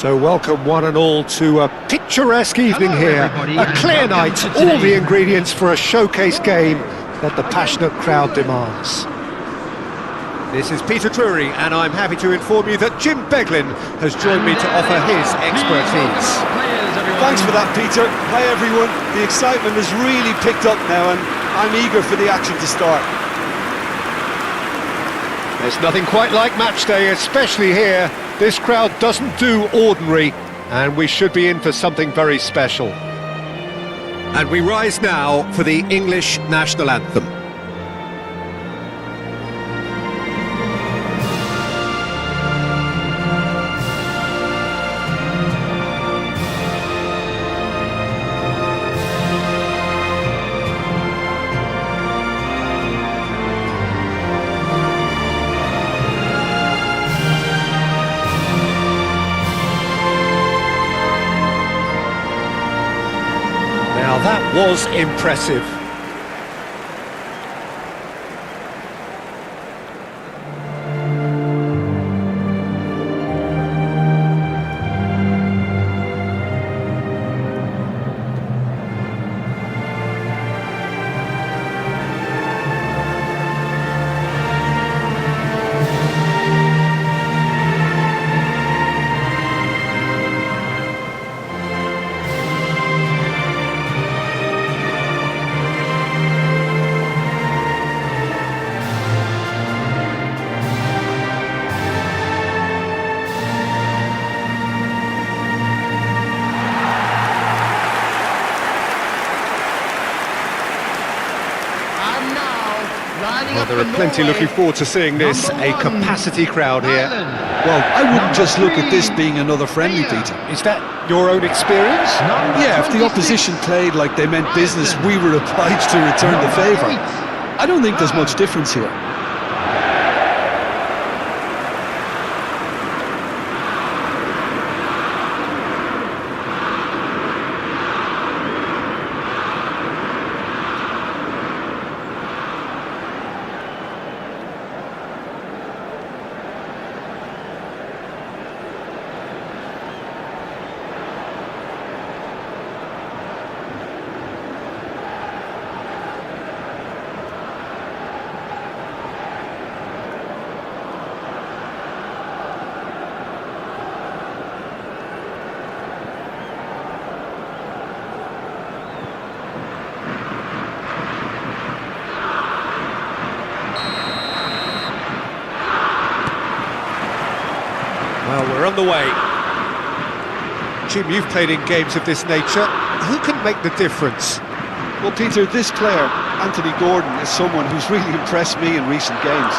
So welcome one and all to a picturesque evening here, a clear night, all the ingredients for a showcase game that the passionate crowd demands. This is Peter Drury, and I'm happy to inform you that Jim Beglin has joined me to offer his expertise. Thanks for that, Peter. Hi everyone, the excitement has really picked up now and I'm eager for the action to start. There's nothing quite like match day, especially here. This crowd doesn't do ordinary, and we should be in for something very special. And we rise now for the English national anthem. Now that was impressive. Well, there are plenty looking forward to seeing this, a capacity crowd here. Well, I wouldn't just look at this being another friendly, Peter. Is that your own experience? Yeah, if the opposition played like they meant business, we were obliged to return the favour. I don't think there's much difference here. Well, we're on the way. Jim, you've played in games of this nature. Who can make the difference? Well, Peter, this player, Anthony Gordon, is someone who's really impressed me in recent games.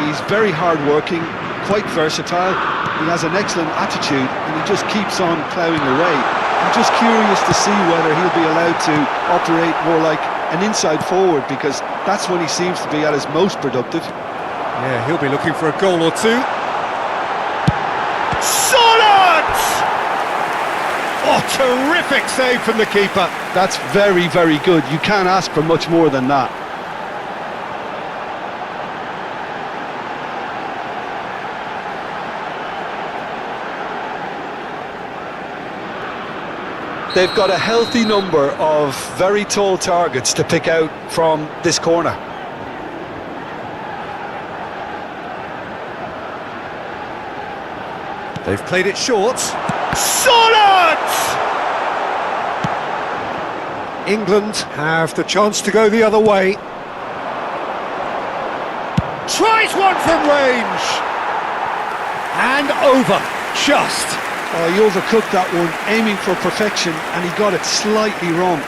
He's very hard-working, quite versatile, he has an excellent attitude, and he just keeps on ploughing away. I'm just curious to see whether he'll be allowed to operate more like an inside forward, because that's when he seems to be at his most productive. Yeah, he'll be looking for a goal or two. Solid! Oh, terrific save from the keeper. That's very, very good. You can't ask for much more than that. They've got a healthy number of very tall targets to pick out from this corner. They've played it short. Solid! England have the chance to go the other way. Tries one from range. And over. Just. Oh, he overcooked that one, aiming for perfection, and he got it slightly wrong.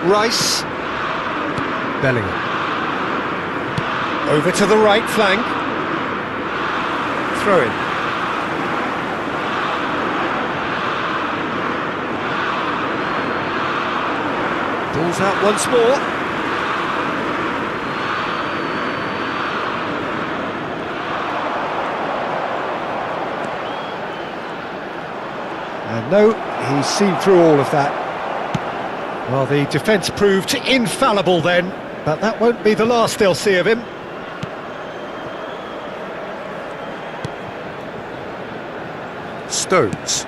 Rice. Bellingham. Over to the right flank. Throw in. Ball's out once more. And no, he's seen through all of that. Well, the defence proved infallible then, but that won't be the last they'll see of him. Stones.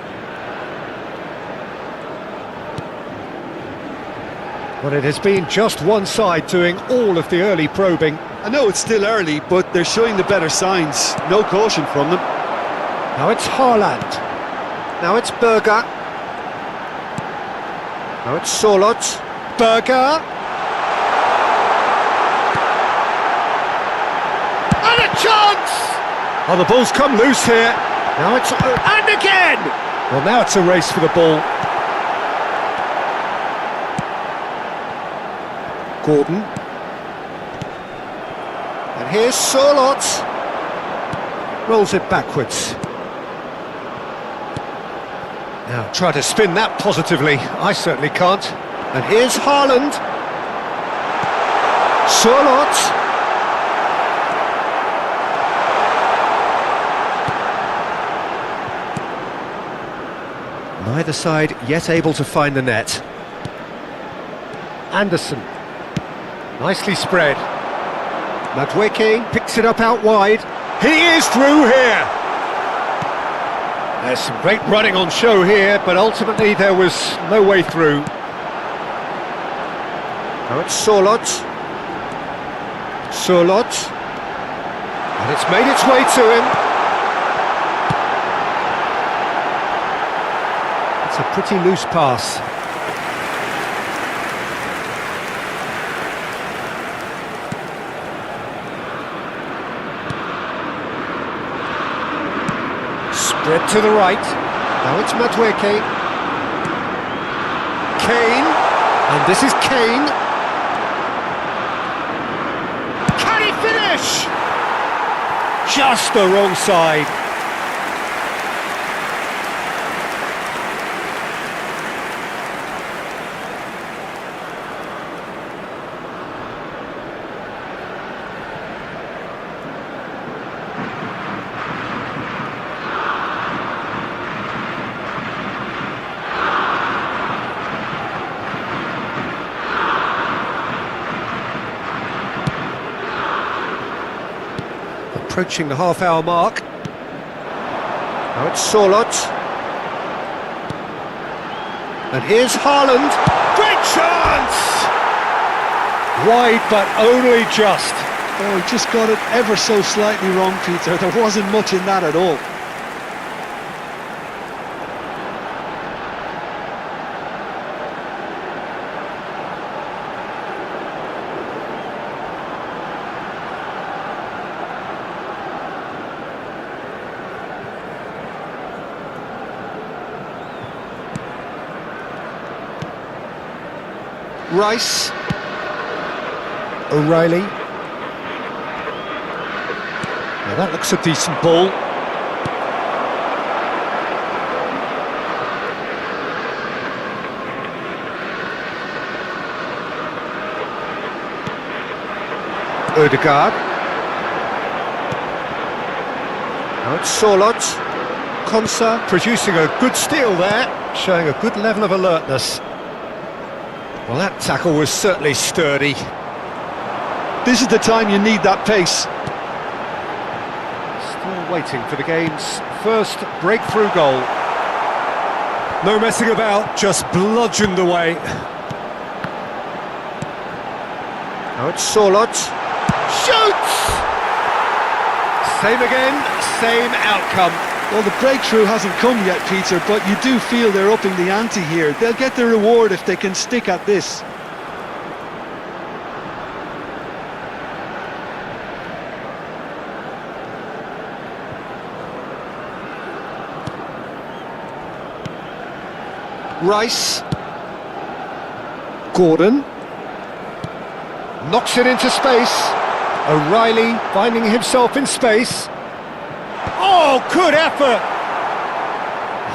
Well, it has been just one side doing all of the early probing. I know it's still early, but they're showing the better signs. No caution from them. Now it's Haaland. Now it's Berger. Now it's Sorlot. Berger. And a chance! Oh, the ball's come loose here. Now it's... and again! Well, now it's a race for the ball. Gordon. And here's Sorlot. Rolls it backwards. Now, try to spin that positively. I certainly can't. And here's Haaland. Sorlot. Neither side yet able to find the net. Anderson. Nicely spread. Madueke picks it up out wide. He is through here! There's some great running on show here, but ultimately there was no way through. Now it's Sorlot. Sorlot. And it's made its way to him. It's a pretty loose pass. Spread to the right. Now it's Madueke. Kane. And this is Kane. Can he finish? Just the wrong side. Approaching the half-hour mark. Now it's Sorlot. And here's Haaland. Great chance! Wide, but only just. Oh, he just got it ever so slightly wrong, Peter. There wasn't much in that at all. Rice. O'Reilly. Now that looks a decent ball. Ødegaard. Now it's Sorlot. Konsa producing a good steal there, showing a good level of alertness. Well, that tackle was certainly sturdy. This is the time you need that pace. Still waiting for the game's first breakthrough goal. No messing about, just bludgeoned away. Now it's Sorlot. Shoots! Same again, same outcome. Well, the breakthrough hasn't come yet, Peter, but you do feel they're upping the ante here. They'll get the reward if they can stick at this. Rice. Gordon. Knocks it into space. O'Reilly finding himself in space. Oh, good effort!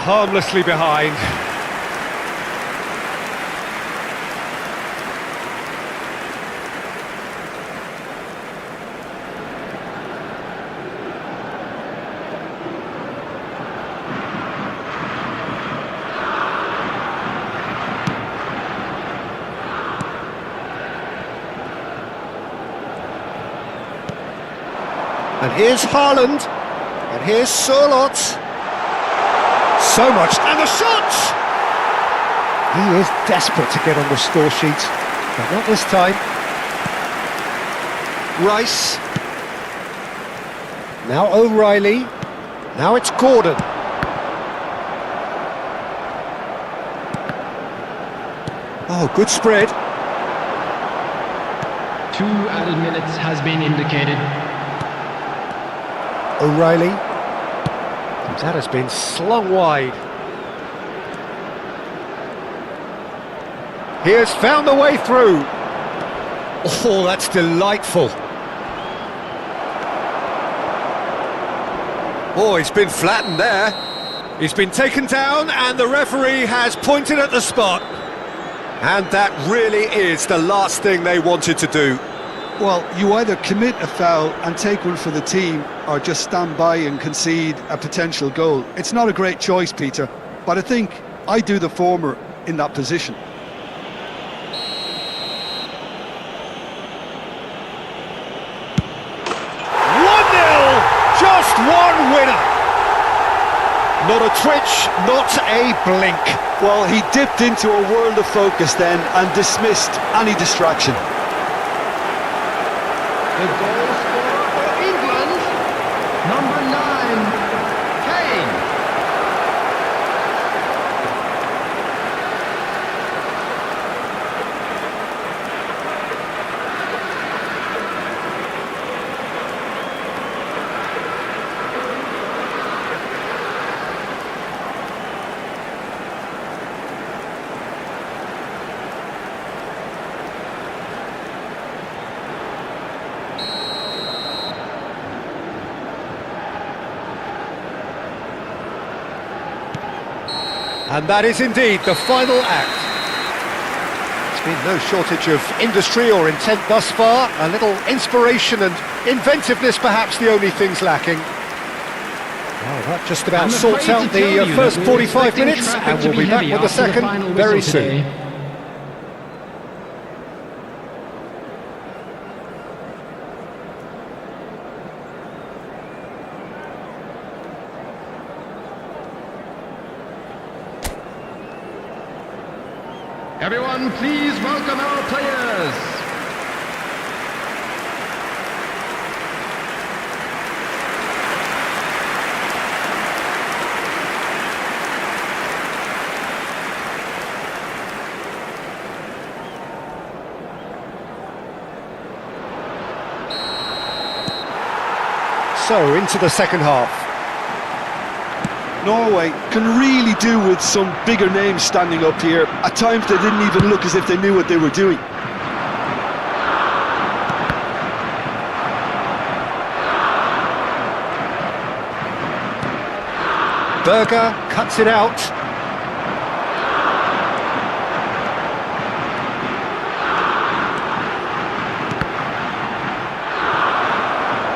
Harmlessly behind. And here's Haaland. And here's Sørloth. So much. And the shot! He is desperate to get on the score sheet. But not this time. Rice. Now O'Reilly. Now it's Gordon. Oh, good spread. 2 added minutes has been indicated. O'Reilly. That has been slung wide. He has found the way through. Oh, that's delightful. Oh, he's been flattened there. He's been taken down and the referee has pointed at the spot. And that really is the last thing they wanted to do. Well, you either commit a foul and take one for the team, or just stand by and concede a potential goal. It's not a great choice, Peter, but I think I do the former in that position. Just one winner. Not a twitch, not a blink. Well, he dipped into a world of focus then and dismissed any distraction. The goal scorer for England, number 9, Kane. And that is indeed the final act. There's been no shortage of industry or intent thus far. A little inspiration and inventiveness perhaps the only things lacking. Well, that just about sorts out the first 45 minutes, and we'll be back with the second very soon. Everyone, please welcome our players. So, into the second half. Norway can really do with some bigger names standing up here. At times they didn't even look as if they knew what they were doing. Berger cuts it out.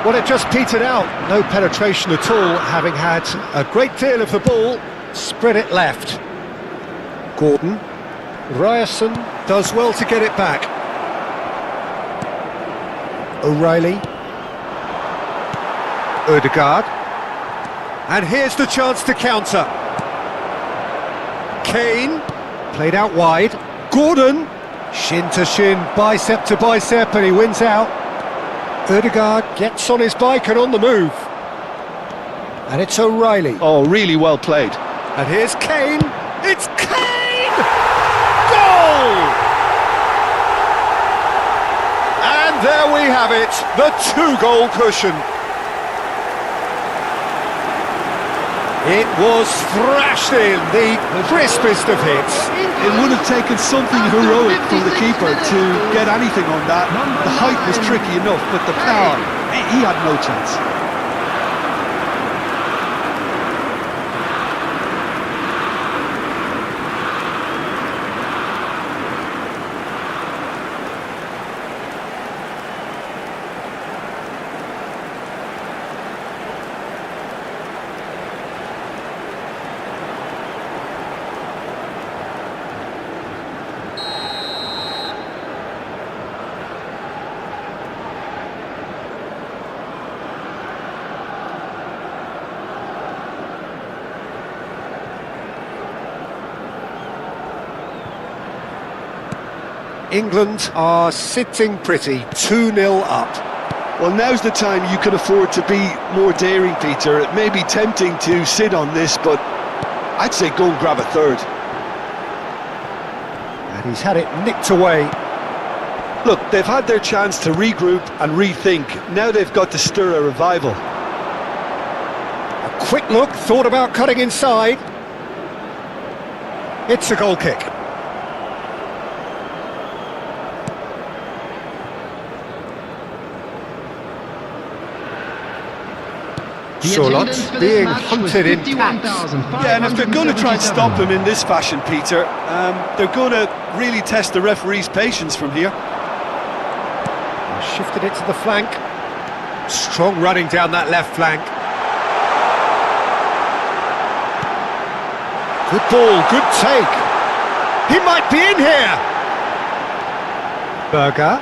Well, it just petered out. No penetration at all, having had a great deal of the ball. Spread it left. Gordon. Ryerson does well to get it back. O'Reilly. Ødegaard. And here's the chance to counter. Kane. Played out wide. Gordon. Shin to shin, bicep to bicep, and he wins out. Ødegaard gets on his bike and on the move. And it's O'Reilly. Oh, really well played. And here's Kane. It's Kane! Goal! And there we have it, the 2-goal cushion. It was thrashed in, the crispest of hits. It would have taken something heroic from the keeper to get anything on that. The height was tricky enough, but the power, he had no chance. England are sitting pretty, 2-0 up. Well, now's the time you can afford to be more daring, Peter. It may be tempting to sit on this, but I'd say go and grab a third. And he's had it nicked away. Look, they've had their chance to regroup and rethink. Now they've got to stir a revival. A quick look, thought about cutting inside. It's a goal kick. Solot being hunted in taps. Yeah, and if they're going to try and stop him in this fashion, Peter, they're going to really test the referee's patience from here. Shifted it to the flank. Strong running down that left flank. Good ball, good take. He might be in here. Berger.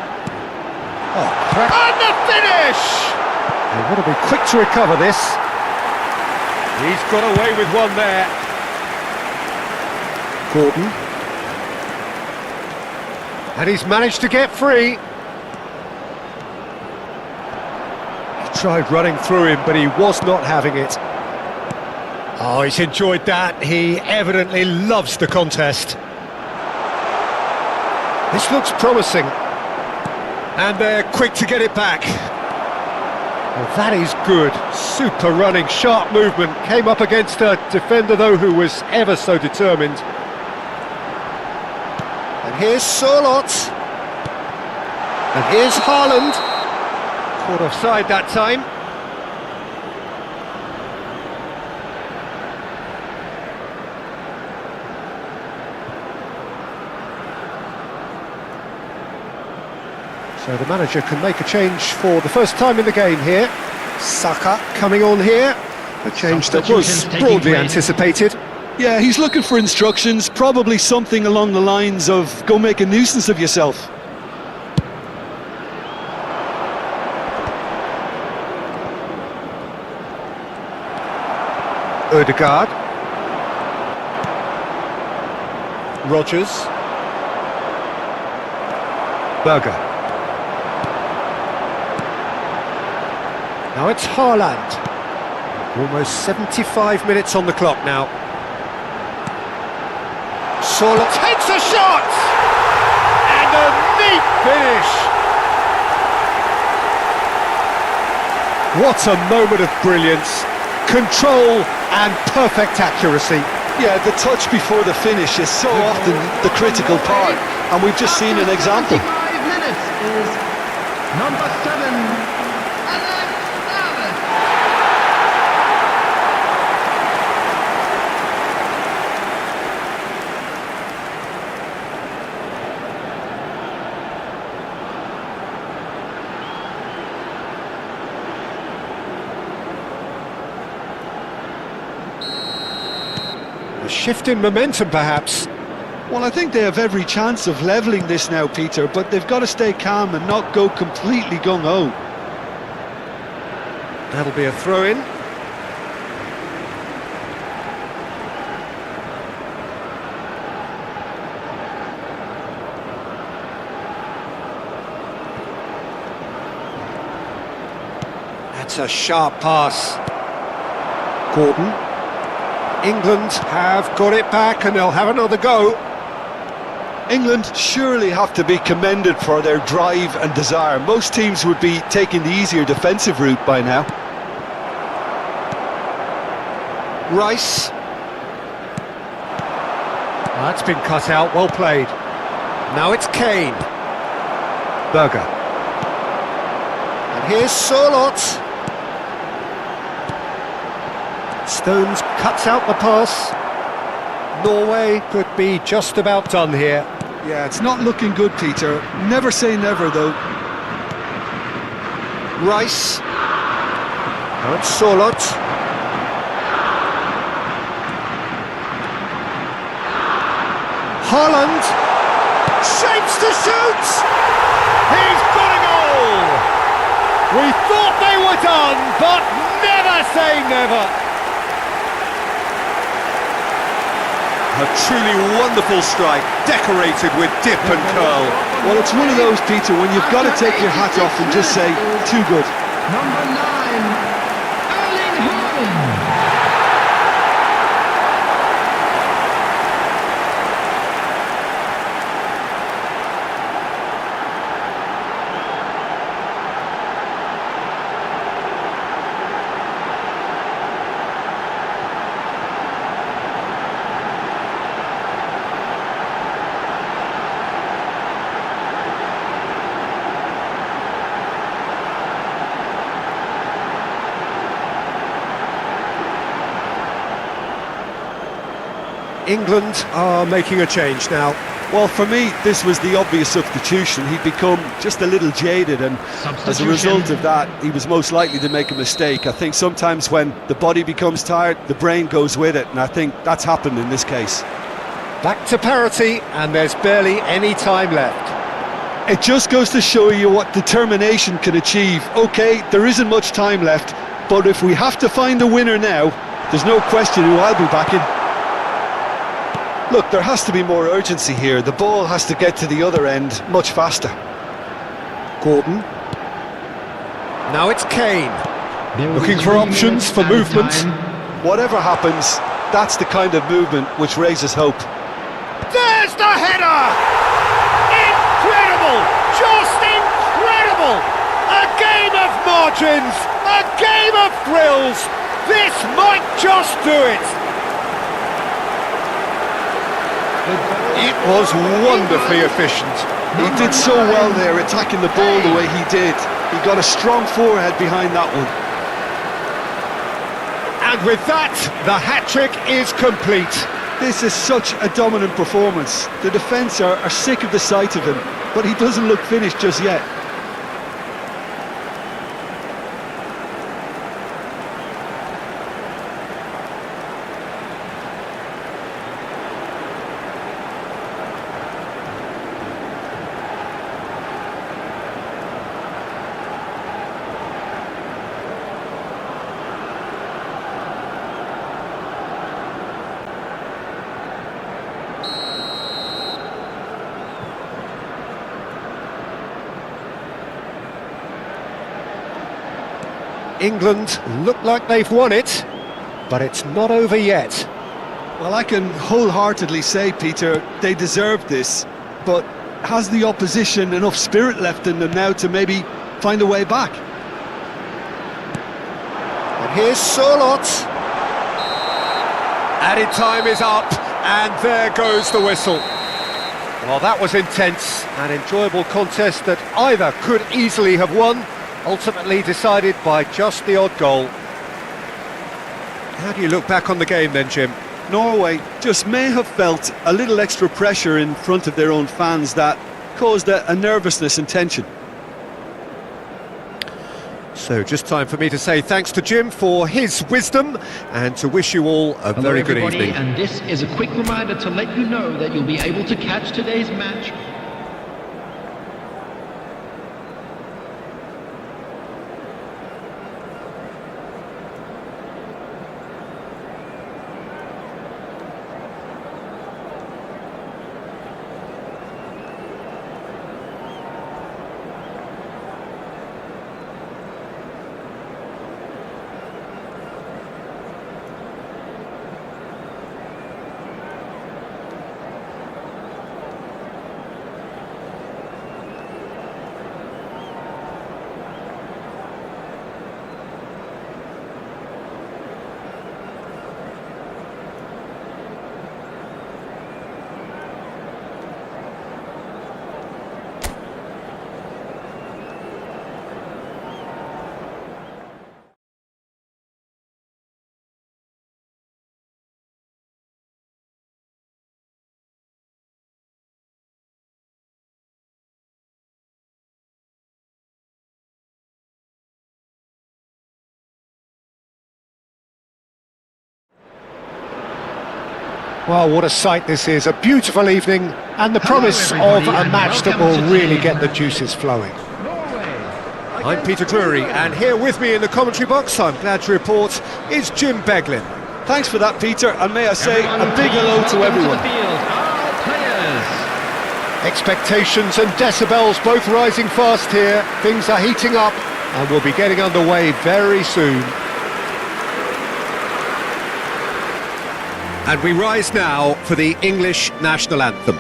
Oh, and the finish! They want to be quick to recover this. He's got away with one there. Gordon. And he's managed to get free. Tried running through him, but he was not having it. Oh, he's enjoyed that. He evidently loves the contest. This looks promising. And they're quick to get it back. Well, that is good. Super running, sharp movement. Came up against a defender, though, who was ever so determined. And here's Solot. And here's Haaland. Caught offside that time. So the manager can make a change for the first time in the game here. Saka coming on here. A change that was broadly anticipated. Yeah, he's looking for instructions, probably something along the lines of go make a nuisance of yourself. Odegaard. Rodgers. Berger. Now it's Haaland. Almost 75 minutes on the clock now. Solot takes a shot! And a neat finish! What a moment of brilliance. Control and perfect accuracy. Yeah, the touch before the finish is so often the critical part, and we've just seen an example. 5 minutes is number 7, Alex Davis. A shift in momentum, perhaps. Well, I think they have every chance of levelling this now, Peter, but they've got to stay calm and not go completely gung-ho. That'll be a throw-in. That's a sharp pass. Gordon. England have got it back and they'll have another go. England surely have to be commended for their drive and desire. Most teams would be taking the easier defensive route by now. Rice. That's been cut out, well played. Now it's Kane. Berger. And here's Solot. Stones cuts out the pass. Norway could be just about done here. Yeah, it's not looking good, Peter. Never say never, though. Rice. Now it's Solot. Haaland. Shapes to shoot! He's got a goal! We thought they were done, but never say never. A truly wonderful strike, decorated with dip and curl. Well, it's one of those, Peter, when you've got to take your hat off and just say, too good. Number 9, Erling Haaland. England are making a change now. Well, for me, this was the obvious substitution. He'd become just a little jaded, and as a result of that, he was most likely to make a mistake. I think sometimes when the body becomes tired, the brain goes with it, and I think that's happened in this case. Back to parity, and there's barely any time left. It just goes to show you what determination can achieve. OK, there isn't much time left, but if we have to find a winner now, there's no question who I'll be backing. Look, there has to be more urgency here. The ball has to get to the other end much faster. Gordon. Now it's Kane. Looking for options for movement. Whatever happens, that's the kind of movement which raises hope. There's the header! Incredible! Just incredible! A game of margins! A game of thrills! This might just do it! It was wonderfully efficient. He did so well there, attacking the ball the way he did. He got a strong forehead behind that one. And with that, the hat-trick is complete. This is such a dominant performance. The defence are sick of the sight of him, but he doesn't look finished just yet. England look like they've won it, but it's not over yet. Well, I can wholeheartedly say, Peter, they deserved this, but has the opposition enough spirit left in them now to maybe find a way back? And here's Solot. Added time is up, and there goes the whistle. Well, that was intense, an enjoyable contest that either could easily have won, ultimately decided by just the odd goal. How do you look back on the game then, Jim? Norway just may have felt a little extra pressure in front of their own fans that caused a nervousness and tension. So just time for me to say thanks to Jim for his wisdom and to wish you all a very good evening. And this is a quick reminder to let you know that you'll be able to catch today's match. Well, what a sight this is, a beautiful evening and the promise of a match that will really get the juices flowing. I'm Peter Drury, and here with me in the commentary box, I'm glad to report, is Jim Beglin. Thanks for that, Peter, and may I say a big hello to everyone. Expectations and decibels both rising fast here. Things are heating up and we'll be getting underway very soon. And we rise now for the English national anthem.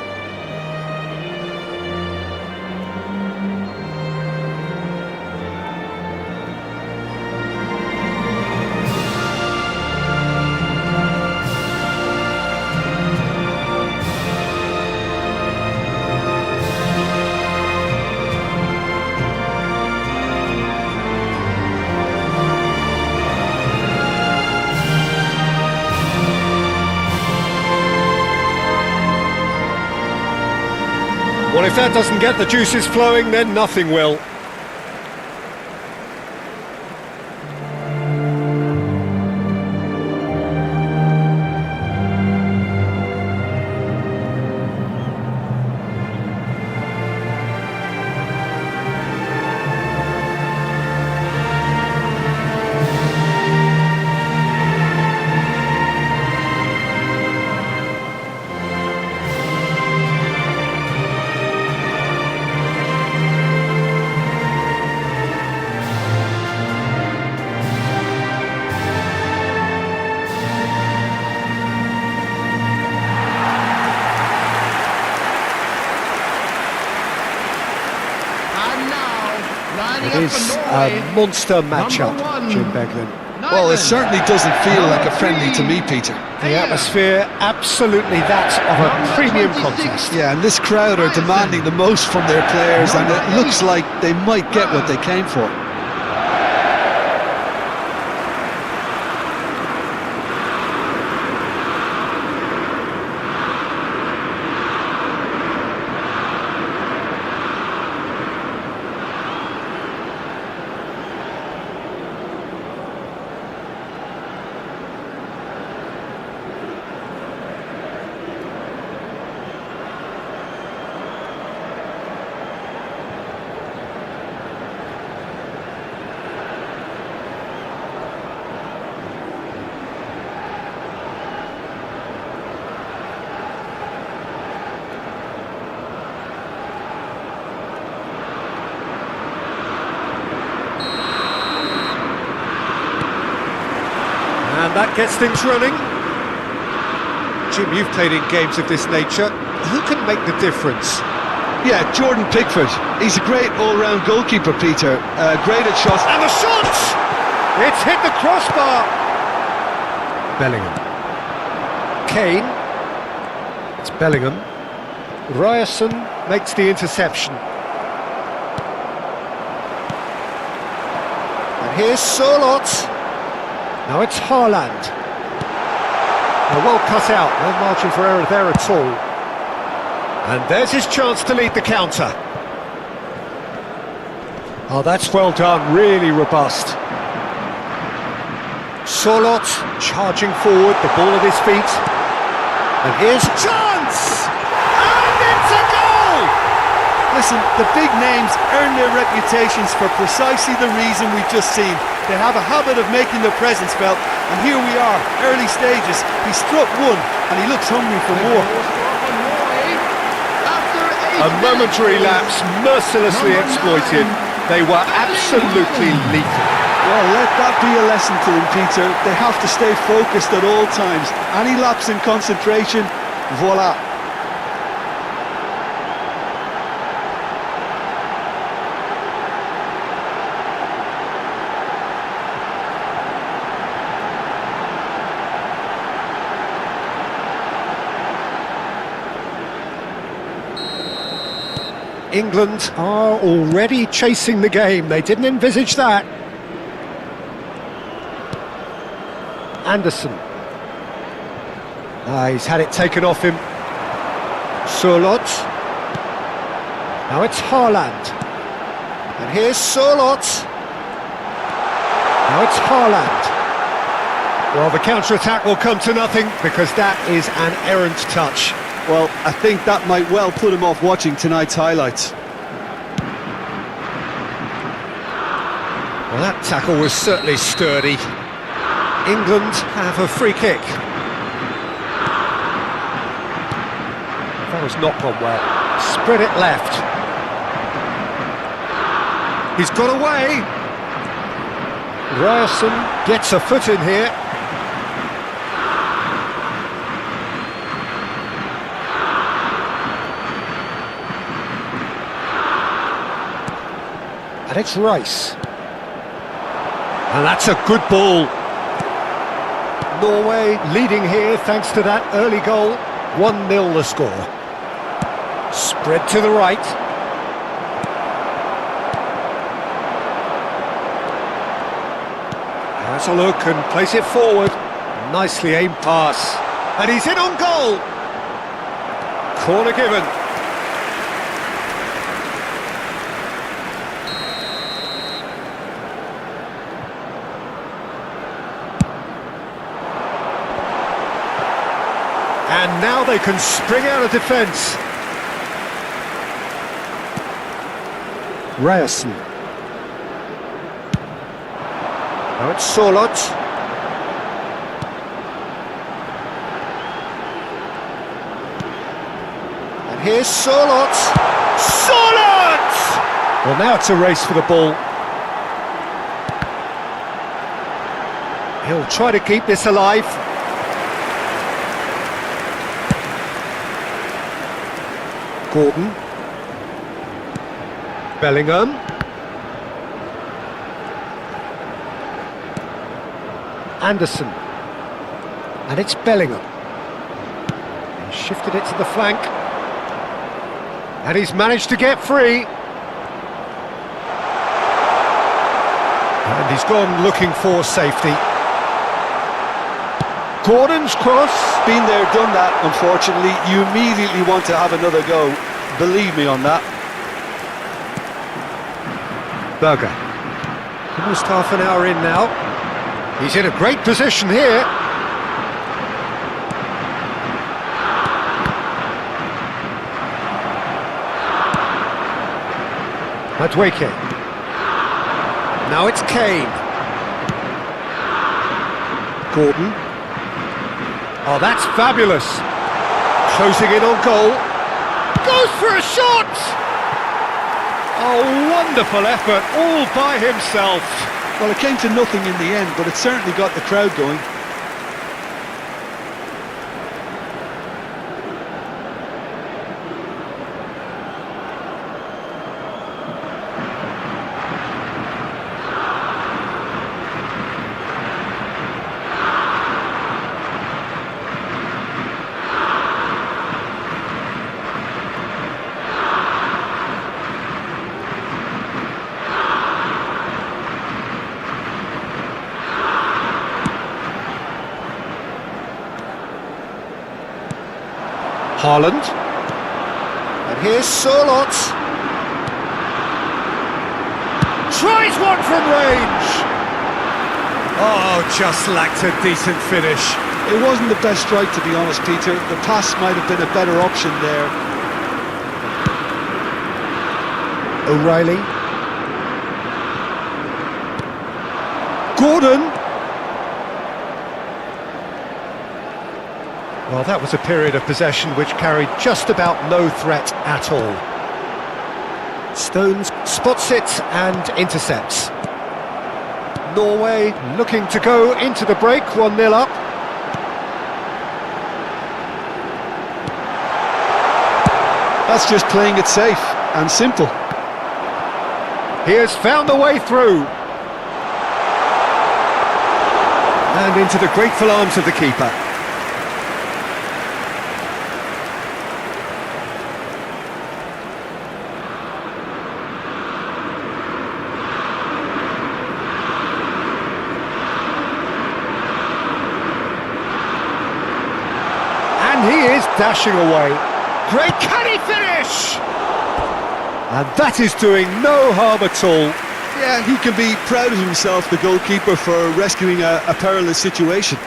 Well, if that doesn't get the juices flowing, then nothing will. It is a monster matchup, Jim Beglin. Well, it certainly doesn't feel like a friendly to me, Peter. The atmosphere, absolutely that of a premium contest. Yeah, and this crowd are demanding the most from their players, and it looks like they might get what they came for. And that gets things running. Jim, you've played in games of this nature. Who can make the difference? Yeah, Jordan Pickford. He's a great all-round goalkeeper, Peter. Great at shots. And the shot! It's hit the crossbar! Bellingham. Kane. It's Bellingham. Ryerson makes the interception. And here's Solot. Now it's Haaland. Well cut out, no margin for error there at all. And there's his chance to lead the counter. Oh, that's well done, really robust. Solot charging forward, the ball at his feet. And here's a chance! And it's a goal! Listen, the big names earn their reputations for precisely the reason we've just seen. They have a habit of making their presence felt, and here we are, early stages. He struck one, and he looks hungry for more. A momentary lapse, mercilessly exploited. They were absolutely lethal. Well, let that be a lesson to them, Peter. They have to stay focused at all times. Any lapse in concentration, voila. England are already chasing the game. They didn't envisage that. Anderson. He's had it taken off him. Solot. Now it's Haaland. And here's Solot. Now it's Haaland. Well, the counter-attack will come to nothing because that is an errant touch. Well, I think that might well put him off watching tonight's highlights. Well, that tackle was certainly sturdy. England have a free kick. That was not gone well. Spread it left. He's got away. Ryerson gets a foot in here. And it's Rice. And that's a good ball. Norway leading here thanks to that early goal. 1-0 the score. Spread to the right. Has a look and plays it forward. Nicely aimed pass. And he's in on goal. Corner given. And now they can spring out of defence. Ryerson. Now it's Solot. And here's Solot. Solot! Well, now it's a race for the ball. He'll try to keep this alive. Gordon. Bellingham. Anderson. And it's Bellingham. He shifted it to the flank. And he's managed to get free. And he's gone looking for safety. Gordon's cross. Been there, done that, unfortunately. You immediately want to have another go. Believe me on that. Berger. Almost half an hour in now. He's in a great position here. Madueke. Now it's Kane. Gordon. Oh, that's fabulous. Closing in on goal. Goes for a shot! Oh, wonderful effort, all by himself. Well, it came to nothing in the end, but it certainly got the crowd going. Haaland. And here's Solot. Tries one from range. Oh, just lacked a decent finish. It wasn't the best strike, to be honest, Peter. The pass might have been a better option there. O'Reilly. Gordon. Well, that was a period of possession which carried just about no threat at all. Stones spots it and intercepts. Norway looking to go into the break, 1-0 up. That's just playing it safe and simple. He has found the way through. And into the grateful arms of the keeper. And he is dashing away. Great, can he finish? And that is doing no harm at all. Yeah, he can be proud of himself, the goalkeeper, for rescuing a perilous situation.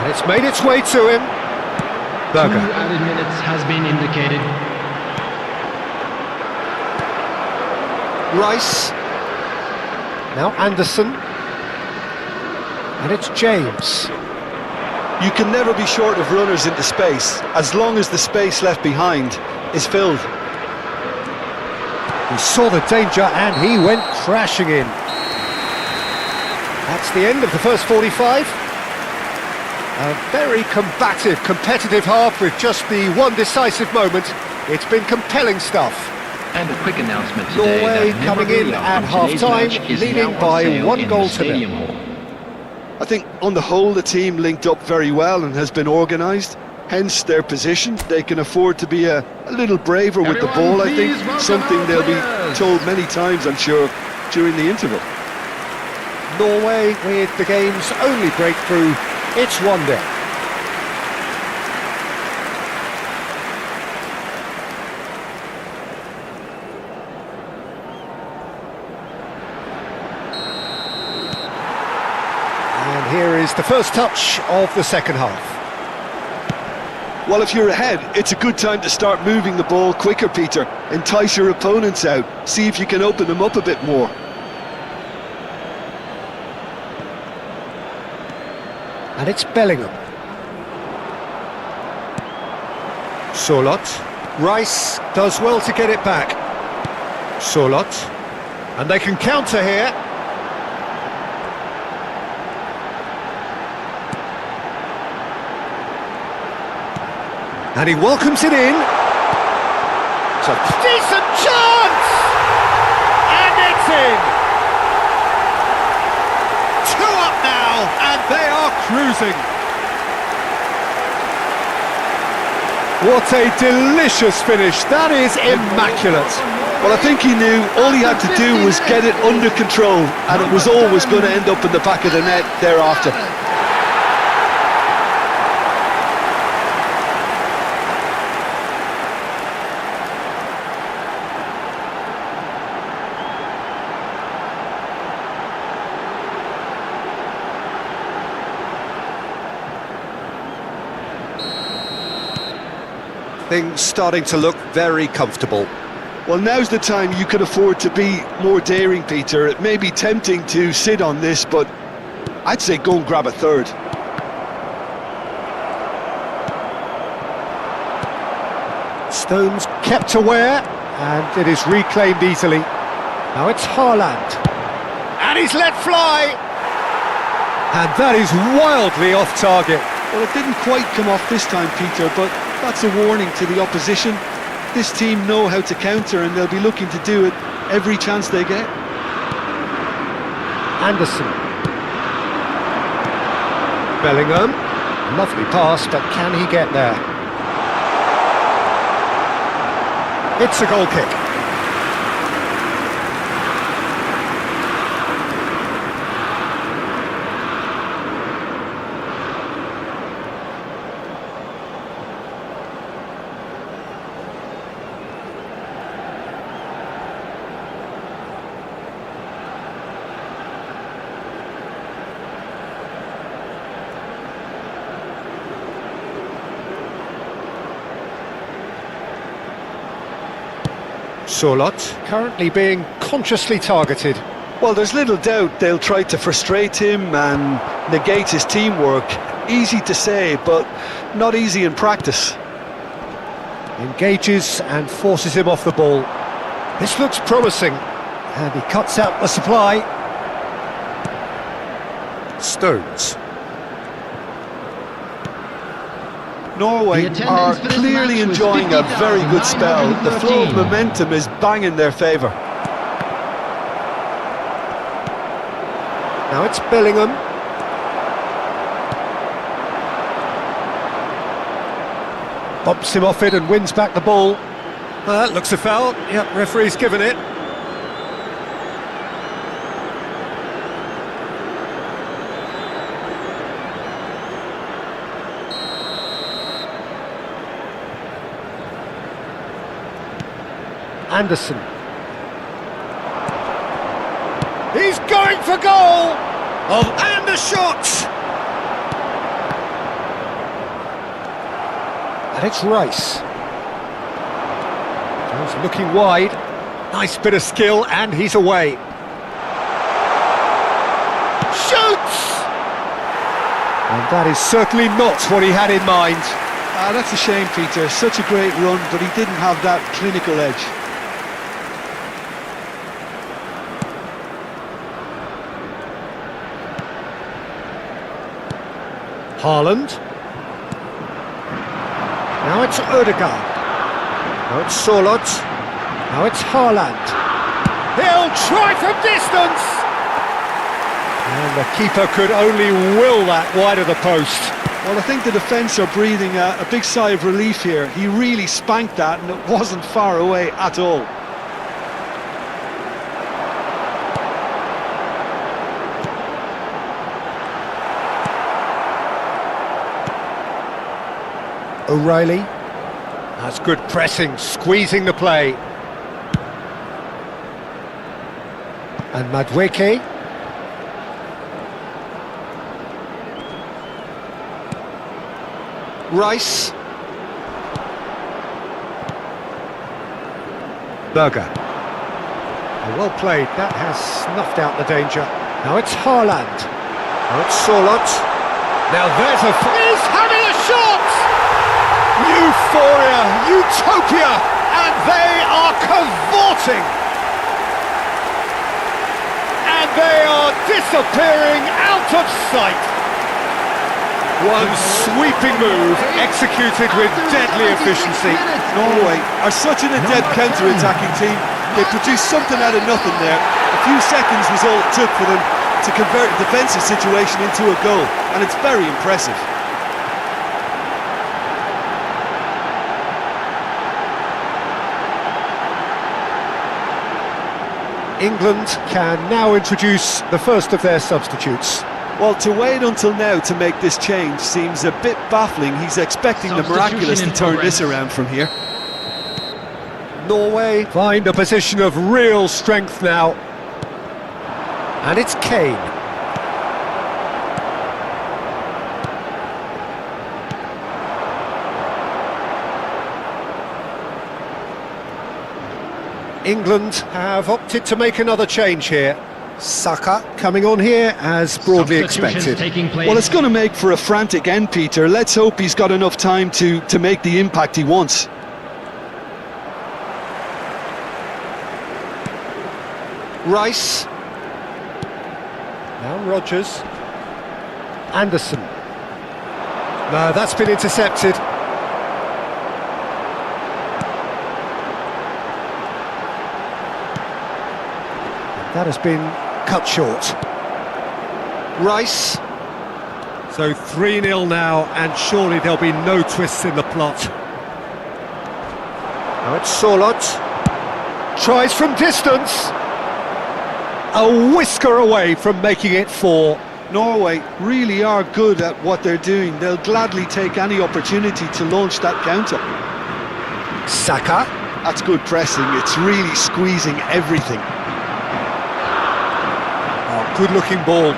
And it's made its way to him. 2 Berger. added minutes has been indicated. Rice. Now Anderson. And it's James. You can never be short of runners into space, as long as the space left behind is filled. He saw the danger and he went crashing in. That's the end of the first 45. A very combative, competitive half with just the one decisive moment. It's been compelling stuff. And a quick announcement today. Norway that coming in memorabilia at from today's half-time, match is leading now on by sale 1 in goal the to Stadium 0. Hall. I think on the whole the team linked up very well and has been organised, hence their position. They can afford to be a little braver with the ball, I think, something they'll be told many times, I'm sure, during the interval. Norway with the game's only breakthrough. It's 1-0. And here is the first touch of the second half. Well, if you're ahead, it's a good time to start moving the ball quicker, Peter. Entice your opponents out, see if you can open them up a bit more. And it's Bellingham. Solot. Rice does well to get it back. Solot. And they can counter here. And he welcomes it in. It's a decent chance! And it's in! 2 up now, and they are cruising. What a delicious finish. That is immaculate. Well, I think he knew all he had to do was get it under control, and it was always going to end up in the back of the net thereafter. Things starting to look very comfortable. Well, now's the time you can afford to be more daring, Peter. It may be tempting to sit on this, but I'd say go and grab a third. Stones kept aware, and it is reclaimed easily. Now it's Haaland. And he's let fly! And that is wildly off target. Well, it didn't quite come off this time, Peter, but that's a warning to the opposition. This team know how to counter, and they'll be looking to do it every chance they get. Anderson. Bellingham. Lovely pass, but can he get there? It's a goal kick. Solot currently being consciously targeted. Well, there's little doubt they'll try to frustrate him and negate his teamwork. Easy to say, but not easy in practice. Engages and forces him off the ball. This looks promising, and he cuts out the supply. Stones. Norway are clearly enjoying a very good spell. The flow of momentum is bang in their favour. Now it's Bellingham. Bumps him off it and wins back the ball. Well, that looks a foul. Yep, referee's given it. Anderson. He's going for goal! And the shot! And it's Rice. He's looking wide. Nice bit of skill, and he's away. Shoots! And that is certainly not what he had in mind. That's a shame, Peter. Such a great run, but he didn't have that clinical edge. Haaland. Now it's Ødegaard. Now it's Solot. Now it's Haaland. He'll try from distance! And the keeper could only will that wide of the post. Well, I think the defence are breathing a big sigh of relief here. He really spanked that, and it wasn't far away at all. O'Reilly. That's good pressing, squeezing the play. And Madueke. Rice. Berger. Well played, that has snuffed out the danger. Now it's Haaland. Now it's Solot. Now there's he's having a shot! Euphoria, utopia, and they are cavorting! And they are disappearing out of sight! One sweeping move, executed with deadly efficiency. Norway are such an adept counter-attacking team. They produced something out of nothing there. A few seconds was all it took for them to convert a defensive situation into a goal, and it's very impressive. England can now introduce the first of their substitutes. Well, to wait until now to make this change seems a bit baffling. He's expecting the miraculous to turn this around from here. Norway find a position of real strength now. And it's Kane. England have opted to make another change here. Saka coming on here as broadly expected. Well, it's going to make for a frantic end, Peter. Let's hope he's got enough time to make the impact he wants. Rice. Now Rodgers. Anderson. No, that's been intercepted. That has been cut short. Rice. So 3-0 now, and surely there'll be no twists in the plot. Now it's Solot. Tries from distance. A whisker away from making it 4. Norway really are good at what they're doing. They'll gladly take any opportunity to launch that counter. Saka. That's good pressing. It's really squeezing everything. Good looking ball.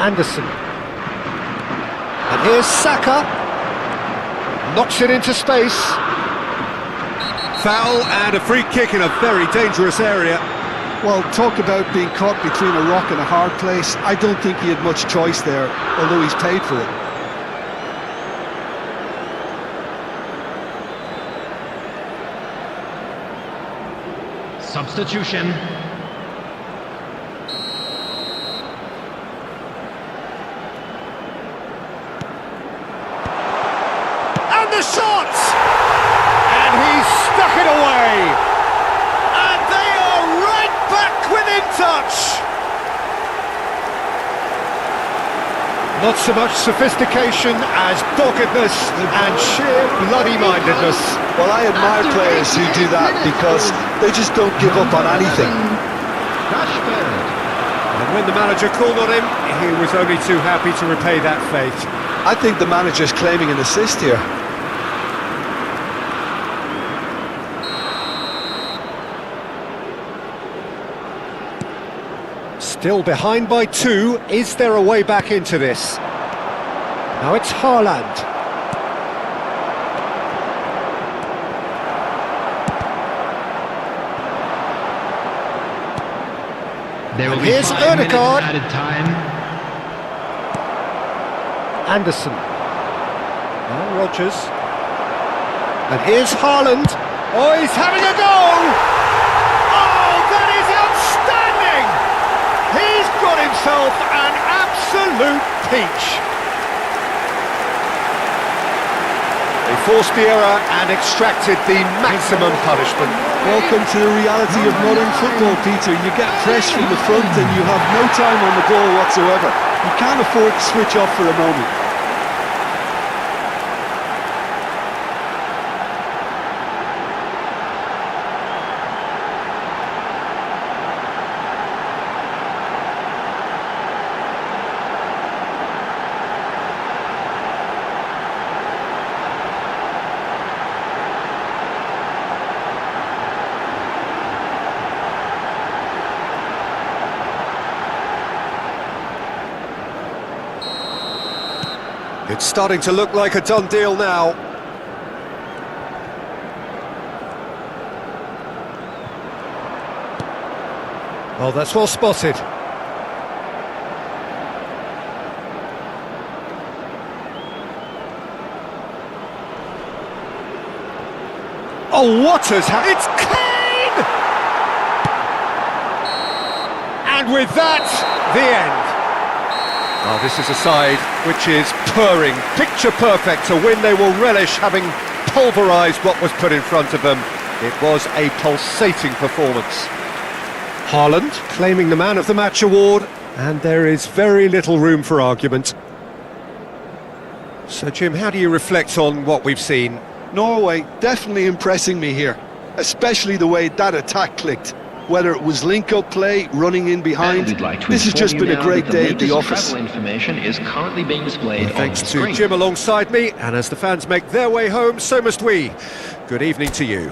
Anderson. And here's Saka. Knocks it into space. Foul and a free kick in a very dangerous area. Well, talk about being caught between a rock and a hard place. I don't think he had much choice there, although he's paid for it. Substitution. The shot! And he's stuck it away! And they are right back within touch! Not so much sophistication as doggedness and sheer bloody-mindedness. Well, I admire players who do that because they just don't give up on anything. And when the manager called on him, he was only too happy to repay that fate. I think the manager's claiming an assist here. Still behind by 2, is there a way back into this? Now it's Haaland. There will And be here's 5 minutes Ødegaard. added time. Anderson. Now Rodgers. And here's Haaland. Oh, he's having a go! Oh, that is outstanding! He's got himself an absolute peach. They forced the error and extracted the maximum punishment. Welcome to the reality of modern football, Peter. You get press from the front and you have no time on the ball whatsoever. You can't afford to switch off for a moment. It's starting to look like a done deal now. Oh, that's well spotted. Oh, what has happened? It's Kane! And with that, the end. Oh, this is a side which is purring, picture perfect, a win they will relish, having pulverised what was put in front of them. It was a pulsating performance. Haaland claiming the Man of the Match award, and there is very little room for argument. So, Jim, how do you reflect on what we've seen? Norway definitely impressing me here, especially the way that attack clicked. Whether it was link-up play, running in behind, this has just been a great day at the office. Travel information is currently being displayed on Thanks the to screen. Jim alongside me, and as the fans make their way home, so must we. Good evening to you.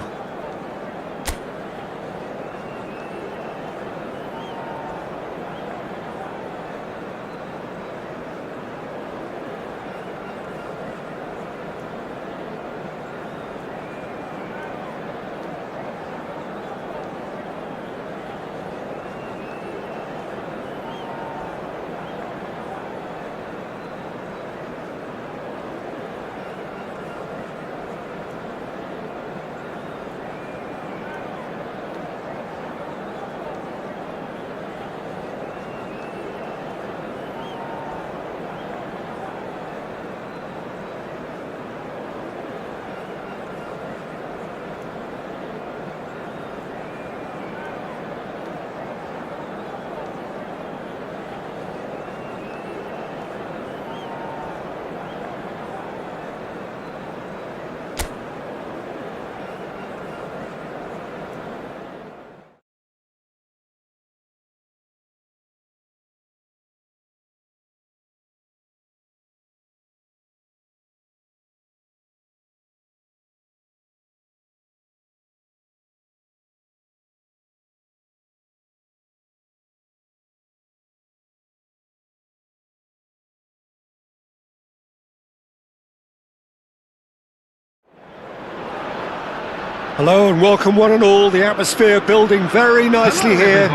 Hello and welcome one and all, the atmosphere building very nicely here.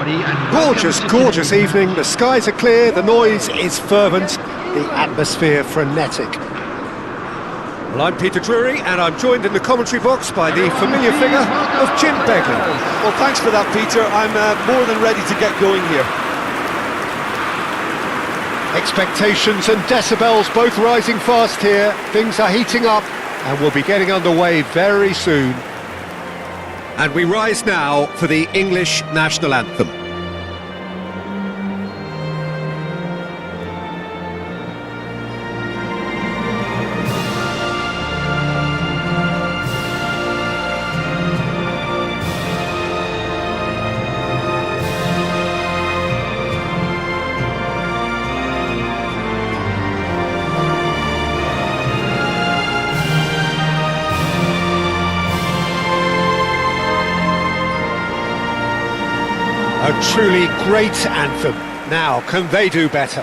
Gorgeous, gorgeous evening, the skies are clear, the noise is fervent, the atmosphere frenetic. Well, I'm Peter Drury and I'm joined in the commentary box by the familiar figure of Jim Begley. Well, thanks for that, Peter. I'm more than ready to get going here. Expectations and decibels both rising fast here, things are heating up and we'll be getting underway very soon. And we rise now for the English national anthem. A truly great anthem. Now, can they do better?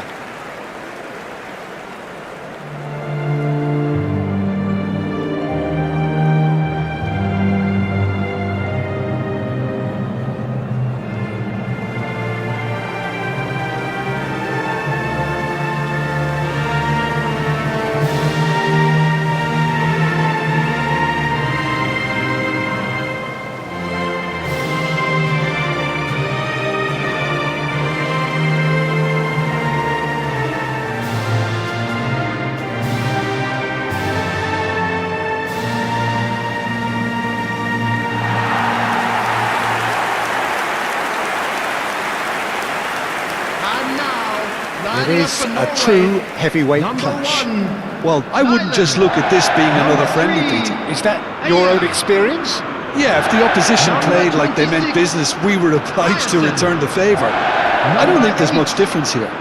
this a true heavyweight clash? Well, I wouldn't just look at this being another friendly, Peter. Is that your own experience? Yeah, if the opposition played like they meant business, we were obliged to return the favour. I don't think there's much difference here.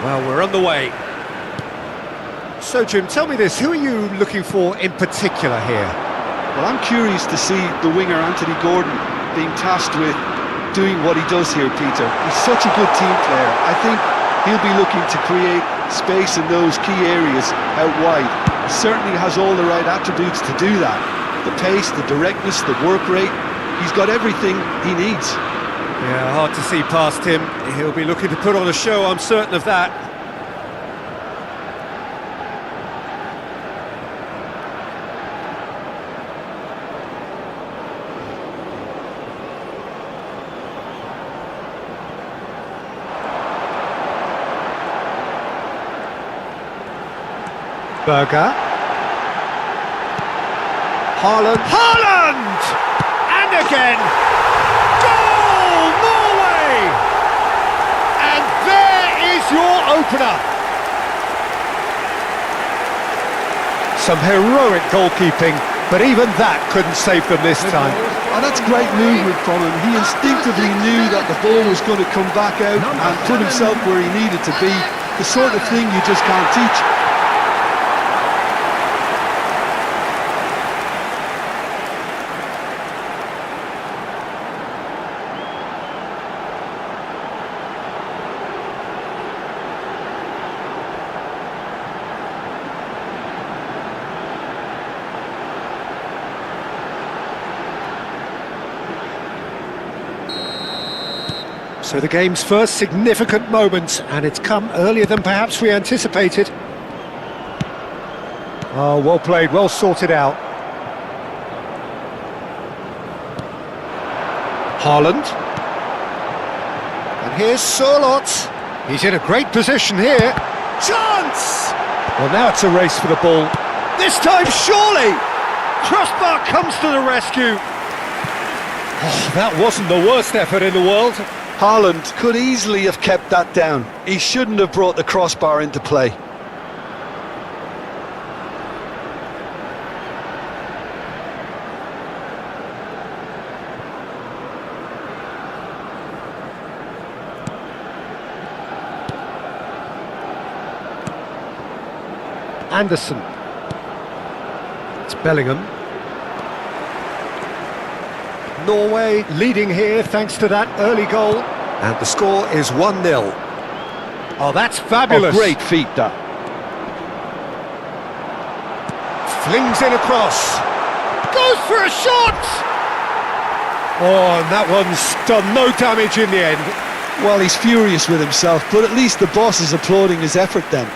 Well, we're on the way. So, Jim, tell me this, who are you looking for in particular here? Well, I'm curious to see the winger Anthony Gordon being tasked with doing what he does here, Peter. He's such a good team player. I think he'll be looking to create space in those key areas out wide. He certainly has all the right attributes to do that. The pace, the directness, the work rate. He's got everything he needs. Yeah, hard to see past him. He'll be looking to put on a show, I'm certain of that. Berger. Haaland. Haaland! And again! Goal! Norway! And there is your opener. Some heroic goalkeeping, but even that couldn't save them this time. Oh, that's great movement from him. He instinctively knew that the ball was going to come back out and put himself where he needed to be. The sort of thing you just can't teach. So the game's first significant moment, and it's come earlier than perhaps we anticipated. Oh, well played, well sorted out. Haaland. And here's Sørloth. He's in a great position here. Chance! Well, now it's a race for the ball. This time, surely! Crossbar comes to the rescue. Oh, that wasn't the worst effort in the world. Haaland could easily have kept that down. He shouldn't have brought the crossbar into play. Anderson. It's Bellingham. Norway leading here thanks to that early goal. And the score is 1-0. Oh, that's fabulous. A great feat, that. Flings in across. Goes for a shot! Oh, and that one's done no damage in the end. Well, he's furious with himself, but at least the boss is applauding his effort then.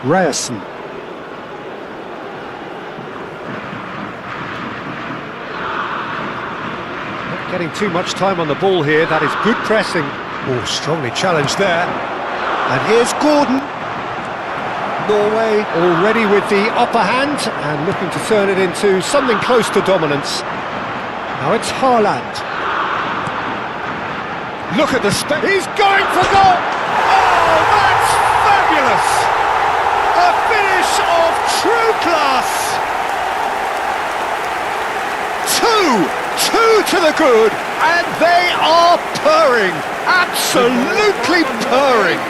Ryerson. Not getting too much time on the ball here, that is good pressing. Oh, strongly challenged there. And here's Gordon. Norway already with the upper hand and looking to turn it into something close to dominance. Now it's Haaland. Look at the space. He's going for goal! Oh, that's fabulous! A finish of true class! Two to the good, and they are purring! Absolutely purring!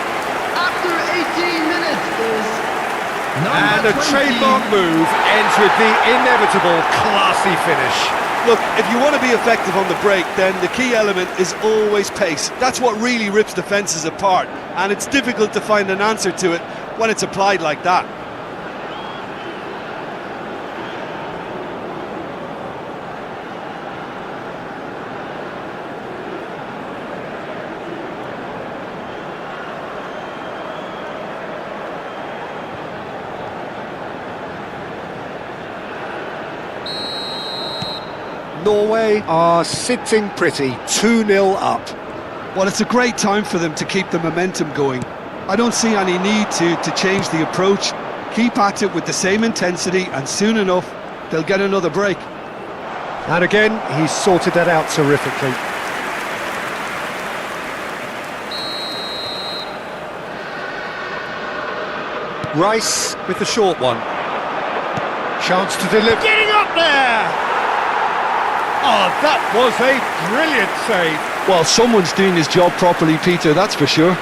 After 18 minutes is And number the 20. trademark move ends with the inevitable classy finish. Look, if you want to be effective on the break, then the key element is always pace. That's what really rips defences apart, and it's difficult to find an answer to it when it's applied like that. Norway are sitting pretty, 2-0 up. Well, it's a great time for them to keep the momentum going. I don't see any need to change the approach. Keep at it with the same intensity, and soon enough, they'll get another break. And again, he's sorted that out terrifically. Rice With the short one. chance to deliver. Getting up there! Oh, that was a brilliant save. Well, someone's doing his job properly, Peter, that's for sure.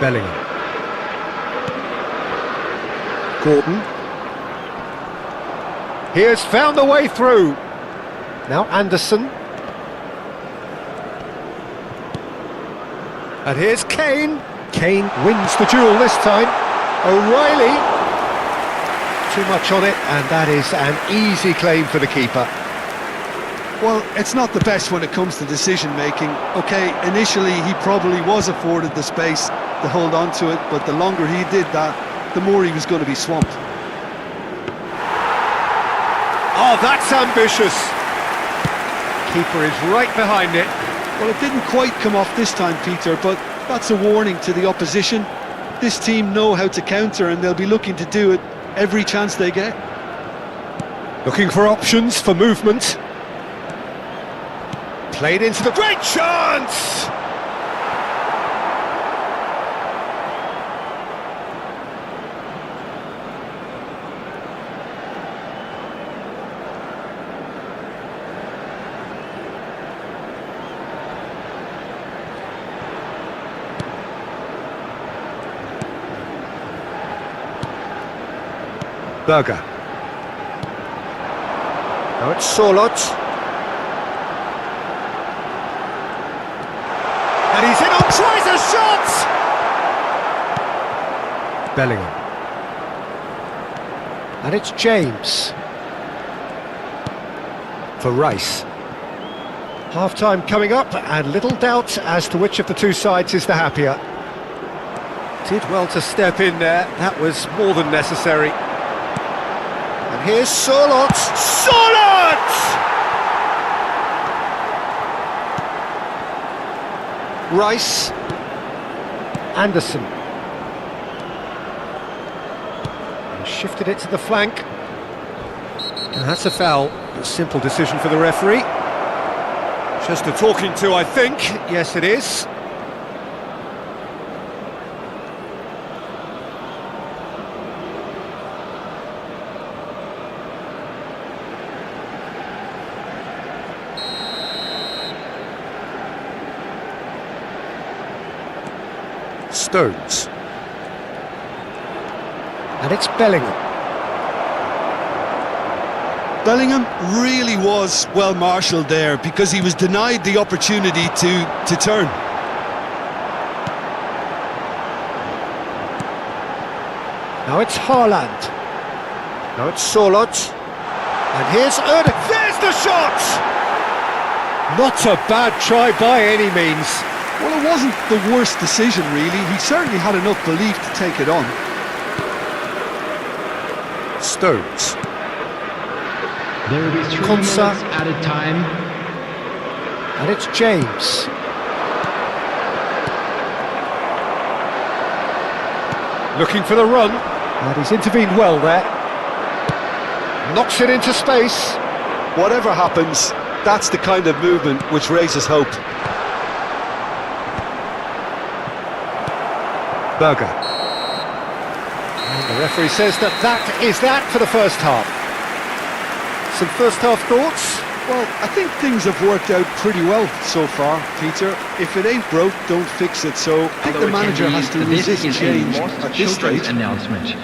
Bellingham. Gordon. He has found the way through. Now Anderson. And here's Kane. Kane wins the duel this time. O'Reilly. Too much on it, and that is an easy claim for the keeper. Well, it's not the best when it comes to decision-making. OK, initially he probably was afforded the space to hold on to it, but the longer he did that, the more he was going to be swamped. Oh, that's ambitious. Keeper is right behind it. Well, it didn't quite come off this time, Peter, but that's a warning to the opposition. This team know how to counter, and they'll be looking to do it every chance they get. Looking for options for movement. Played into the great chance! Berger. Now it's Sorloth. And he's in on tries a shot! Bellingham. And it's James. For Rice. Half-time coming up, and little doubt as to which of the two sides is the happier. Did well to step in there. That was more than necessary. And here's Sorloth. Sorloth! Rice. Anderson. And shifted it to the flank. And that's a foul. A simple decision for the referee. Just a talking to, I think. Yes, it is. Stones. And it's Bellingham. Bellingham really was well marshalled there because he was denied the opportunity to turn. Now it's Haaland. Now it's Sorloth. And here's Erdogan. There's the shot! Not a bad try by any means. Well, it wasn't the worst decision, really. He certainly had enough belief to take it on. Stones. There will be 3 minutes Konsa. added time. And it's James. Looking for the run. And he's intervened well there. Knocks it into space. Whatever happens, that's the kind of movement which raises hope. Berger. And the referee says that is that for the first half. Some first half thoughts? Well, I think things have worked out pretty well so far, Peter. If it ain't broke, don't fix it. So I think the manager has to resist change at this stage. Announcement.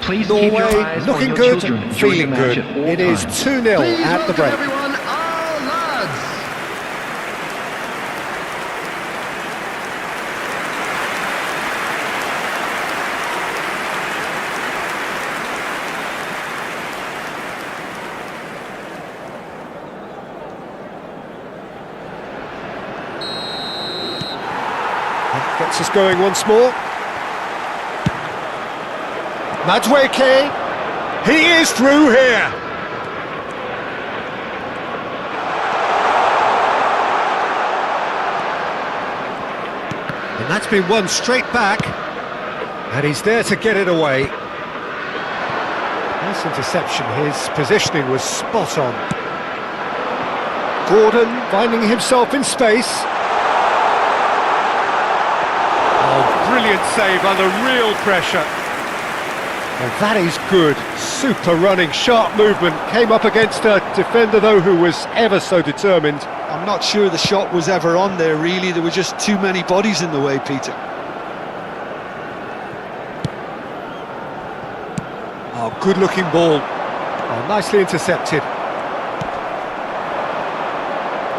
Please keep your Norway eyes on looking your good, children during feeling the match good. at all It is times. 2-0 Please at the welcome break. everyone, our lads. Gets us going once more. Madweke. He is through here. And that's been won straight back. And he's there to get it away. Nice interception. His positioning was spot on. Gordon finding himself in space. Brilliant save under real pressure. And that is good. Super running, sharp movement. Came up against a defender, though, who was ever so determined. I'm not sure the shot was ever on there, really. There were just too many bodies in the way, Peter. Oh, good-looking ball. Oh, nicely intercepted.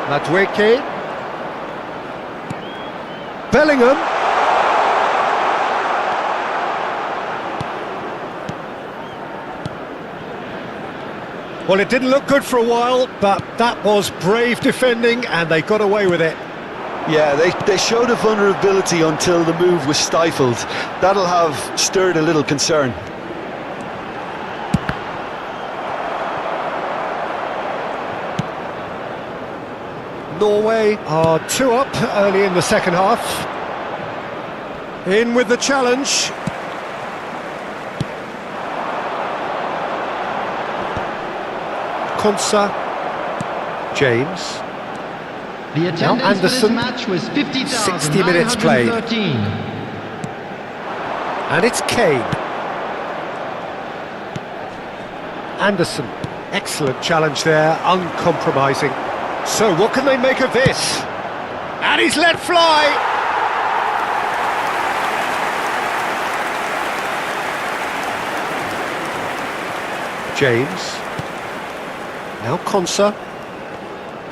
Madweke. Bellingham. Well, it didn't look good for a while, but that was brave defending, and they got away with it. Yeah, they showed a vulnerability until the move was stifled. That'll have stirred a little concern. Norway are 2 up early in the second half. In with the challenge. Konsa. James. The attendance for this Anderson. match was 60 minutes played. 50,913. And it's Kane. Anderson. Excellent challenge there, uncompromising. So what can they make of this? And he's let fly! James. Now Konsa.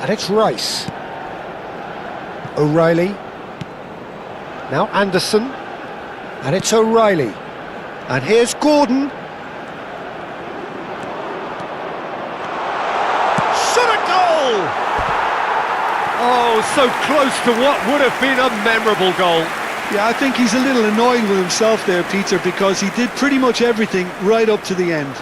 And it's Rice. O'Reilly. Now Anderson. And it's O'Reilly. And here's Gordon. Shot a goal! Oh, so close to what would have been a memorable goal. Yeah, I think he's a little annoyed with himself there, Peter, because he did pretty much everything right up to the end.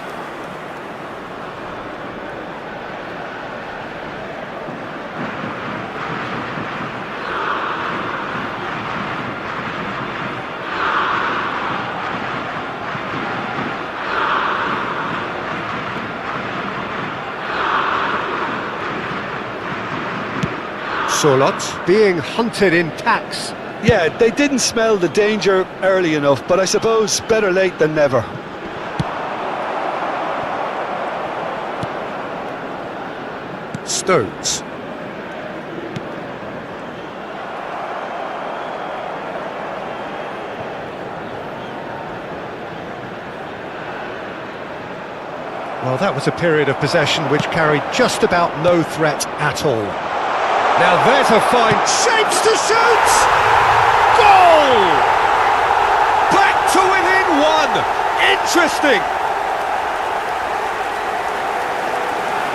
Solot being hunted in packs. Yeah, they didn't smell the danger early enough, but I suppose better late than never. Stones. Well, that was a period of possession which carried just about no threat at all. Now there's a fine chance to shoot! Goal! Back to within 1! Interesting!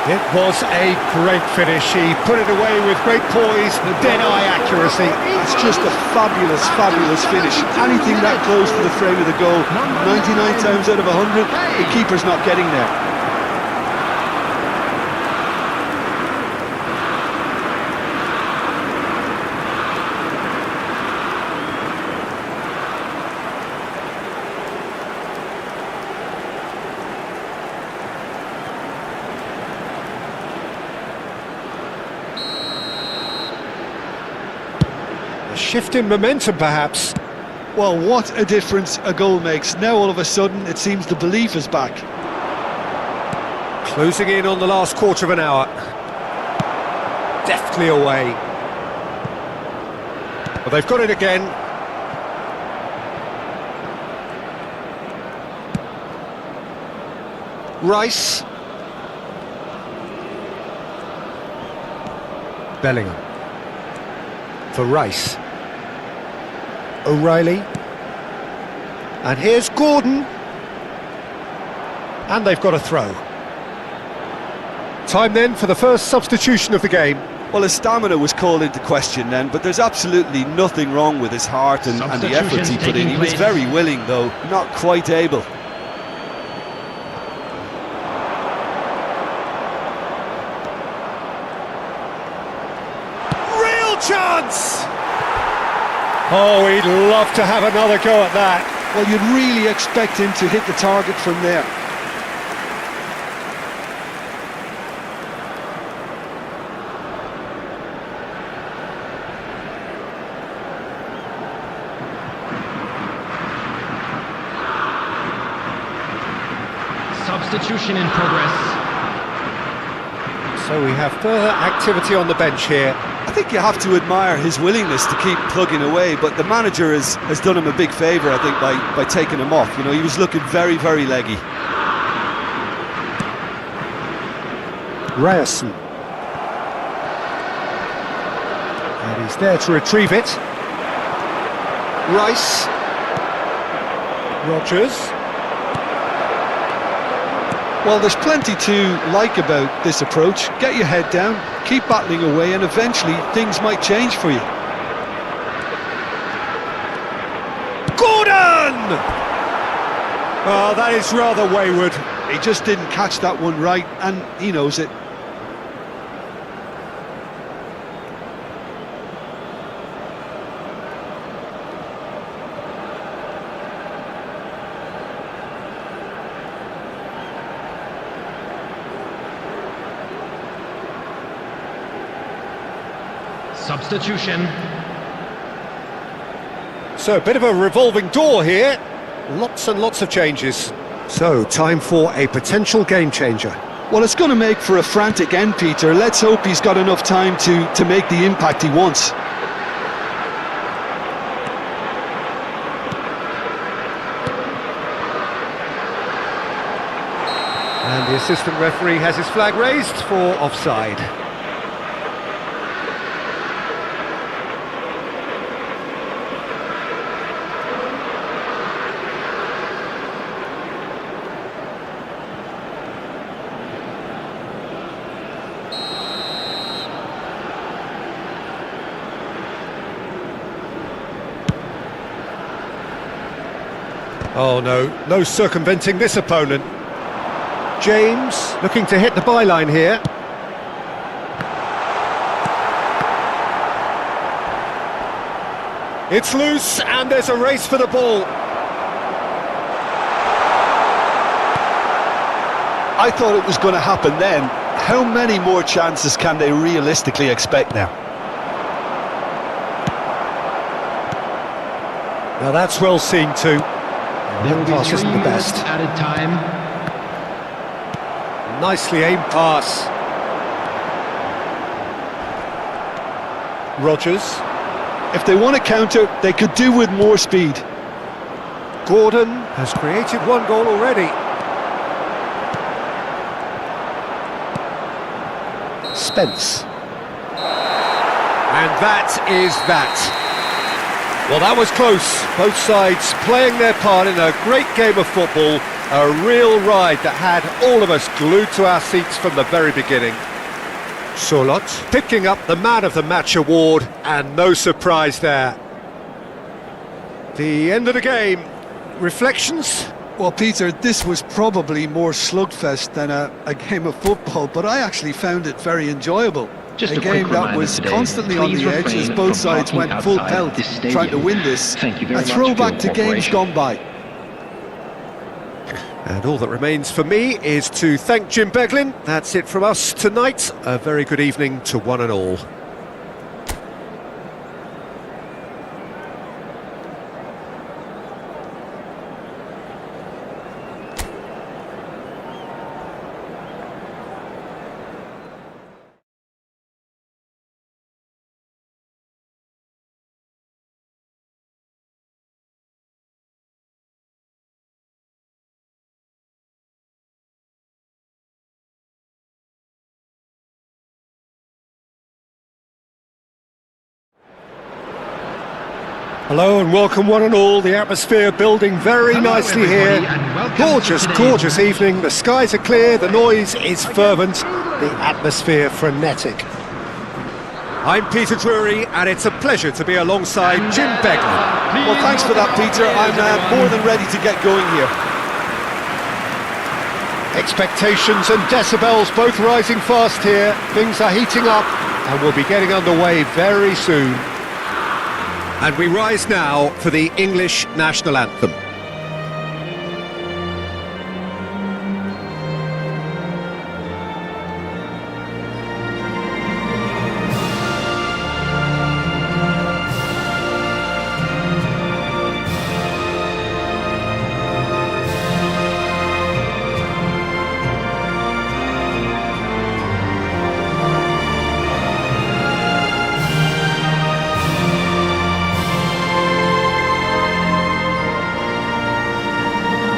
It was a great finish. He put it away with great poise, dead-eye accuracy. That's just a fabulous, fabulous finish. Anything that close to the frame of the goal, 99 times out of 100, the keeper's not getting there. A shift in momentum, perhaps. Well, what a difference a goal makes. Now all of a sudden it seems the belief is back. Closing in on the last quarter of an hour. Deftly away. Well, they've got it again. Rice. Bellingham. For Rice. O'Reilly. And here's Gordon. And they've got a throw. Time then for the first substitution of the game. Well, his stamina was called into question then, but there's absolutely nothing wrong with his heart and the efforts he put in. He was very willing, though, not quite able. Real chance! Oh, he'd love to have another go at that. Well, you'd really expect him to hit the target from there. Substitution in progress. So we have further activity on the bench here. I think you have to admire his willingness to keep plugging away, but the manager has done him a big favour, I think, by taking him off. You know, he was looking very, very leggy. Ryerson. And he's there to retrieve it. Rice. Rodgers. Well, there's plenty to like about this approach. Get your head down, keep battling away, and eventually things might change for you. Gordon! Oh, that is rather wayward. He just didn't catch that one right, and he knows it. Substitution. So, a bit of a revolving door here. Lots and lots of changes. So, time for a potential game changer. Well, it's going to make for a frantic end, Peter. Let's hope he's got enough time to make the impact he wants. And the assistant referee has his flag raised for offside. Oh no, no circumventing this opponent. James looking to hit the byline here. It's loose and there's a race for the ball. I thought it was going to happen then. How many more chances can they realistically expect now? Now that's well seen too. There will be Pass 3 isn't the minutes best. added time. Nicely aimed pass. Rodgers. If they want to counter, they could do with more speed. Gordon has created one goal already. Spence. And that is that. Well, that was close. Both sides playing their part in a great game of football, A real ride that had all of us glued to our seats from the very beginning. Solot Picking up the Man of the Match award, and no surprise there. The end of the game. Reflections? Well, Peter, this was probably more slugfest than a game of football, but I actually found it very enjoyable. Just a a quick game that reminder was today, constantly on please the edge as refrain both from sides parking went full outside pelt this stadium. trying to win this. Thank you very A much for throwback your to games cooperation. gone by. And all that remains for me is to thank Jim Beglin. That's it from us tonight. A very good evening to one and all. Hello and welcome one and all. The atmosphere building very Hello, nicely everybody, here. and welcome Gorgeous, to today's gorgeous evening. The skies are clear, the noise is fervent, the atmosphere frenetic. I'm Peter Drury, and it's a pleasure to be alongside Jim Beglin. Well, thanks for that, Peter. I'm more than ready to get going here. Expectations and decibels both rising fast here. Things are heating up and we'll be getting underway very soon. And we rise now for the English national anthem.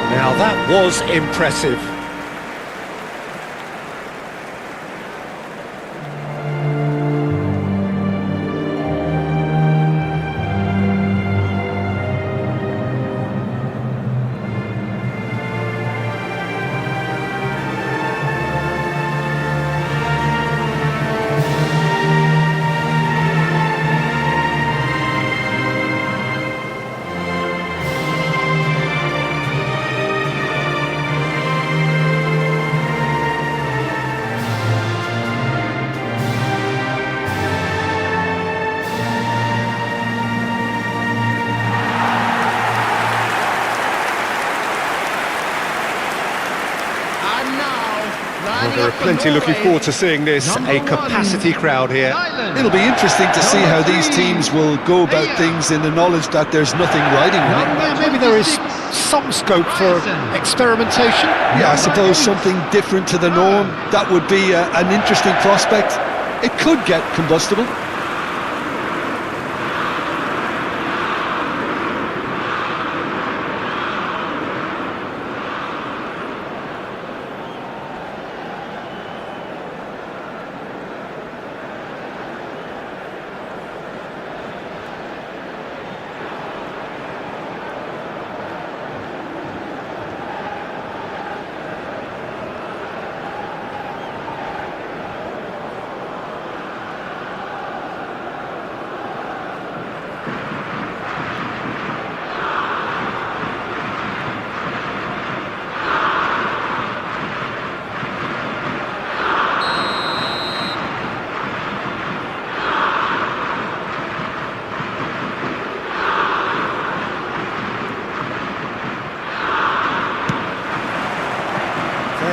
Now that was impressive. Well, there are plenty looking forward to seeing this. A capacity crowd here. It'll be interesting to see how these teams will go about things in the knowledge that there's nothing riding on it. Yeah, maybe there is some scope for experimentation. Yeah, I suppose something different to the norm. That would be an interesting prospect. It could get combustible.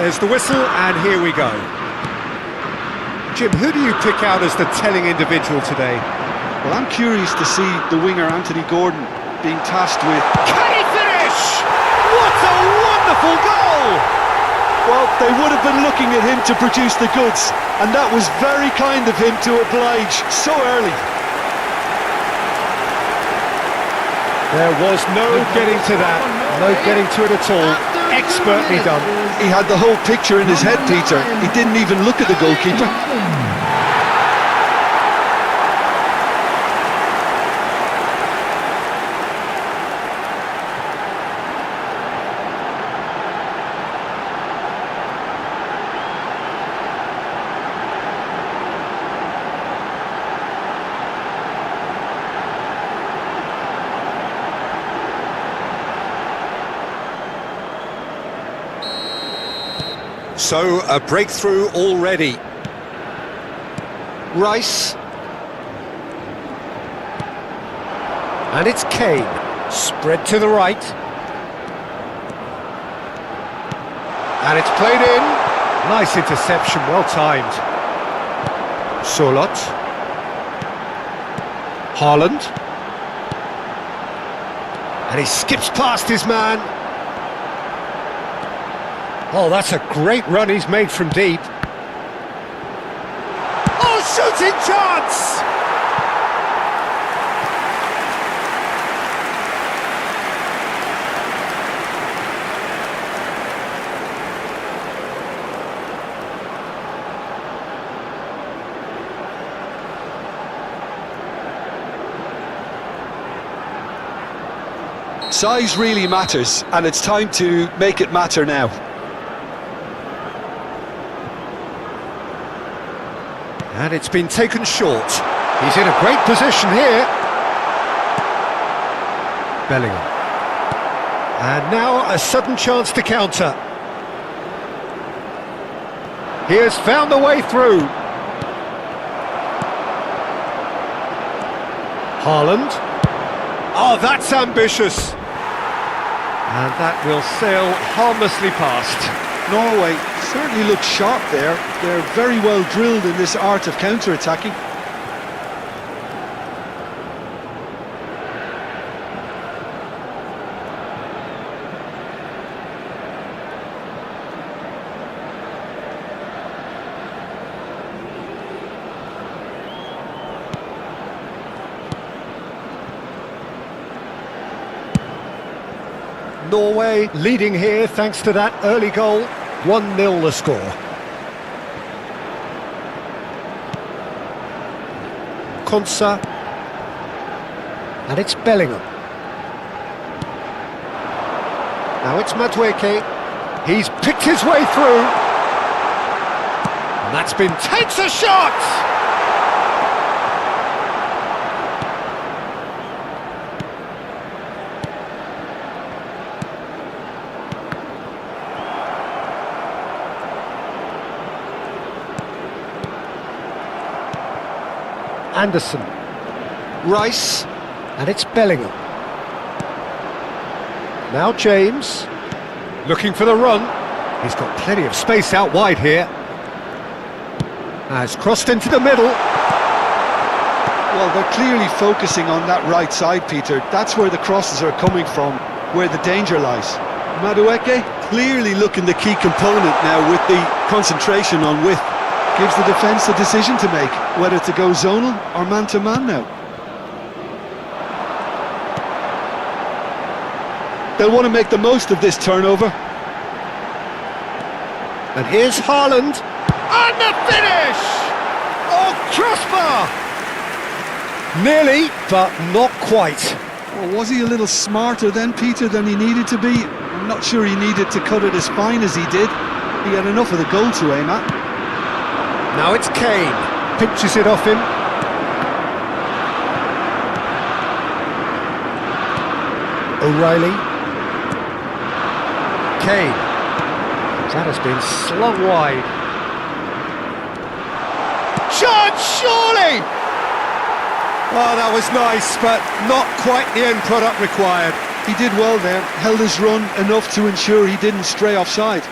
There's the whistle, and here we go. Jim, who do you pick out as the telling individual today? Well, I'm curious to see the winger Anthony Gordon being tasked with... Can he finish? What a wonderful goal! Well, they would have been looking at him to produce the goods, and that was very kind of him to oblige so early. There was no getting to that, no getting to it at all. Expertly done. He had the whole picture in his head, Peter. He didn't even look at the goalkeeper. So, a breakthrough already. Rice. And it's Kane. Spread to the right. And it's played in. Nice interception, well timed. Solot. Haaland. And he skips past his man. Oh, that's a great run he's made from deep. Oh, shooting chance! Size really matters, and it's time to make it matter now. And it's been taken short. He's in a great position here. Bellingham. And now a sudden chance to counter. He has found the way through. Haaland. Oh, that's ambitious. And that will sail harmlessly past. Norway certainly look sharp there. They're very well drilled in this art of counter-attacking. Norway leading here thanks to that early goal. 1-0 the score. Konsa. And it's Bellingham. Now it's Madueke. He's picked his way through. And that's been... takes a shot! Anderson. Rice. And it's Bellingham. Now James. Looking for the run. He's got plenty of space out wide here. Has crossed into the middle. Well, they're clearly focusing on that right side, Peter. That's where the crosses are coming from, where the danger lies. Madueke clearly looking the key component now with the concentration on width. Gives the defence a decision to make, whether to go zonal or man-to-man now. They'll want to make the most of this turnover. And here's Haaland. And the finish! Oh, crossbar! Nearly, but not quite. Well, was he a little smarter then, Peter, than he needed to be? I'm not sure he needed to cut it as fine as he did. He had enough of the goal to aim at. Now it's Kane. Pinches it off him. O'Reilly. Kane. That has been slung wide. Shot, surely! Oh, that was nice, but not quite the end product required. He did well there, held his run enough to ensure he didn't stray offside.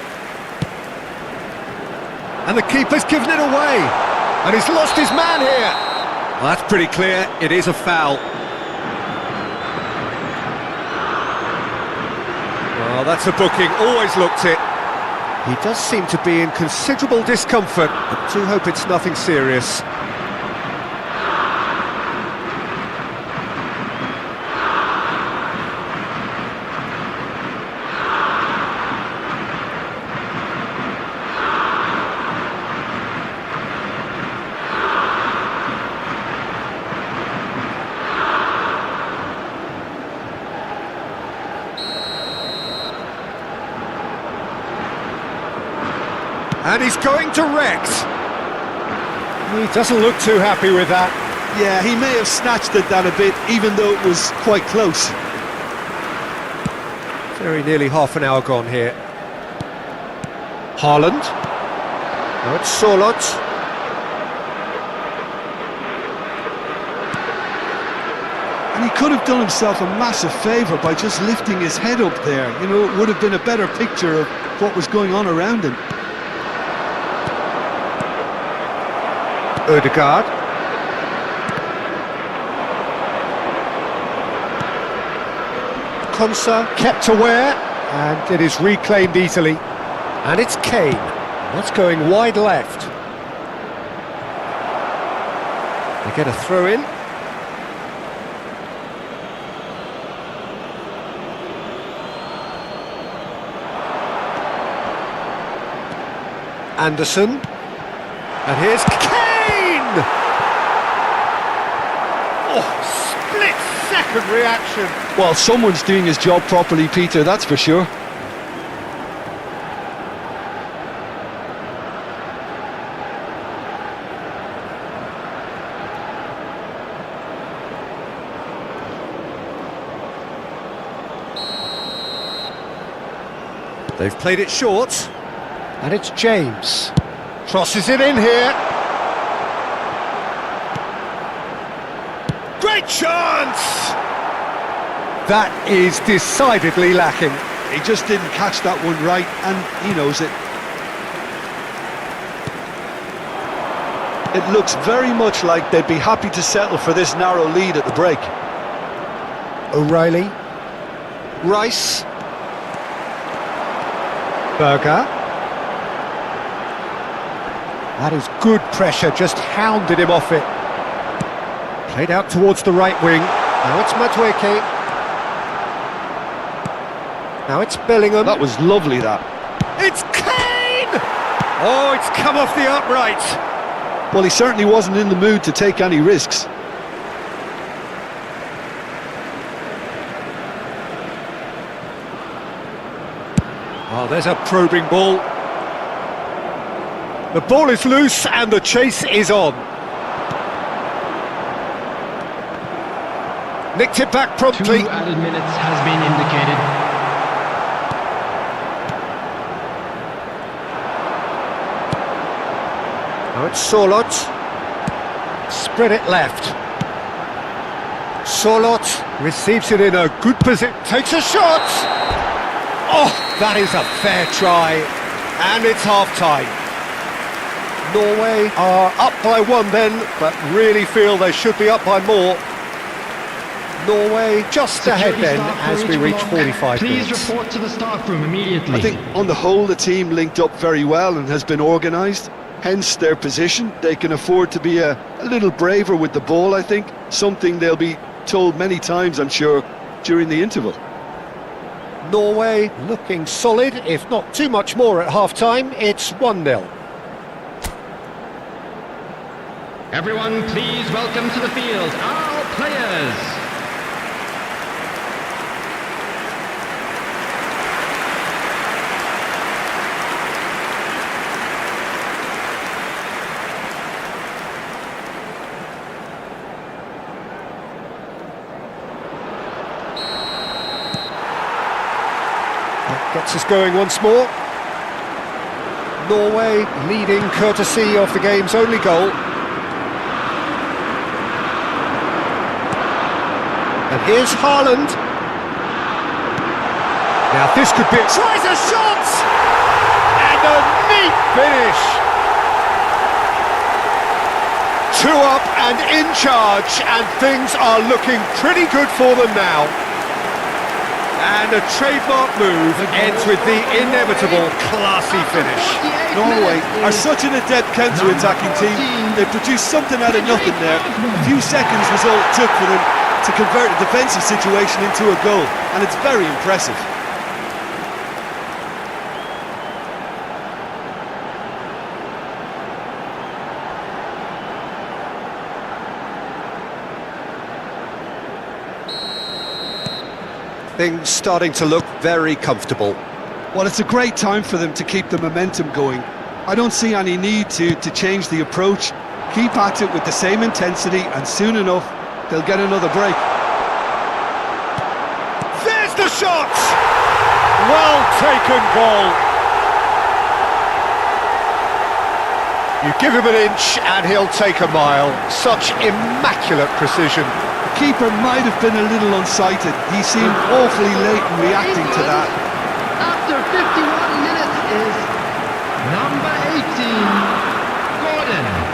And the keeper's given it away. And he's lost his man here. Well, that's pretty clear. It is a foul. Well, that's a booking. Always looked it. He does seem to be in considerable discomfort. I do hope it's nothing serious. And he's going direct. He doesn't look too happy with that. Yeah, he may have snatched at that a bit, even though it was quite close. Very nearly half an hour gone here. Haaland. Now it's Sorloth. And he could have done himself a massive favour by just lifting his head up there. You know, it would have been a better picture of what was going on around him. Odegaard. Konsa kept aware, and it is reclaimed easily. And it's Kane. That's going wide left. They get a throw in. Anderson. And here's Kane! Oh, split-second reaction. Well, someone's doing his job properly, Peter, that's for sure. They've played it short. And it's James. Crosses it in here. Great chance! That is decidedly lacking. He just didn't catch that one right, and he knows it. It looks very much like they'd be happy to settle for this narrow lead at the break. O'Reilly. Rice. Berger. That is good pressure, just hounded him off it. Played out towards the right wing. Now it's Madueke. Now it's Bellingham. That was lovely, that. It's Kane! Oh, it's come off the upright. Well, he certainly wasn't in the mood to take any risks. Oh, there's a probing ball. The ball is loose and the chase is on. Nicked it back promptly. 2 added minutes has been indicated. Now it's Sorloth. Spread it left. Sorloth receives it in a good position. Takes a shot. Oh, that is a fair try. And it's half-time. Norway are up by 1 then, but really feel they should be up by more. Norway just ahead then as we reach 45 minutes. Please report to the staff room immediately. I think on the whole the team linked up very well and has been organised, hence their position. They can afford to be a little braver with the ball, I think, something they'll be told many times, I'm sure, during the interval. Norway looking solid, if not too much more at half-time. It's 1-0. Everyone, please welcome to the field our players. That gets us going once more. Norway leading courtesy of the game's only goal. And here's Haaland. Now this could be... Tries a shot! And a neat finish! 2 up and in charge, and things are looking pretty good for them now. And a trademark move ends with the inevitable classy finish. Norway are such an adept counter-attacking team. They produced something out of nothing there. A few seconds was all it took for them to convert a defensive situation into a goal, and it's very impressive. Things starting to look very comfortable. Well, it's a great time for them to keep the momentum going. I don't see any need to change the approach. Keep at it with the same intensity, and soon enough they'll get another break. There's the shot! Well taken goal. You give him an inch and he'll take a mile. Such immaculate precision. The keeper might have been a little unsighted. He seemed awfully late in reacting to that. After 51 minutes is number 18, Gordon.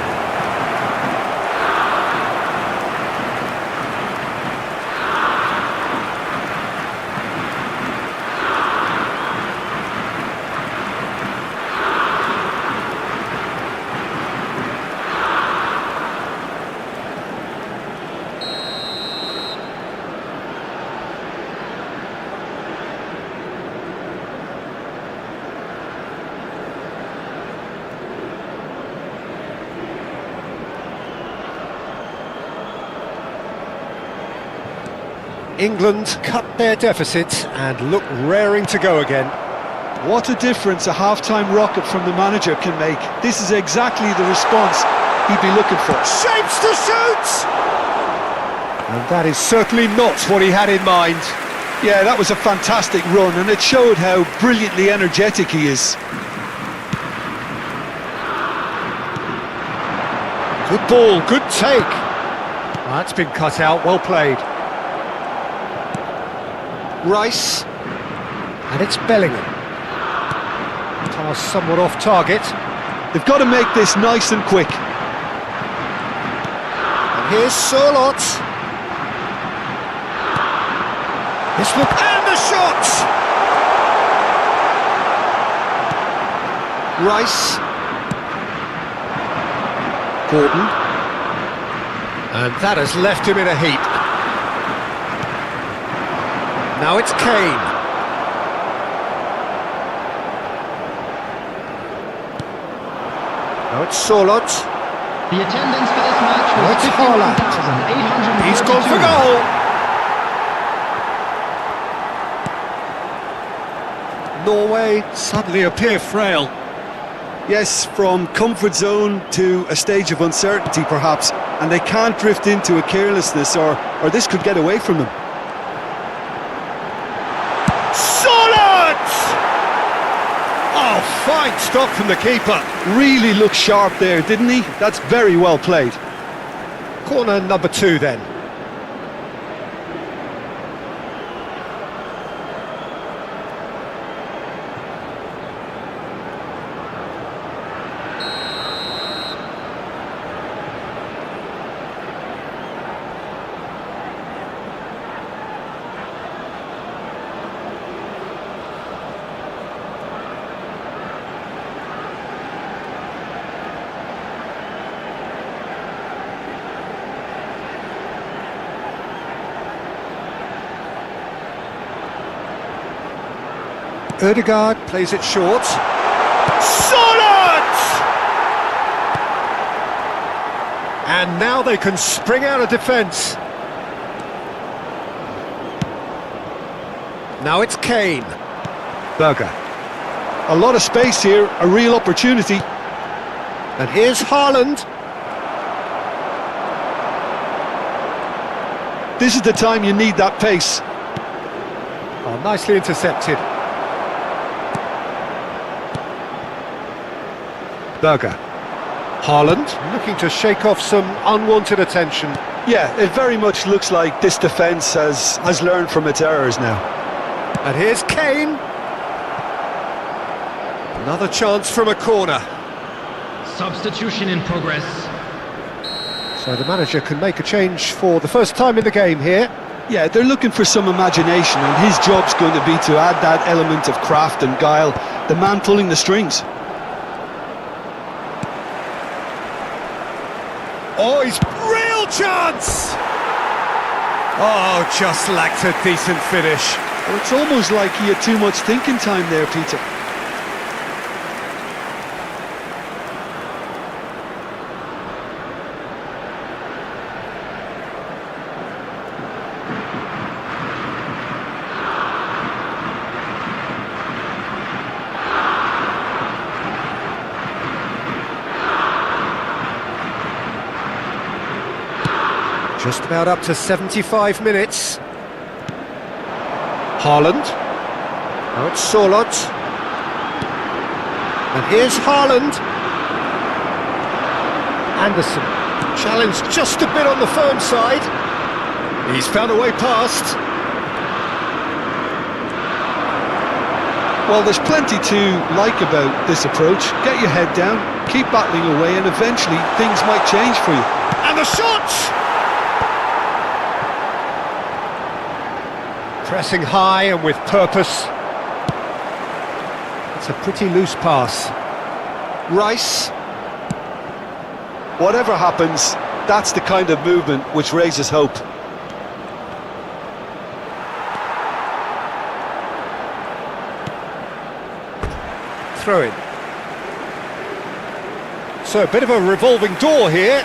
England cut their deficit and look raring to go again. What a difference a half-time rocket from the manager can make. This is exactly the response he'd be looking for. Shapes to shoot! And that is certainly not what he had in mind. Yeah, that was a fantastic run, and it showed how brilliantly energetic he is. Good ball, good take. That's been cut out, well played. Rice, and it's Bellingham. Pass somewhat off target. They've got to make this nice and quick. And here's Sorlot. This look, and the shot! Rice. Gordon. And that has left him in a heap. Now it's Kane. Now it's Sorlot. The attendance for this match was 51,842. He's gone for goal. Norway suddenly appear frail. Yes, from comfort zone to a stage of uncertainty perhaps, and they can't drift into a carelessness or this could get away from them. Oh, fine stop from the keeper. Really looked sharp there, didn't he? That's very well played. Corner number 2 then. Ødegaard plays it short. Solid! And now they can spring out of defence. Now it's Kane. Berger. A lot of space here, a real opportunity. And here's Haaland. This is the time you need that pace. Oh, nicely intercepted. Berger. Haaland looking to shake off some unwanted attention. Yeah, it very much looks like this defence has learned from its errors now. And here's Kane. Another chance from a corner. Substitution in progress. So the manager can make a change for the first time in the game here. Yeah, they're looking for some imagination, and his job's going to be to add that element of craft and guile, the man pulling the strings. Oh, he's real chance! Oh, just lacked a decent finish. Well, it's almost like he had too much thinking time there, Peter. Just about up to 75 minutes. Haaland. Now it's Sorlot. And here's Haaland. Anderson. Challenge just a bit on the firm side. He's found a way past. Well, there's plenty to like about this approach. Get your head down, keep battling away, and eventually things might change for you. And the shot! Pressing high and with purpose. It's a pretty loose pass. Rice. Whatever happens, that's the kind of movement which raises hope. Throw in. So a bit of a revolving door here.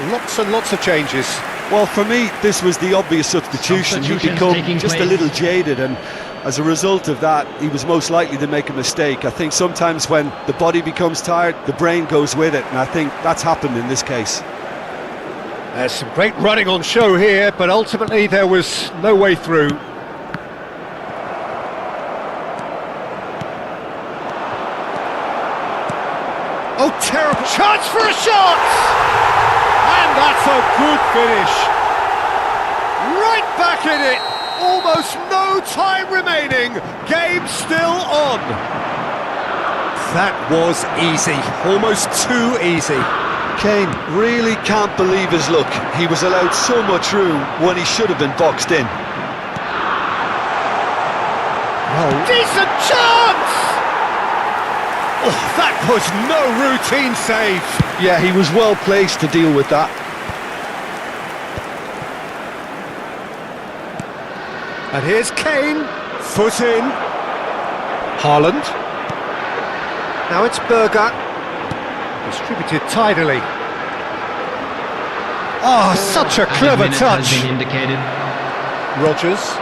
Lots and lots of changes. Well, for me, this was the obvious substitution. He'd become just a little jaded, and as a result of that, he was most likely to make a mistake. I think sometimes when the body becomes tired, the brain goes with it, and I think that's happened in this case. There's some great running on show here, but ultimately there was no way through. Oh, terrible chance for a shot! And that's a good finish. Right back in it. Almost no time remaining. Game still on. That was easy. Almost too easy. Kane really can't believe his luck. He was allowed so much room when he should have been boxed in. Oh. Decent chance! Oh, that was no routine save. Yeah, he was well placed to deal with that. And here's Kane, foot in. Haaland. Now it's Berger. Distributed tidily. Oh, such a clever touch. Rodgers.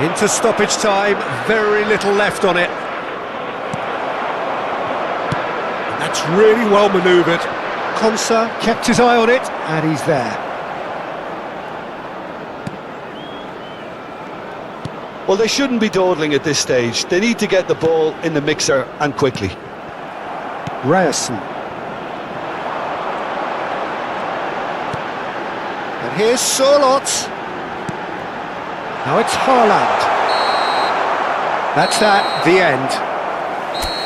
Into stoppage time, very little left on it. That's really well manoeuvred. Konsa kept his eye on it, and he's there. Well, they shouldn't be dawdling at this stage. They need to get the ball in the mixer, and quickly. Ryerson. And here's Sørloth. Now it's Haaland. That's that, the end.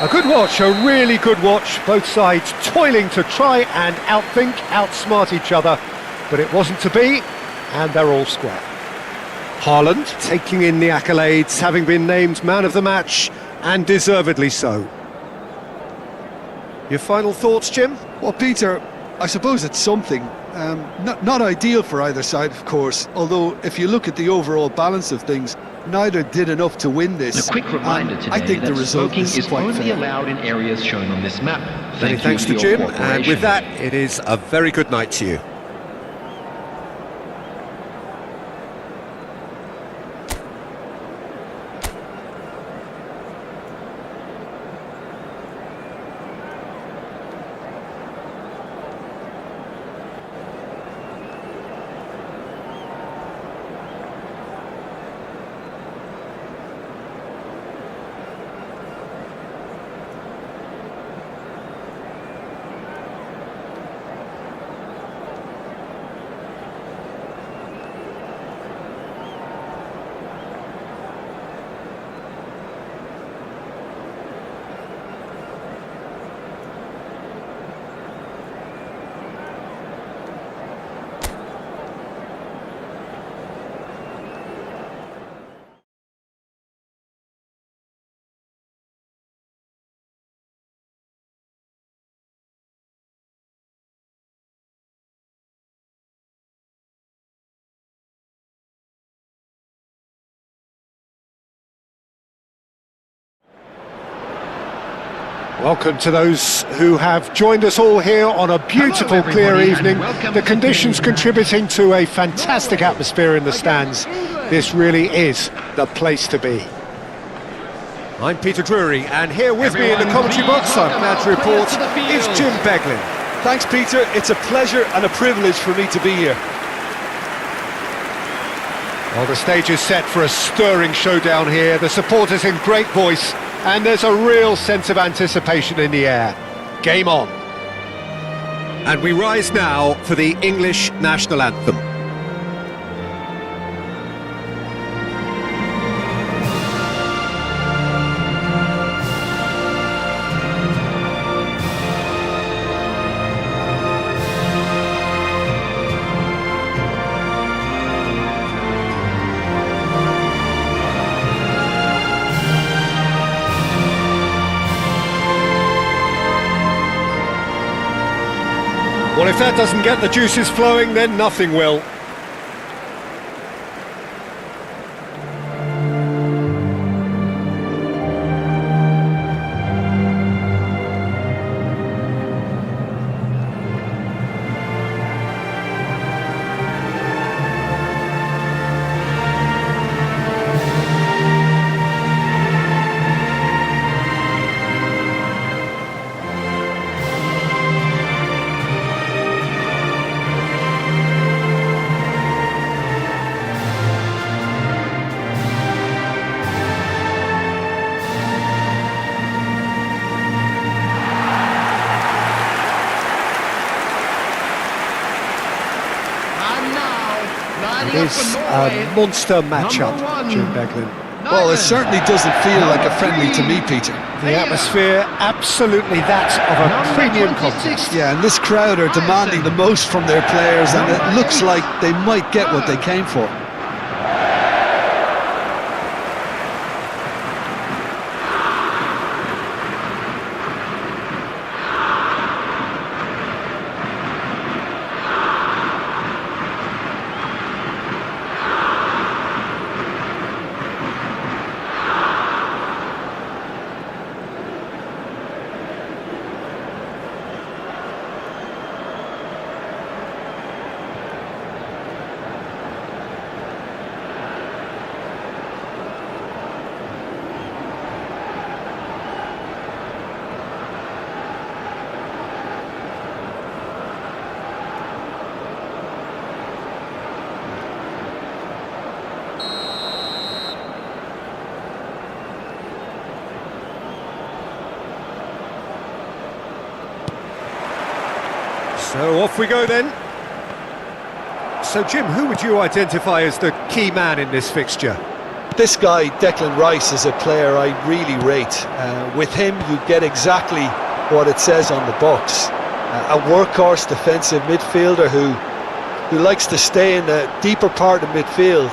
A good watch, a really good watch. Both sides toiling to try and outthink, outsmart each other. But it wasn't to be, and they're all square. Haaland taking in the accolades, having been named man of the match, and deservedly so. Your final thoughts, Jim? Well, Peter, I suppose it's something. Not ideal for either side, of course, although if you look at the overall balance of things, neither did enough to win this. A quick reminder today I think that the result smoking is quite only fair. allowed in areas shown on this map. Many thanks to Jim, and with that, it is a very good night to you. Welcome to those who have joined us all here on a beautiful, clear evening. The conditions contributing to a fantastic atmosphere in the stands. This really is the place to be. I'm Peter Drury, and here with me in the commentary box, I'm glad to report, is Jim Beglin. Thanks, Peter. It's a pleasure and a privilege for me to be here. Well, the stage is set for a stirring showdown here. The supporters in great voice, and there's a real sense of anticipation in the air. Game on. And we rise now for the English national anthem. Well, if that doesn't get the juices flowing, then nothing will. It is a monster matchup, Jim Beglin. Well, it certainly doesn't feel like a friendly to me, Peter. The atmosphere, absolutely that of a premium contest. Yeah, and this crowd are demanding the most from their players, and it looks like they might get what they came for. So off we go then. So Jim, who would you identify as the key man in this fixture? This guy, Declan Rice, is a player I really rate. With him, you get exactly what it says on the box. A workhorse defensive midfielder who likes to stay in the deeper part of midfield,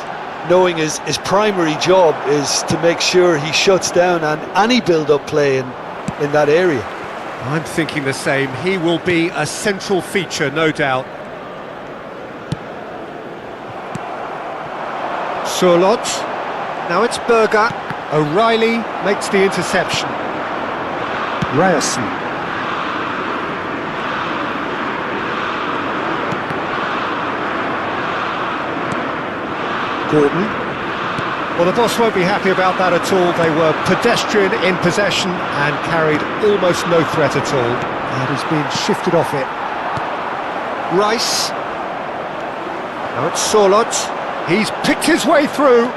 knowing his primary job is to make sure he shuts down any build-up play in that area. I'm thinking the same. He will be a central feature, no doubt. Surlot. Now it's Berger. O'Reilly makes the interception. Ryerson. Gordon. Well, the boss won't be happy about that at all. They were pedestrian in possession and carried almost no threat at all. And he's been shifted off it. Rice. Now it's Surlot. He's picked his way through.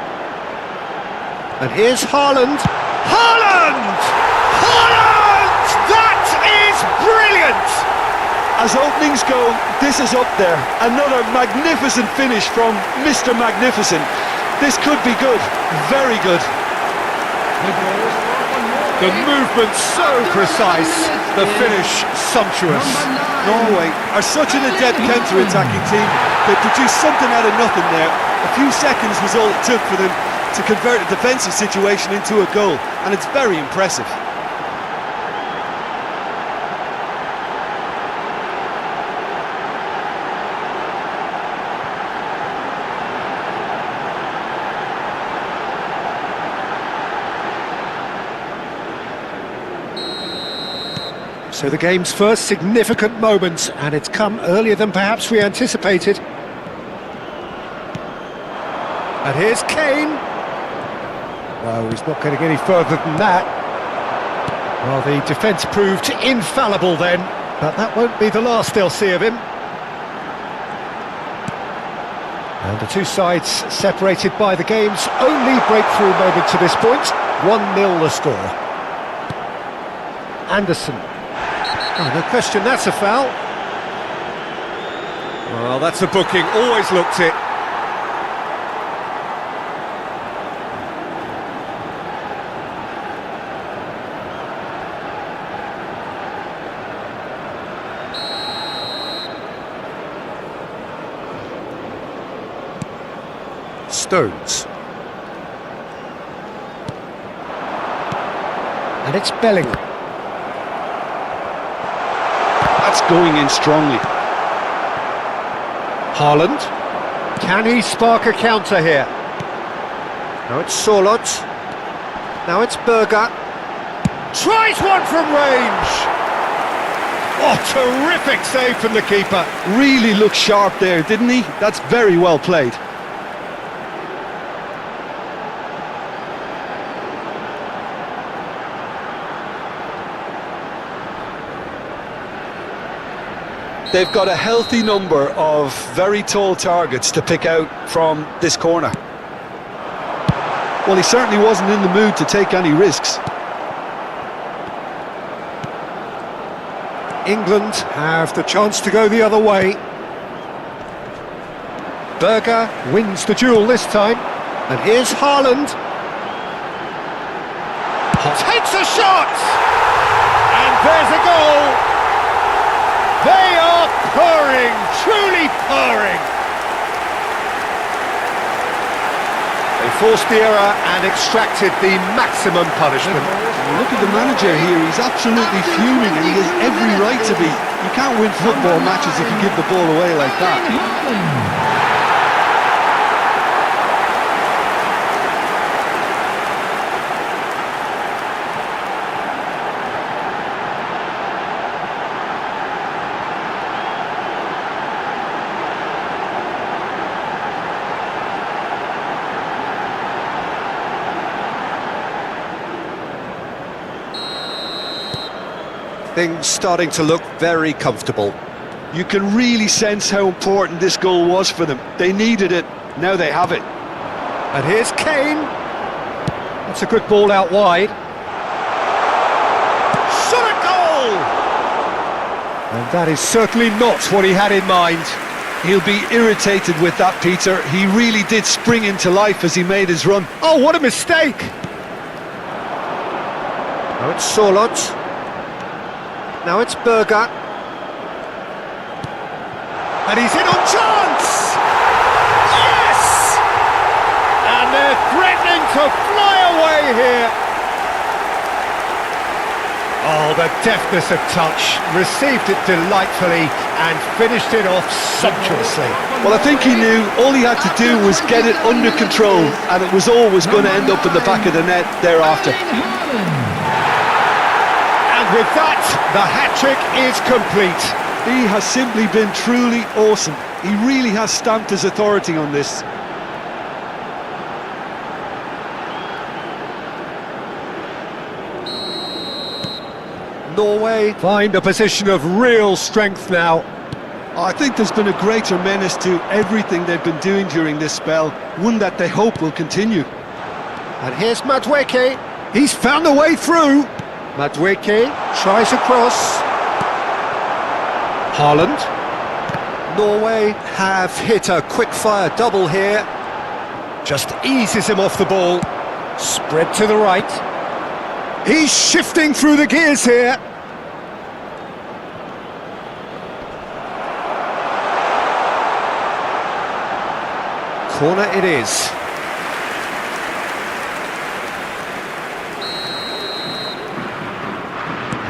And here's Haaland. Haaland! Haaland! That is brilliant! As openings go, this is up there. Another magnificent finish from Mr. Magnificent. This could be good, very good. The movement so precise, the finish sumptuous. Norway are such an adept counter-attacking team. They produced something out of nothing there. A few seconds was all it took for them to convert a defensive situation into a goal, and it's very impressive. So the game's first significant moment, and it's come earlier than perhaps we anticipated. And here's Kane. Well, he's not getting any further than that. Well, the defence proved infallible then, but that won't be the last they'll see of him. And the two sides separated by the game's only breakthrough moment to this point. 1-0 the score. Anderson. Oh, no question, that's a foul. Oh, that's a booking, always looked it. Stones. And it's Bellingham. That's going in strongly. Haaland. Can he spark a counter here? Now it's Sorlot. Now it's Berger. Tries one from range! Oh, terrific save from the keeper. Really looked sharp there, didn't he? That's very well played. They've got a healthy number of very tall targets to pick out from this corner. Well, he certainly wasn't in the mood to take any risks. England have the chance to go the other way. Berger wins the duel this time. And here's Haaland. Takes a shot! And there's a goal! They are purring, truly purring. They forced the error and extracted the maximum punishment. Look at the manager here, he's absolutely fuming and he has every right to be. You can't win football matches if you give the ball away like that. Things starting to look very comfortable. You can really sense how important this goal was for them. They needed it, now they have it. And here's Kane. That's a good ball out wide. Shot a goal! And that is certainly not what he had in mind. He'll be irritated with that, Peter. He really did spring into life as he made his run. Oh, what a mistake! Now it's Sorlot. Now it's Berger. And he's in on chance! Yes! And they're threatening to fly away here. Oh, the deftness of touch. Received it delightfully and finished it off sumptuously. Well, I think he knew all he had to do was get it under control, and it was always going to end up in the back of the net thereafter. With that, the hat-trick is complete. He has simply been truly awesome. He really has stamped his authority on this. Norway find a position of real strength now. I think there's been a greater menace to everything they've been doing during this spell, one that they hope will continue. And here's Madueke. He's found a way through. Madueke tries across. Haaland. Norway have hit a quick-fire double here. Just eases him off the ball. Spread to the right. He's shifting through the gears here. Corner it is.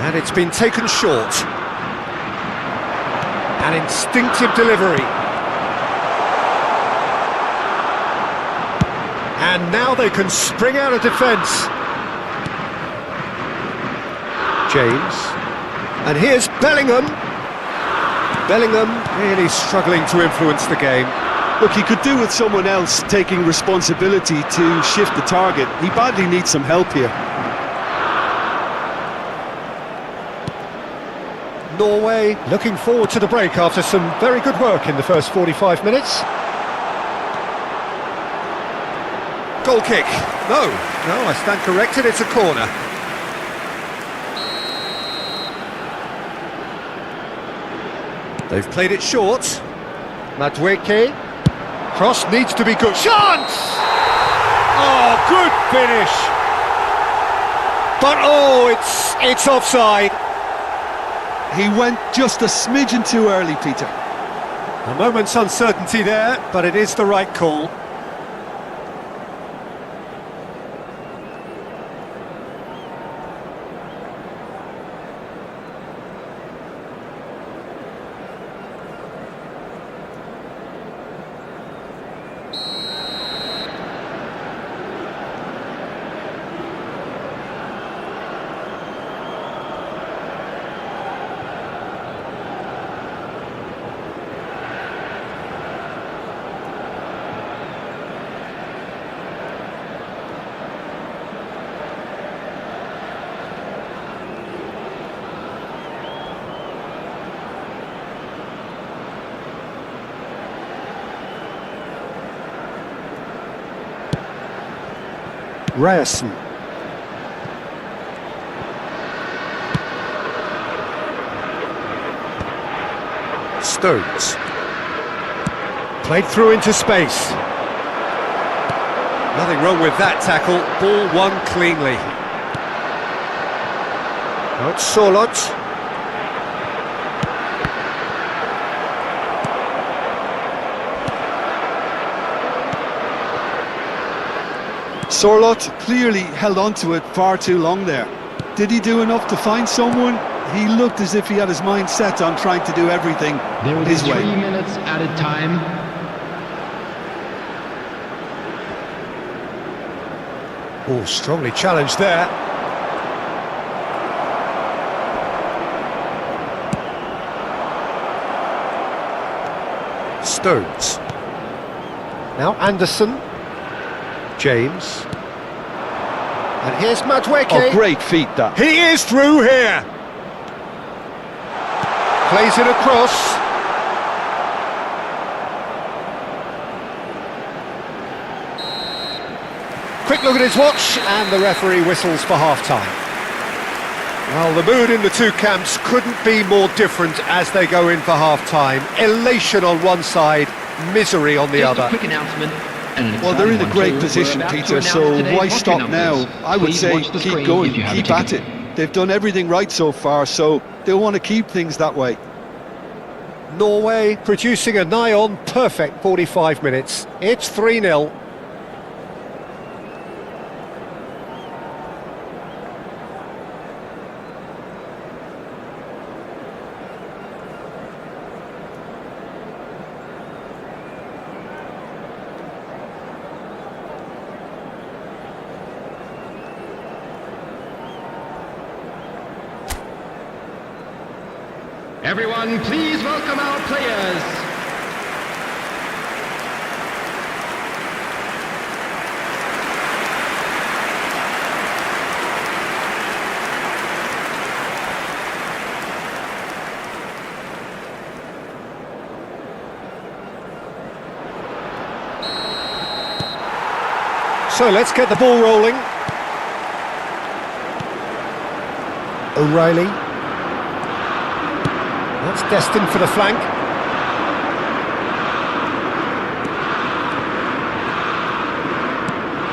And it's been taken short. An instinctive delivery. And now they can spring out of defence. James. And here's Bellingham. Bellingham really struggling to influence the game. Look, he could do with someone else taking responsibility to shift the target. He badly needs some help here. Norway looking forward to the break after some very good work in the first 45 minutes. Goal kick. No, I stand corrected, it's a corner. They've played it short. Madueke. Cross needs to be good. Chance! Oh, good finish. But oh, it's offside. He went just a smidgen too early, Peter. A moment's uncertainty there, but it is the right call. Ryerson. Stones. Played through into space. Nothing wrong with that tackle. Ball won cleanly. Now it's Sorlot. Sorlot clearly held on to it far too long there. Did he do enough to find someone? He looked as if he had his mind set on trying to do everything There will be his 3 way. minutes added time. Oh, strongly challenged there. Stones. Now Anderson. James. And here's Madueke. Oh, great feat that. He is through here. Plays it across. Quick look at his watch, and the referee whistles for half-time. Well, the mood in the two camps couldn't be more different as they go in for half-time. Elation on one side, misery on the Just other. a quick announcement. Well, they're in a great position, Peter, so why stop now? I would say keep going, keep at it. They've done everything right so far, so they'll want to keep things that way. Norway producing a nigh-on perfect 45 minutes. It's 3-0. Everyone, please welcome our players. So let's get the ball rolling. O'Reilly. That's destined for the flank.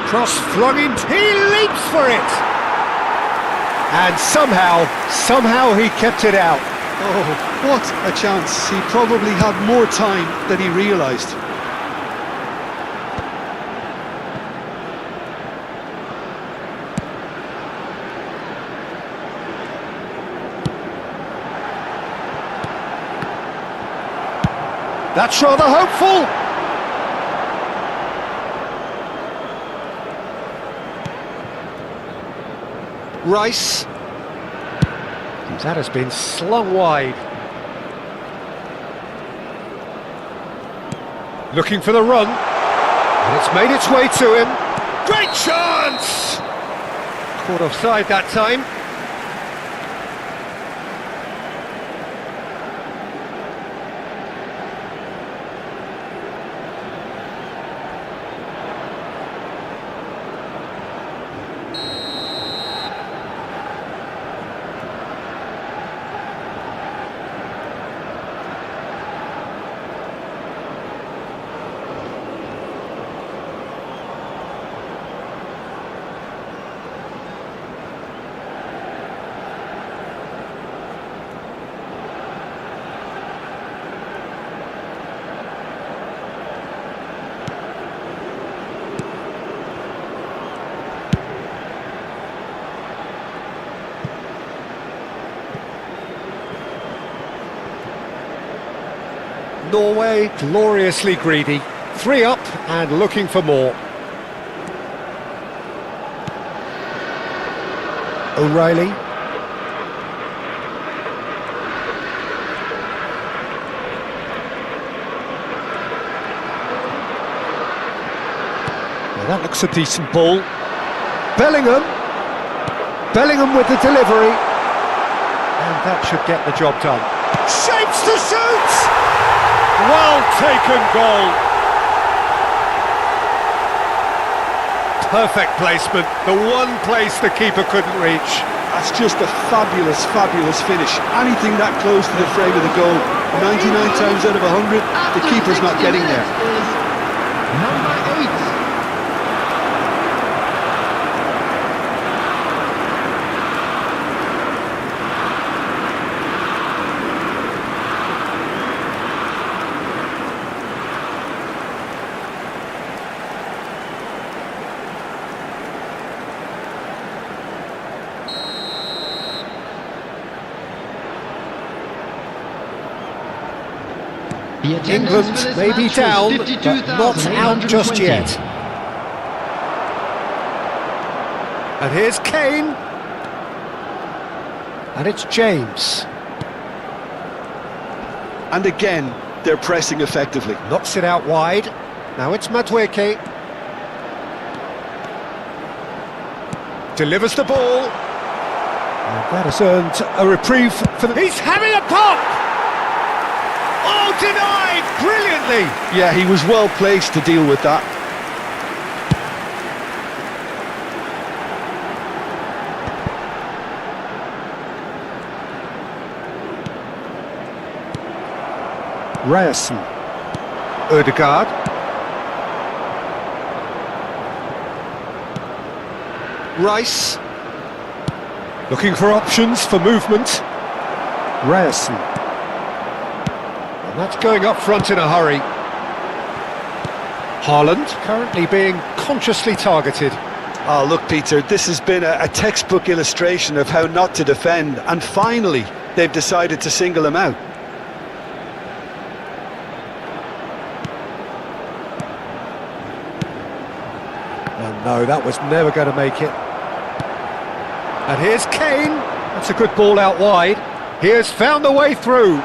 Cross flung in, he leaps for it! And somehow he kept it out. Oh, what a chance. He probably had more time than he realised. That's rather hopeful. Rice. That has been slung wide. Looking for the run. And it's made its way to him. Great chance! Caught offside that time. Norway, gloriously greedy. 3 up and looking for more. O'Reilly. Well, that looks a decent ball. Bellingham. Bellingham with the delivery. And that should get the job done. Shapes to shoot! Well taken goal. Perfect placement, the one place the keeper couldn't reach. That's just a fabulous, fabulous finish. Anything that close to the frame of the goal, 99 times out of 100, the keeper's not getting there. Number 8. England may be down, but not out just yet. And here's Kane. And it's James. And again, they're pressing effectively. Knocks it out wide. Now it's Madueke. Delivers the ball. And that has earned a reprieve for the... He's having a pop! Oh, denied! Brilliantly! Yeah, he was well placed to deal with that. Ryerson. Ødegaard. Rice. Looking for options for movement. Ryerson. And that's going up front in a hurry. Haaland currently being consciously targeted. Oh, look, Peter, this has been a textbook illustration of how not to defend, and finally, they've decided to single him out. Oh no, that was never going to make it. And here's Kane. That's a good ball out wide. He has found a way through.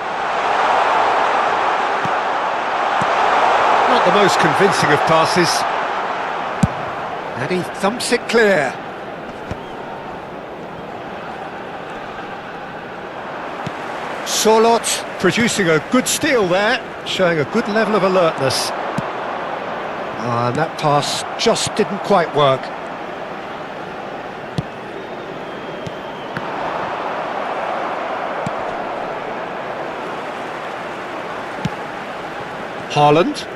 Not the most convincing of passes. And he thumps it clear. Solot producing a good steal there, showing a good level of alertness. And that pass just didn't quite work. Haaland.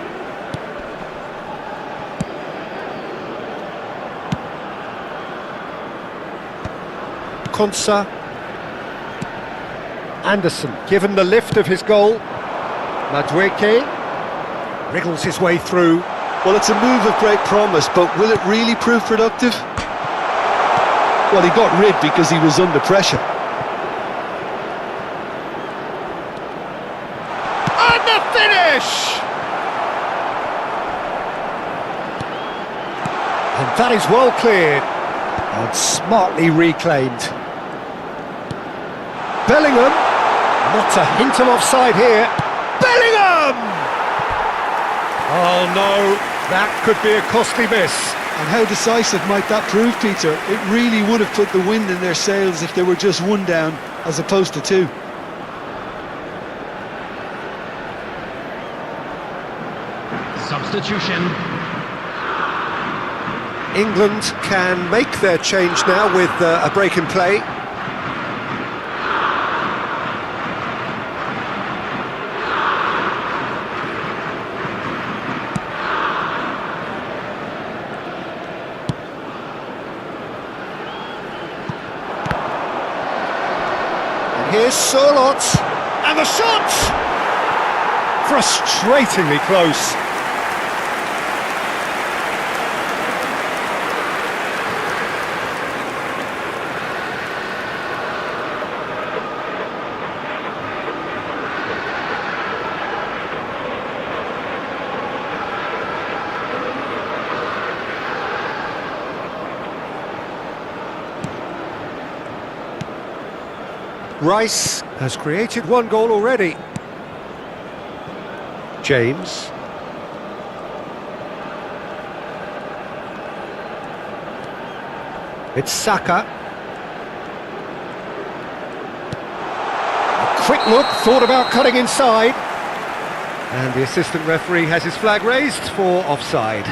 Konsa. Anderson, given the lift of his goal. Madueke wriggles his way through. Well, it's a move of great promise, but will it really prove productive? Well, he got rid because he was under pressure. And the finish! And that is well cleared and smartly reclaimed. Bellingham, not a hint of offside here. Bellingham! Oh no, that could be a costly miss. And how decisive might that prove, Peter? It really would have put the wind in their sails if they were just one down, as opposed to two. Substitution. England can make their change now with a break in play. Here's Solot, and the shot! Frustratingly close. Rice has created one goal already. James. It's Saka. A quick look, thought about cutting inside. And the assistant referee has his flag raised for offside.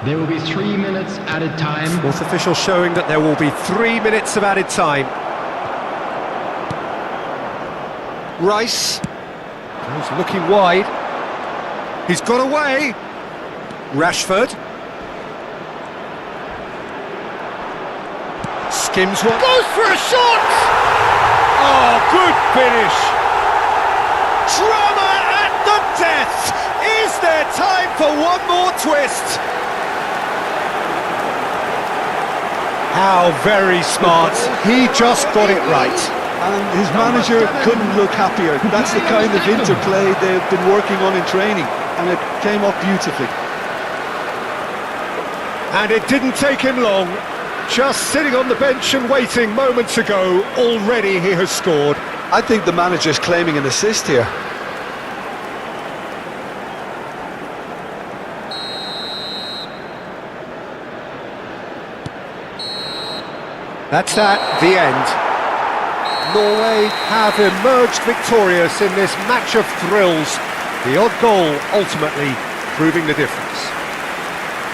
There will be 3 minutes added time. Fourth official showing that there will be 3 minutes of added time. Rice goes looking wide. He's got away. Rashford skims one. Goes for a shot. Oh, good finish. Drama at the death. Is there time for one more twist? How very smart. He just got it right. And his manager couldn't look happier. That's the kind of interplay they've been working on in training, and it came off beautifully. And it didn't take him long. Just sitting on the bench and waiting moments ago, already he has scored. I think the manager's claiming an assist here. That's that, the end. Norway have emerged victorious in this match of thrills. The odd goal ultimately proving the difference.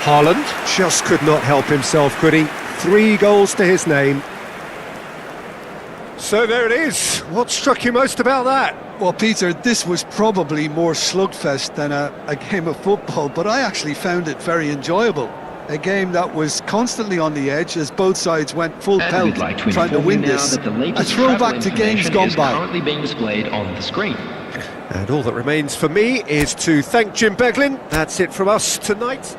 Haaland just could not help himself, could he? 3 goals to his name. So there it is. What struck you most about that? Well, Peter, this was probably more slugfest than a game of football, but I actually found it very enjoyable. A game that was constantly on the edge as both sides went full pelt trying to win this. A throwback to games gone by. Currently being displayed on the screen. And all that remains for me is to thank Jim Beglin. That's it from us tonight.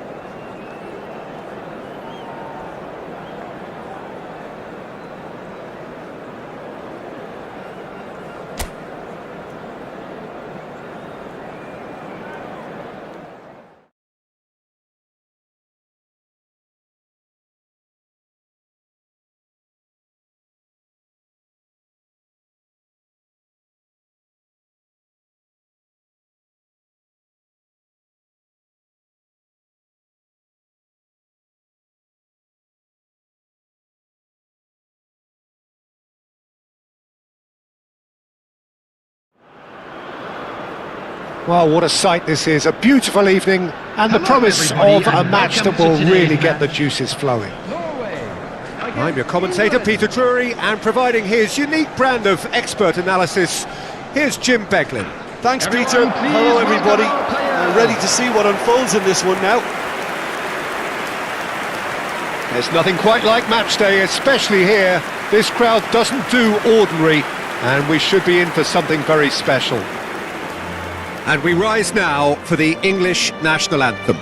Well, what a sight this is. A beautiful evening and the promise of a match that will really get the juices flowing. I'm your commentator, Peter Drury, and providing his unique brand of expert analysis, here's Jim Beglin. Thanks, Peter. Hello, everybody. Ready to see what unfolds in this one now. There's nothing quite like match day, especially here. This crowd doesn't do ordinary, and we should be in for something very special. And we rise now for the English national anthem.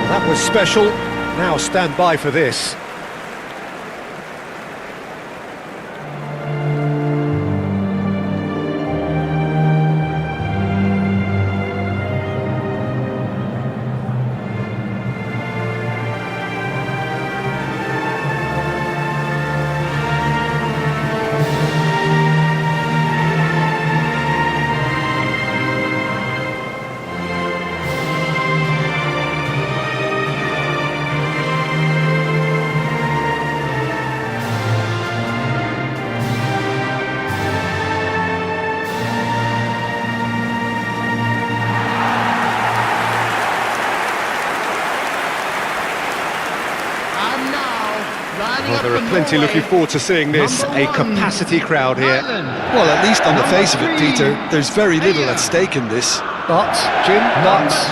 That was special. Now stand by for this. Well, there are plenty looking forward to seeing this. A capacity crowd here. Well, at least on the face of it, Peter, there's very little at stake in this. But, Jim,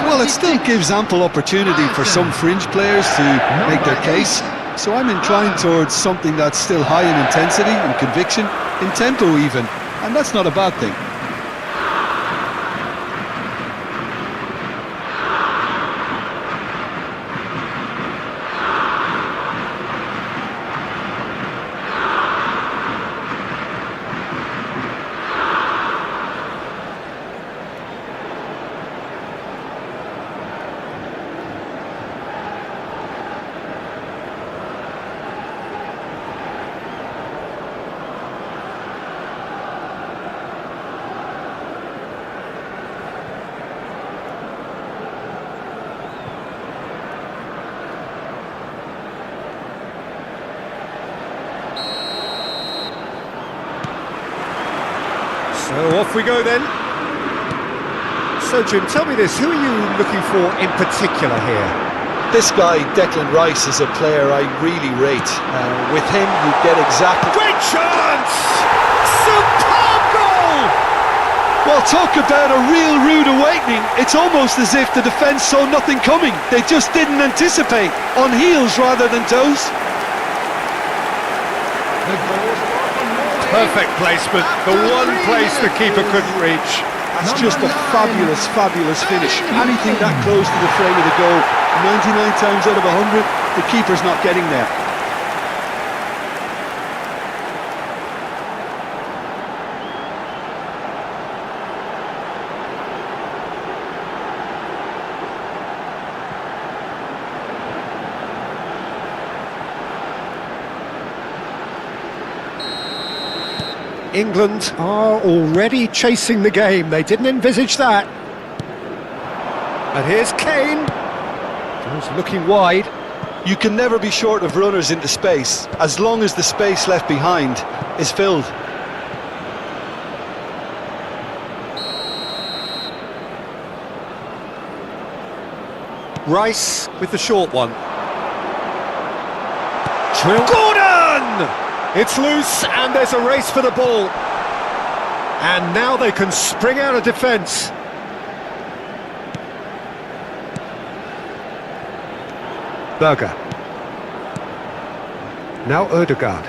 Well, it still gives ample opportunity for some fringe players to make their case. So I'm inclined towards something that's still high in intensity and conviction, in tempo even, and that's not a bad thing. So off we go then. So Jim, tell me this, who are you looking for in particular here? This guy, Declan Rice, is a player I really rate. With him, you get exactly... Great chance! Superb goal! Well, talk about a real rude awakening. It's almost as if the defence saw nothing coming. They just didn't anticipate, on heels rather than toes. Perfect placement, the one place the keeper couldn't reach. That's just a fabulous, fabulous finish. Anything that close to the frame of the goal, 99 times out of 100, the keeper's not getting there. England are already chasing the game. They didn't envisage that. And here's Kane. He's looking wide. You can never be short of runners into space, as long as the space left behind is filled. Rice with the short one. Gordon! It's loose and there's a race for the ball. And now they can spring out of defence. Berger. Now Ødegaard.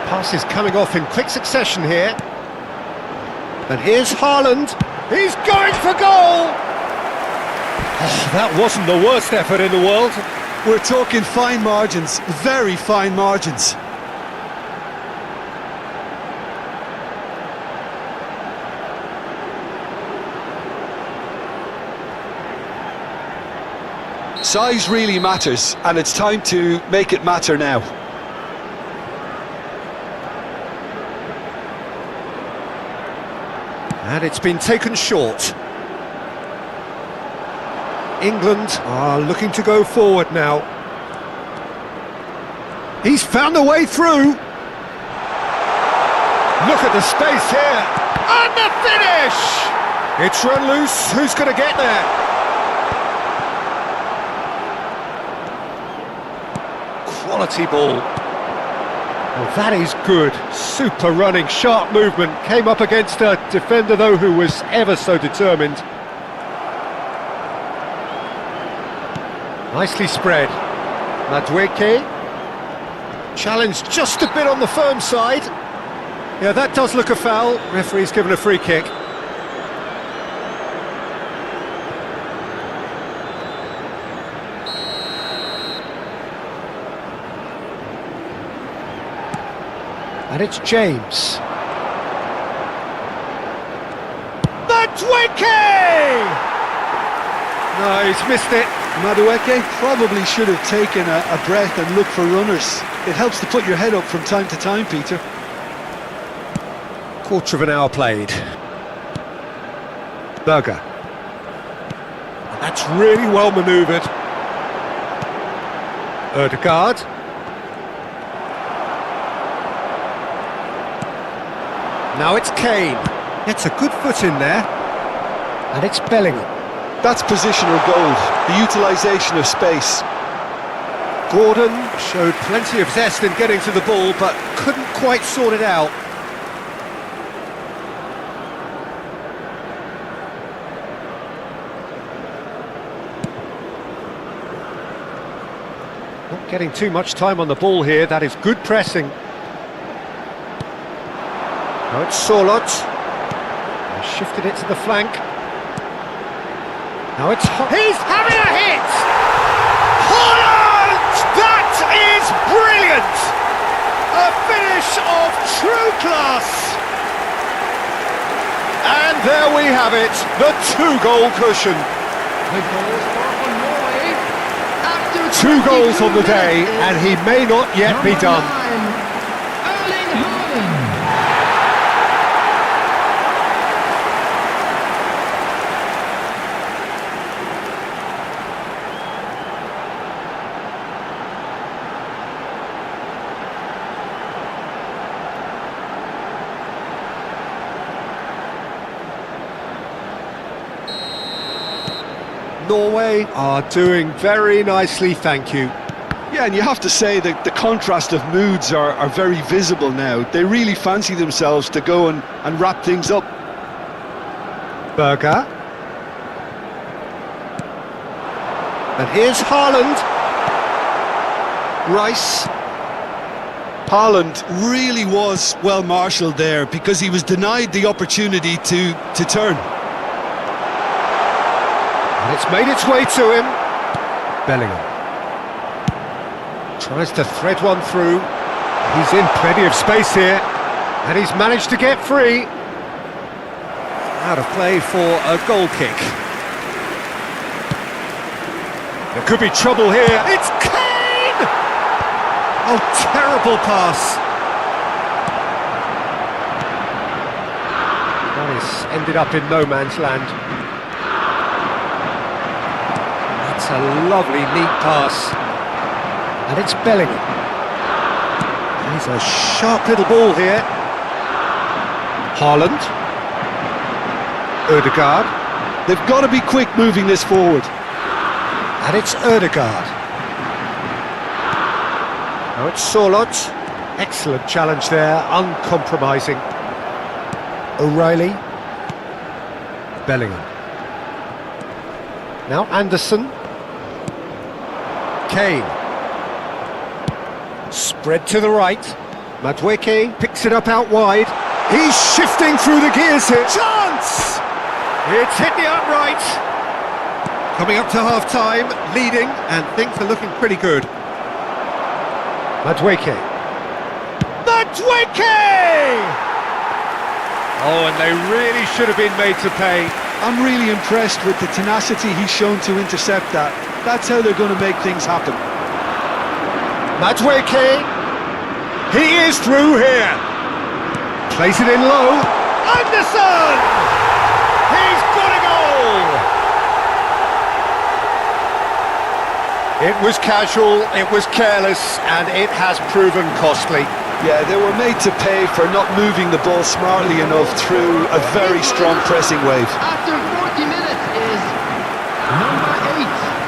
Passes coming off in quick succession here. And here's Haaland. He's going for goal! Oh, that wasn't the worst effort in the world. We're talking fine margins, very fine margins. Size really matters, and it's time to make it matter now. And it's been taken short. England are looking to go forward now. He's found a way through. Look at the space here. And the finish! It's run loose. Who's going to get there? Quality ball. Well, that is good. Super running, sharp movement. Came up against a defender, though, who was ever so determined. Nicely spread. Madueke. Challenged just a bit on the firm side. Yeah, that does look a foul. Referee's given a free kick. And it's James. Madueke! No, he's missed it. Madueke probably should have taken a breath and looked for runners. It helps to put your head up from time to time, Peter. Quarter of an hour played. Berger. That's really well manoeuvred. Ødegaard. Now it's Kane. Gets a good foot in there. And it's Bellingham. That's positional gold, the utilisation of space. Gordon showed plenty of zest in getting to the ball, but couldn't quite sort it out. Not getting too much time on the ball here, that is good pressing. Now it's Sorlot. He shifted it to the flank. Now it's... He's having a hit! Holland! That is brilliant! A finish of true class! And there we have it, the two-goal cushion. The goal scored for Norway. After 2 goals on the 22 day, minutes and he may not yet be Number done. 9, Erling Haaland. Norway are doing very nicely, thank you. Yeah, and you have to say that the contrast of moods are very visible now. They really fancy themselves to go and wrap things up. Berger. And here's Haaland. Rice. Haaland really was well marshalled there because he was denied the opportunity to turn. And it's made its way to him. Bellingham. Tries to thread one through. He's in plenty of space here. And he's managed to get free. Out of play for a goal kick. There could be trouble here. It's Kane! Oh, terrible pass. That is ended up in no man's land. That's a lovely, neat pass. And it's Bellingham. He's a sharp little ball here. Haaland. Ødegaard. They've got to be quick moving this forward. And it's Ødegaard. Now it's Sorlot. Excellent challenge there, uncompromising. O'Reilly. Bellingham. Now Anderson. Kane. Spread to the right. Madueke picks it up out wide. He's shifting through the gears here. Chance! It's hit the upright. Coming up to half-time, leading, and things are looking pretty good. Madueke. Madueke! Oh, and they really should have been made to pay. I'm really impressed with the tenacity he's shown to intercept that. That's how they're going to make things happen. Madueke. He is through here. Plays it in low. Anderson! He's got a goal! It was casual, it was careless, and it has proven costly. Yeah, they were made to pay for not moving the ball smartly enough through a very strong pressing wave. After 40 minutes is number 8.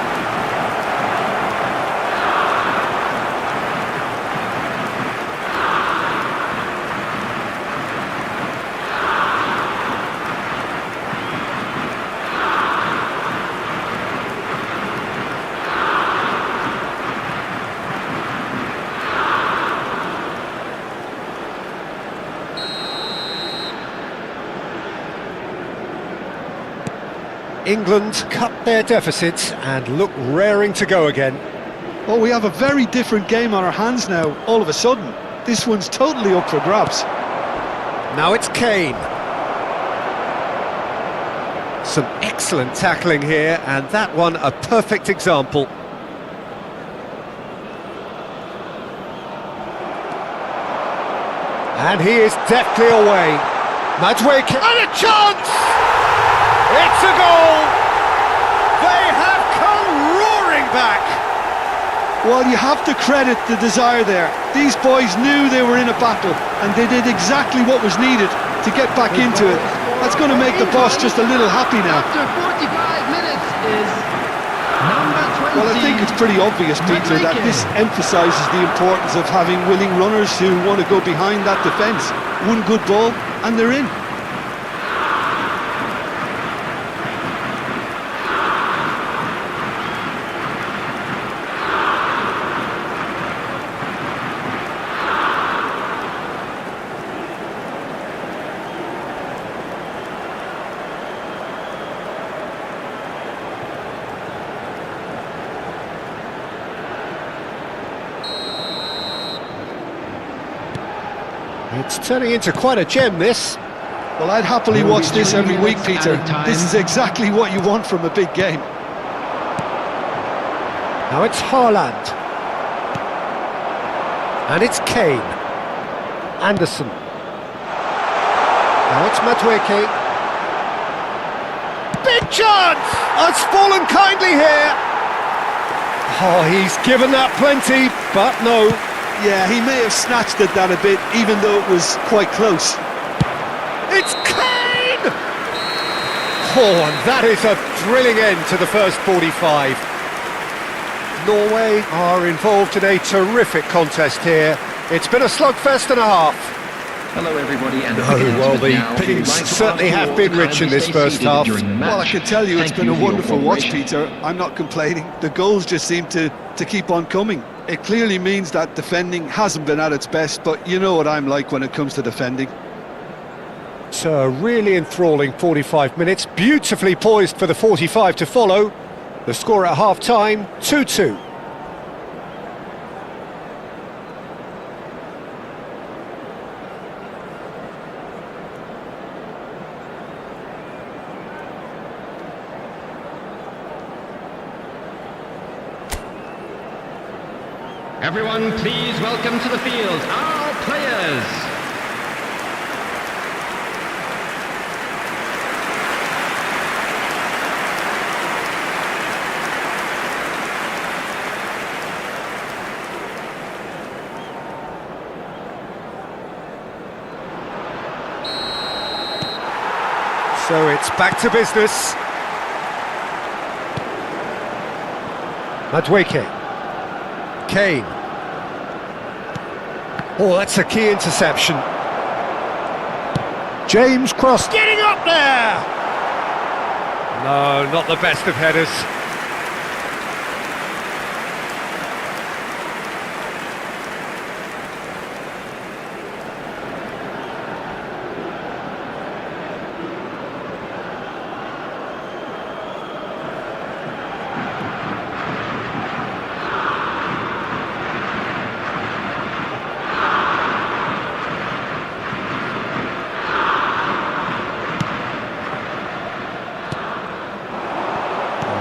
England cut their deficit and look raring to go again. Oh, we have a very different game on our hands now, all of a sudden. This one's totally up for grabs. Now it's Kane. Some excellent tackling here, and that one a perfect example. And he is deftly away. Madueke, and a chance! It's a goal! They have come roaring back! Well, you have to credit the desire there. These boys knew they were in a battle, and they did exactly what was needed to get back into it. That's going to make the boss just a little happy now. After 45 minutes is number 20. Well, I think it's pretty obvious, Peter, that this emphasises the importance of having willing runners who want to go behind that defence. One good ball, and they're in. It's turning into quite a gem, this. Well, I'd happily watch this every week, Peter. This is exactly what you want from a big game. Now it's Haaland. And it's Kane. Anderson. Now it's Madueke. Big chance! Oh, it's fallen kindly here. Oh, he's given that plenty, but no. Yeah, he may have snatched at that a bit, even though it was quite close. It's Kane! Oh, and that is a thrilling end to the first 45. Norway are involved in a terrific contest here. It's been a slugfest and a half. Hello everybody, and well, the pickings certainly have been rich in this first half. Well, I can tell you it's been a wonderful watch, Peter. I'm not complaining. The goals just seem to keep on coming. It clearly means that defending hasn't been at its best, but you know what I'm like when it comes to defending. It's a really enthralling 45 minutes, beautifully poised for the 45 to follow. The score at half-time, 2-2. Everyone, please welcome to the field our players. So it's back to business. Madueke. Kane. Oh, that's a key interception. James Cross getting up there! No, not the best of headers.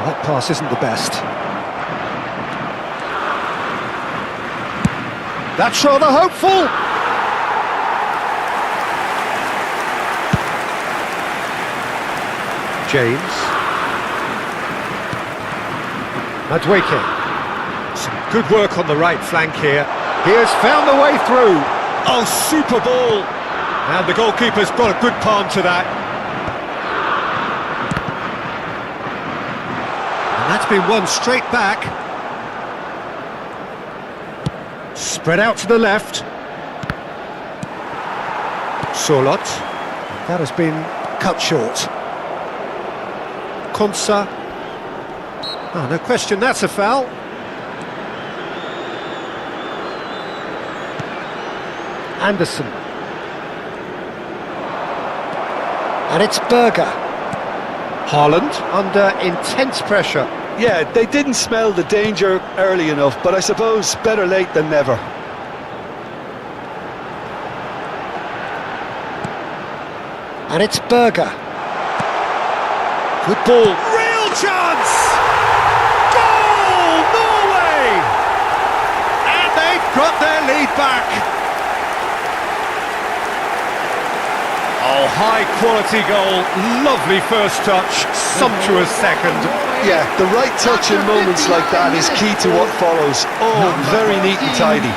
That pass isn't the best. That's rather hopeful. James. Madueke. Some good work on the right flank here. He has found the way through. Oh, super ball. And the goalkeeper's got a good palm to that. That's been won straight back. Spread out to the left. Solot. That has been cut short. Konsa. Oh, no question, that's a foul. Anderson. And it's Berger. Haaland under intense pressure. Yeah, they didn't smell the danger early enough, but I suppose better late than never. And it's Berger. Good ball. Real chance! Goal! Norway! And they've got their lead back. Oh, high-quality goal. Lovely first touch. Sumptuous second. Yeah, the right touch in moments like that is key to what follows. Oh, very neat and tidy.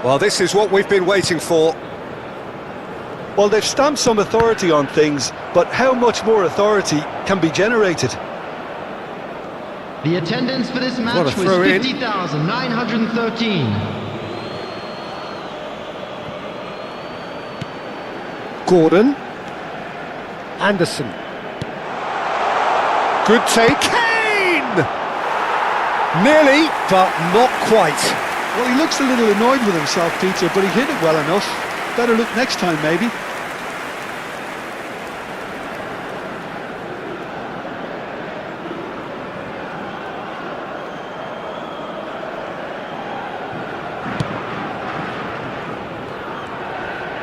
Well, this is what we've been waiting for. Well, they've stamped some authority on things, but how much more authority can be generated? The attendance for this What match a was throw in. 50,913. Gordon. Anderson. Good take. Kane! Nearly, but not quite. Well, he looks a little annoyed with himself, Peter, but he hit it well enough. Better look next time, maybe.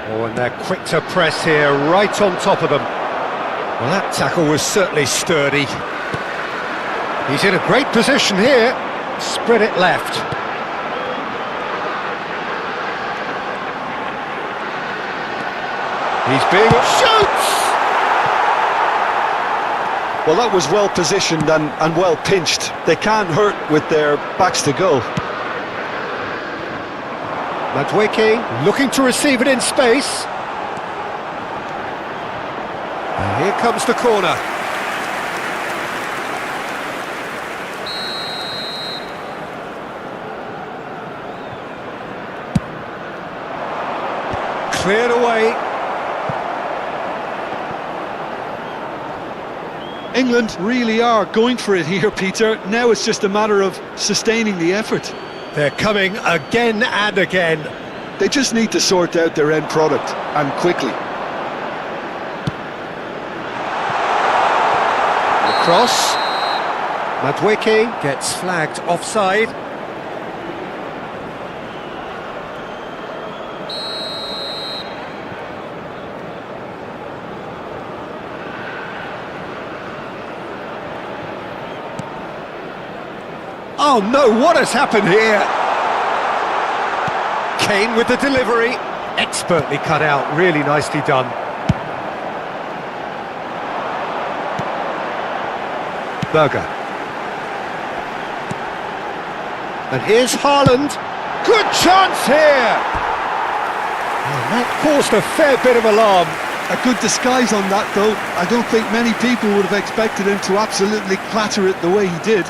Oh, and they're quick to press here, right on top of them. Well, that tackle was certainly sturdy. He's in a great position here. Spread it left. He's being... shoots! Well, that was well positioned and well pinched. They can't hurt with their backs to goal. Madwicki looking to receive it in space. And here comes the corner. Cleared away. England really are going for it here, Peter. Now it's just a matter of sustaining the effort. They're coming again and again. They just need to sort out their end product, and quickly. The cross. Madwicki gets flagged offside. Oh no, what has happened here? Kane with the delivery. Expertly cut out, really nicely done. Berger. And here's Haaland. Good chance here! And that caused a fair bit of alarm. A good disguise on that, though. I don't think many people would have expected him to absolutely clatter it the way he did.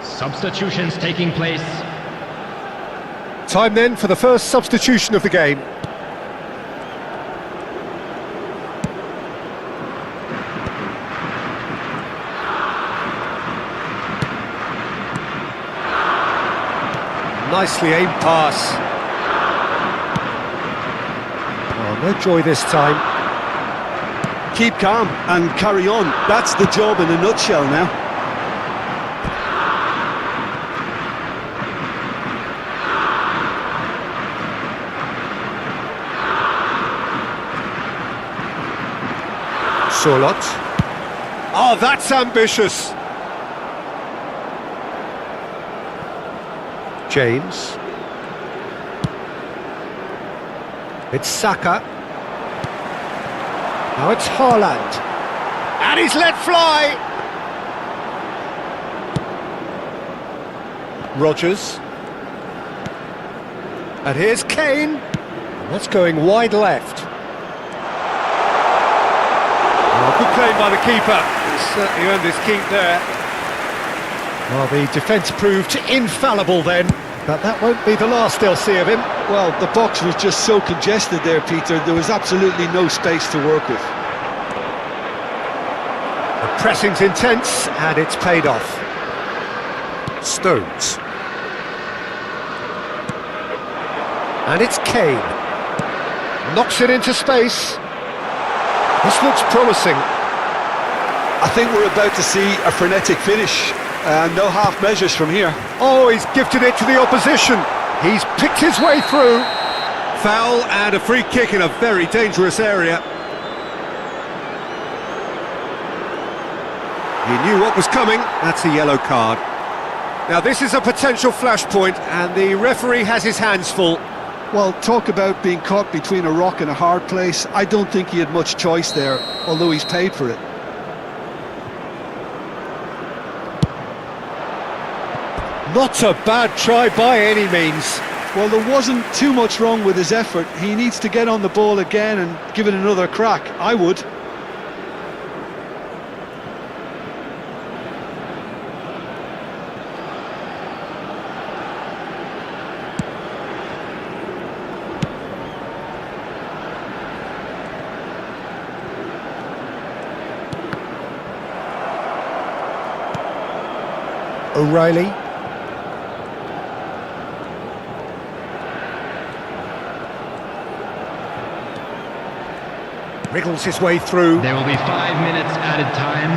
Substitutions taking place. Time then for the first substitution of the game. Nicely aimed pass. Oh, no joy this time. Keep calm and carry on. That's the job in a nutshell now. Sorlot. Oh, that's ambitious. James. It's Saka. Now it's Haaland. And he's let fly. Rodgers. And here's Kane. That's going wide left. Good claim by the keeper. He's certainly earned his keep there. Well, the defence proved infallible then, but that won't be the last they'll see of him. Well, the box was just so congested there, Peter. There was absolutely no space to work with. The pressing's intense, and it's paid off. Stones. And it's Kane. Knocks it into space. This looks promising. I think we're about to see a frenetic finish. No half measures from here. Oh, he's gifted it to the opposition. He's picked his way through. Foul and a free kick in a very dangerous area. He knew what was coming. That's a yellow card. Now this is a potential flashpoint, and the referee has his hands full. Well, talk about being caught between a rock and a hard place. I don't think he had much choice there, although he's paid for it. Not a bad try by any means. Well, there wasn't too much wrong with his effort. He needs to get on the ball again and give it another crack. I would. O'Reilly. Wriggles his way through. There will be 5 minutes added time.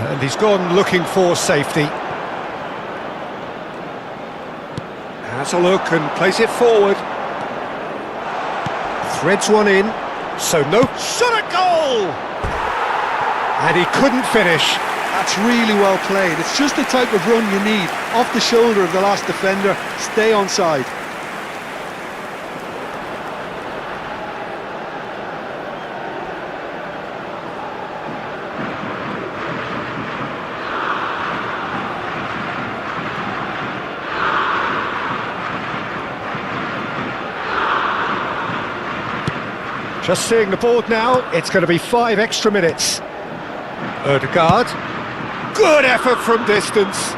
And he's gone looking for safety. Has a look and plays it forward. Threads one in. So no shot at goal! And he couldn't finish. That's really well played. It's just the type of run you need. Off the shoulder of the last defender, stay onside. Just seeing the board now, it's going to be 5 extra minutes. Ødegaard. Good effort from distance.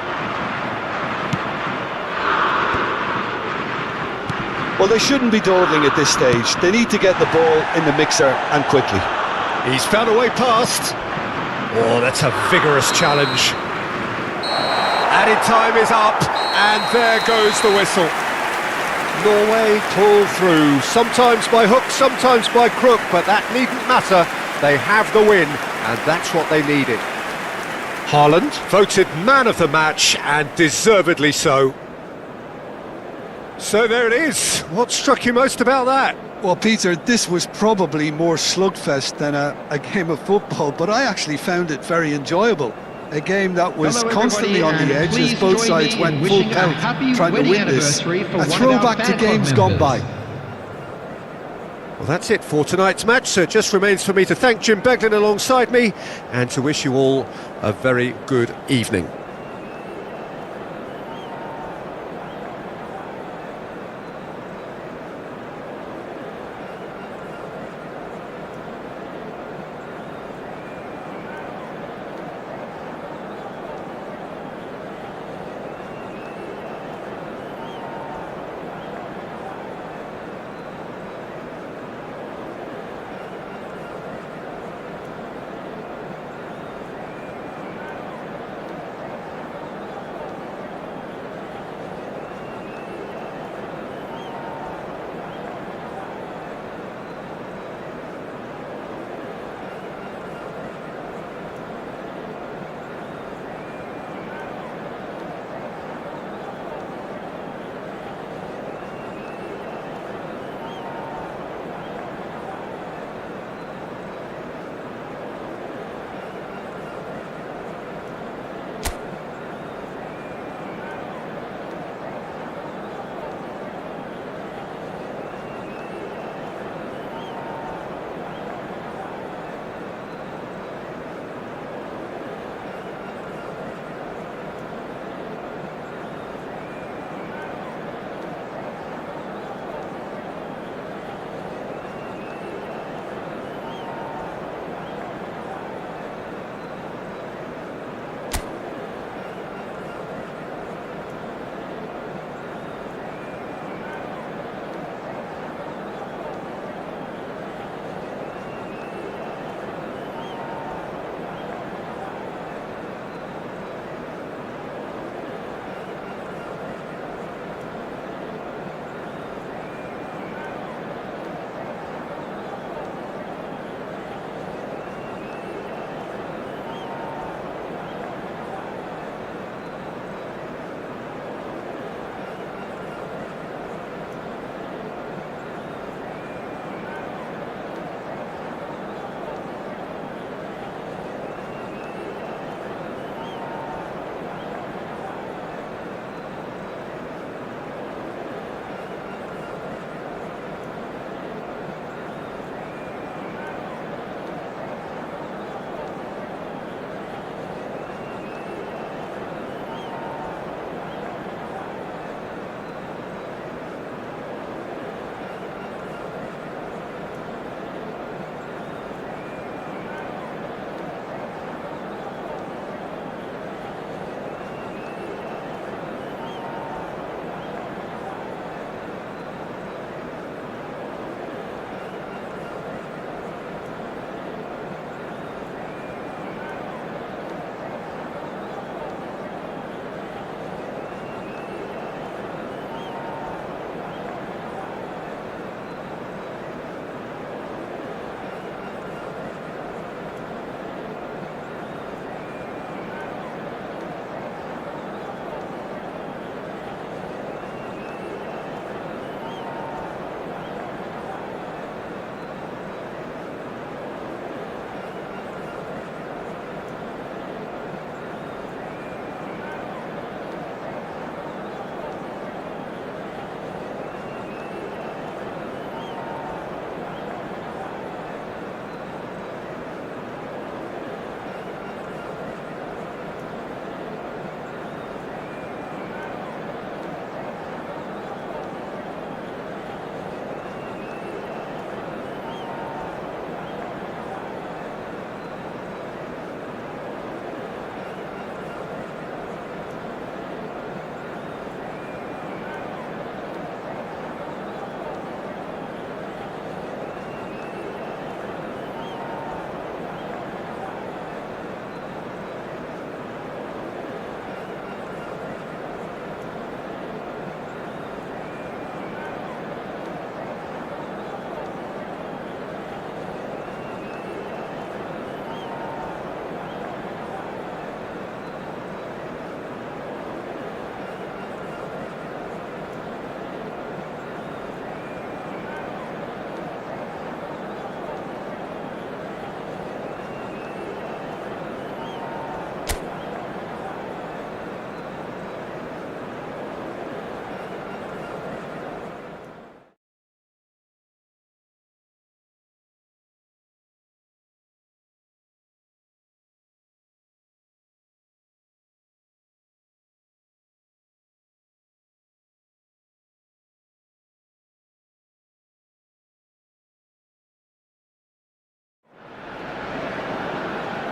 Well, they shouldn't be dawdling at this stage. They need to get the ball in the mixer and quickly. He's found a way past. Oh, that's a vigorous challenge. Added time is up, and there goes the whistle. Norway pull through, sometimes by hook, sometimes by crook, but that needn't matter. They have the win, and that's what they needed. Haaland, voted man of the match, and deservedly so. So there it is. What struck you most about that? Well, Peter, this was probably more slugfest than a game of football, but I actually found it very enjoyable. A game that was Hello, constantly on the edge as please both join sides me in went full wishing a pelt happy trying to wedding win this. anniversary for A one of our throwback to fan club games gone by. members. Well, that's it for tonight's match, so it just remains for me to thank Jim Beglin alongside me and to wish you all a very good evening.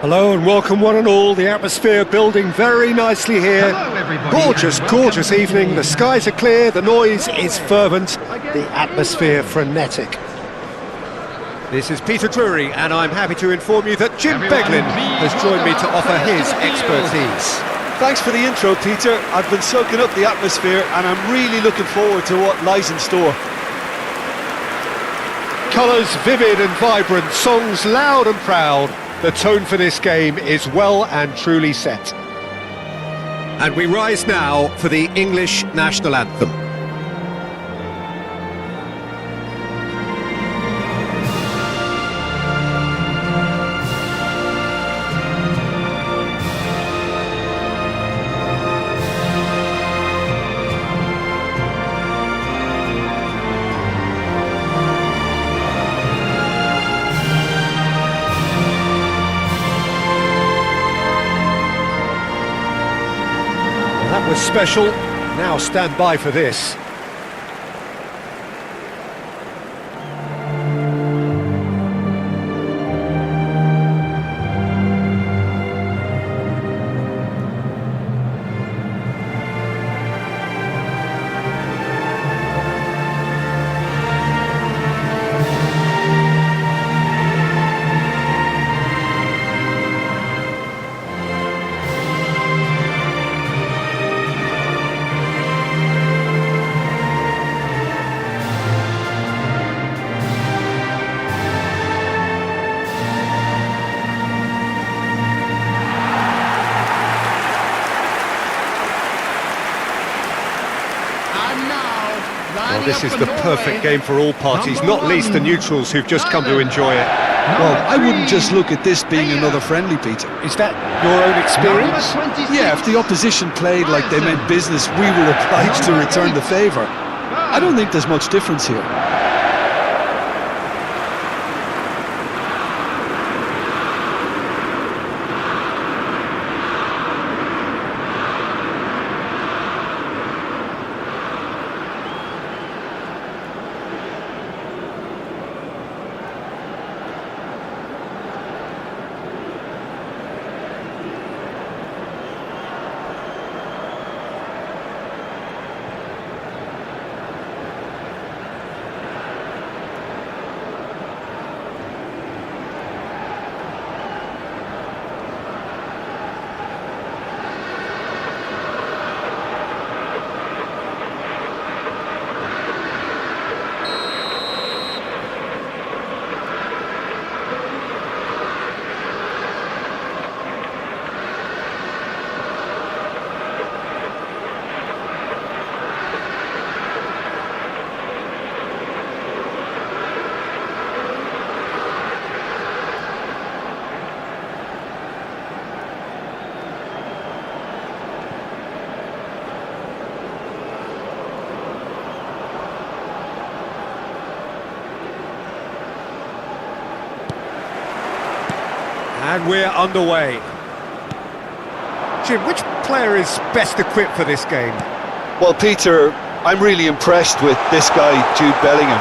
Hello and welcome one and all, the atmosphere building very nicely here. Hello, everybody, Gorgeous, and welcome gorgeous to evening, the skies are clear, the noise is fervent, the atmosphere frenetic. This is Peter Drury and I'm happy to inform you that Jim Everyone, Beglin has please joined me welcome to our offer players his to the field. expertise. Thanks for the intro, Peter. I've been soaking up the atmosphere and I'm really looking forward to what lies in store. Colours vivid and vibrant, songs loud and proud. The tone for this game is well and truly set. And we rise now for the English national anthem. That was special. Now stand by for this. Well, this is the perfect game for all parties, not least the neutrals who've just come to enjoy it. Well, I wouldn't just look at this being another friendly, Peter. Is that your own experience? Yeah, if the opposition played like they meant business, we were obliged to return the favour. I don't think there's much difference here. And we're underway. Jim, which player is best equipped for this game? Well, Peter, I'm really impressed with this guy, Jude Bellingham.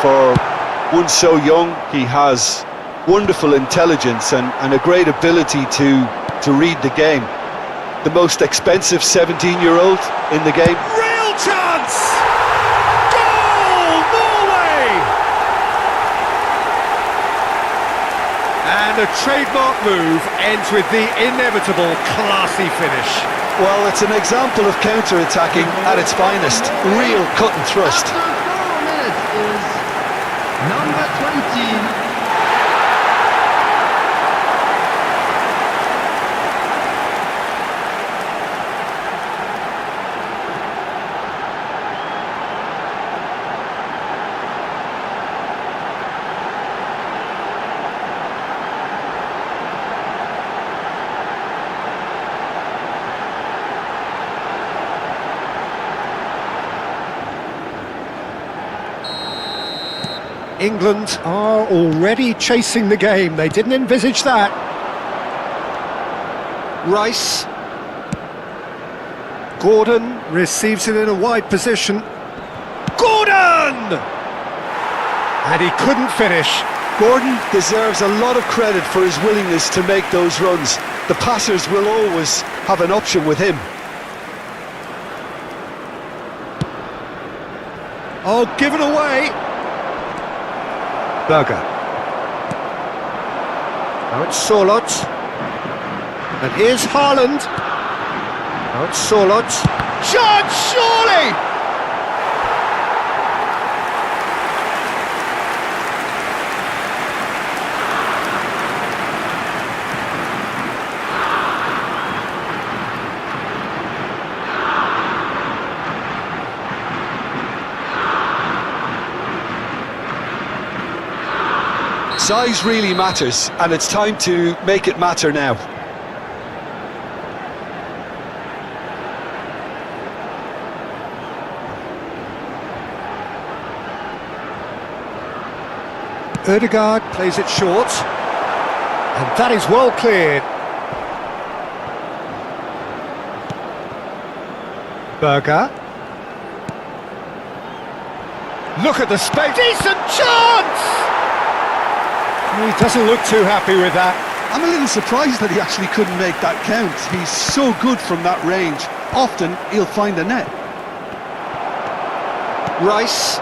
For one so young, he has wonderful intelligence and a great ability to read the game. The most expensive 17-year-old in the game. Real chance! Goal! Norway! And a trademark move ends with the inevitable classy finish. Well, it's an example of counter-attacking at its finest. Real cut and thrust. After 4 minutes is number 20. England are already chasing the game. They didn't envisage that. Rice. Gordon receives it in a wide position. Gordon! And he couldn't finish. Gordon deserves a lot of credit for his willingness to make those runs. The passers will always have an option with him. Oh, given away. Berger. Now it's Sorloth. And here's Haaland. Now it's Sorloth. Chance, surely! Size really matters, and it's time to make it matter now. Ødegaard plays it short, and that is well cleared. Berger. Look at the space. Decent chance! He doesn't look too happy with that. I'm a little surprised that he actually couldn't make that count. He's so good from that range. Often he'll find a net. Rice.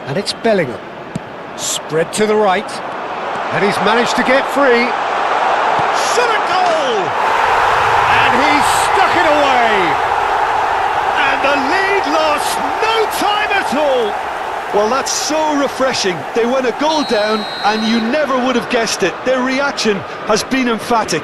And it's Bellingham. Spread to the right. And he's managed to get free. Shot a goal! And he's stuck it away! And the lead lost no time at all! Well, that's so refreshing. They went a goal down and you never would have guessed it. Their reaction has been emphatic.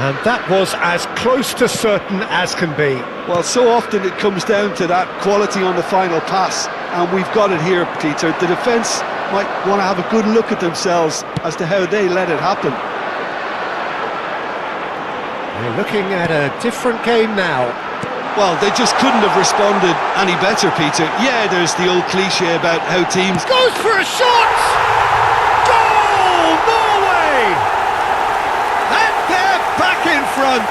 And that was as close to certain as can be. Well, so often it comes down to that quality on the final pass, and we've got it here, Peter. The defence might want to have a good look at themselves as to how they let it happen. We're looking at a different game now. Well, they just couldn't have responded any better, Peter. Yeah, there's the old cliche about how teams... Goes for a shot! Goal! Norway! And they're back in front!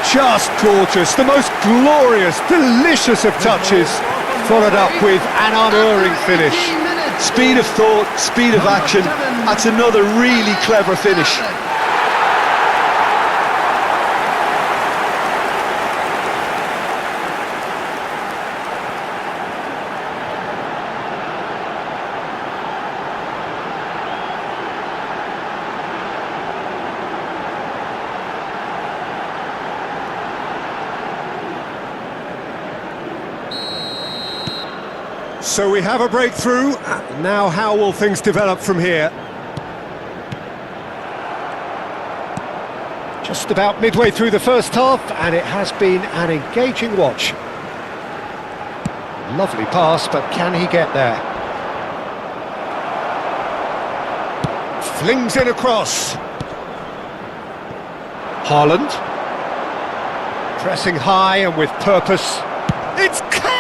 Just gorgeous, the most glorious, delicious of touches, followed up with an unerring finish. Speed of thought, speed of action, that's another really clever finish. So we have a breakthrough. Now how will things develop from here? Just about midway through the first half, and it has been an engaging watch. Lovely pass, but can he get there? Flings in across. Haaland. Pressing high and with purpose. It's Kane!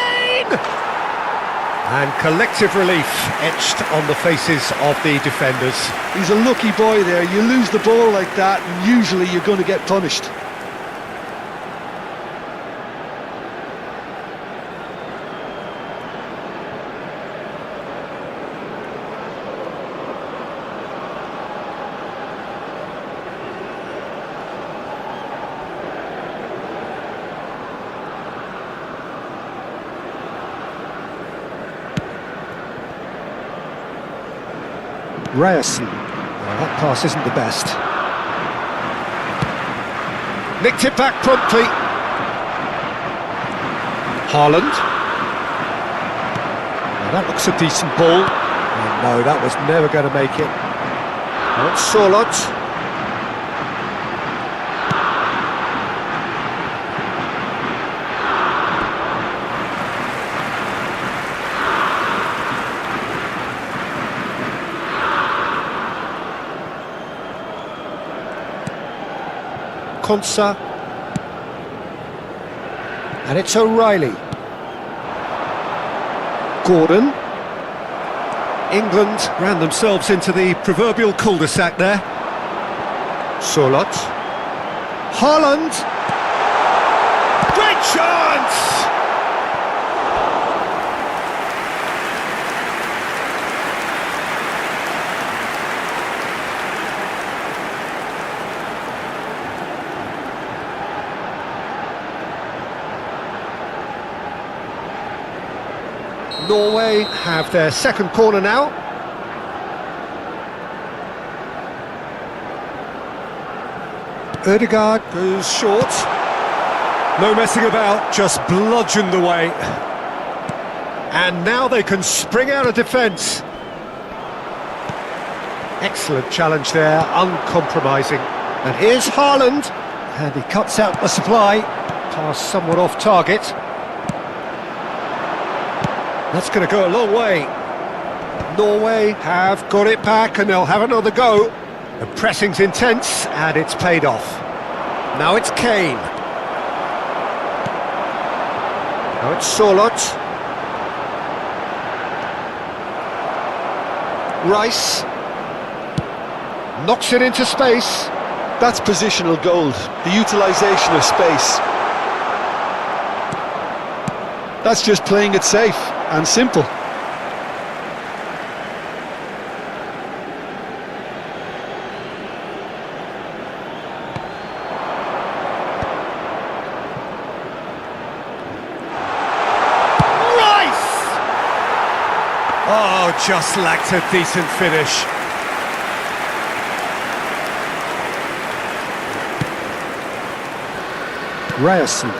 And collective relief etched on the faces of the defenders. He's a lucky boy there. You lose the ball like that and usually you're going to get punished. Ryerson. Well, that pass isn't the best. Nicked it back promptly. Haaland. Well, that looks a decent ball. Oh, no, that was never going to make it. Now it's Sorloth. Konsa, and it's O'Reilly. Gordon. England ran themselves into the proverbial cul-de-sac there. Sorloth. Haaland. Great chance! Norway have their second corner now. Ødegaard goes short. No messing about, just bludgeoned away. And now they can spring out of defence. Excellent challenge there, uncompromising. And here's Haaland, and he cuts out the supply. Pass somewhat off target. That's going to go a long way. Norway have got it back and they'll have another go. The pressing's intense and it's paid off. Now it's Kane. Now it's Solot. Rice. Knocks it into space. That's positional gold, the utilisation of space. That's just playing it safe and simple. Oh, just lacked a decent finish. Ryerson.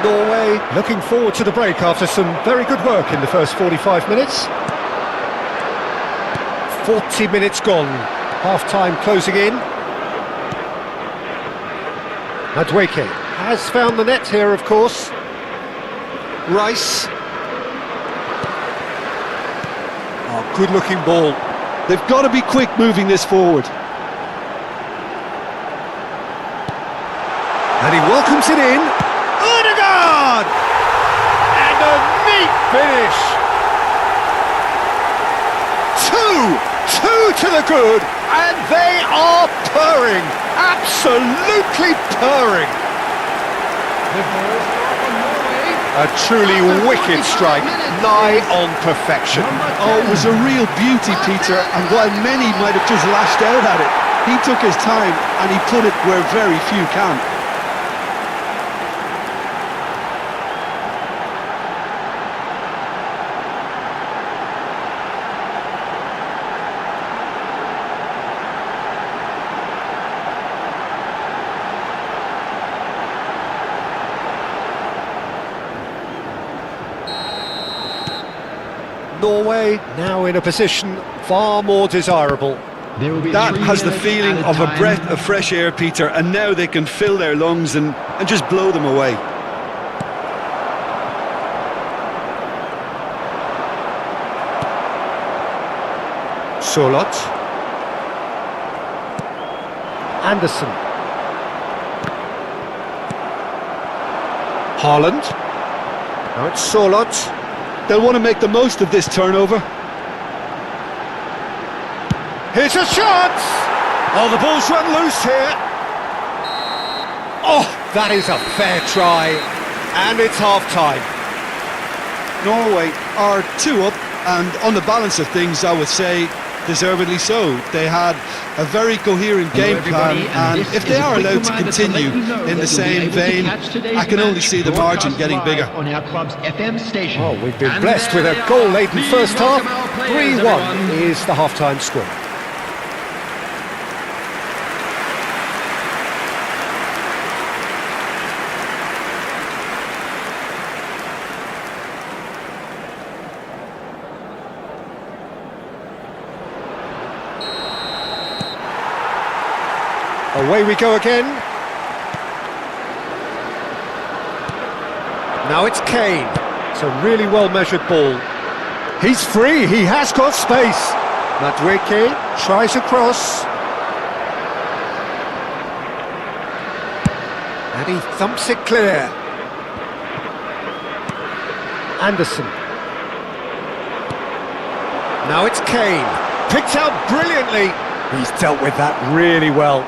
Norway looking forward to the break after some very good work in the first 45 minutes. 40 minutes gone. Half-time closing in. Madueke has found the net here, of course. Rice. Oh, good-looking ball. They've got to be quick moving this forward. And he welcomes it in. Ødegaard! And a neat finish. Two to the good, and they are purring. Absolutely purring. A truly wicked strike, nigh on perfection. Oh, it was a real beauty, Peter, and while many might have just lashed out at it, he took his time and he put it where very few can. Norway now in a position far more desirable. That has the feeling of a breath of fresh air, Peter, and now they can fill their lungs and just blow them away. Solot. Anderson. Haaland. Now it's Solot. They'll want to make the most of this turnover. Here's a shot! Oh, the ball's run loose here. Oh, that is a fair try. And it's half-time. Norway are 2 up, and on the balance of things, I would say deservedly so. They had a very coherent game plan, and if they are allowed to continue in the same vein, I can only see the margin getting bigger. On our club's FM station. Oh, we've been blessed with a goal-laden first half. 3-1 is the half-time score. Away we go again. Now it's Kane. It's a really well-measured ball. He's free, he has got space. Madueke tries a cross. And he thumps it clear. Anderson. Now it's Kane. Picked out brilliantly. He's dealt with that really well.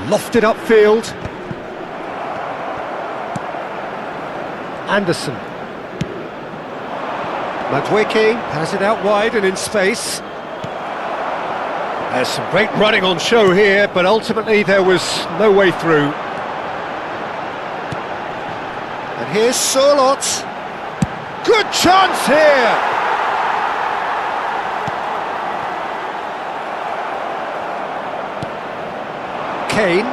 Lofted upfield. Anderson. Madueke has it out wide and in space. There's some great running on show here, but ultimately there was no way through. And here's Surlot. Good chance here! Kane.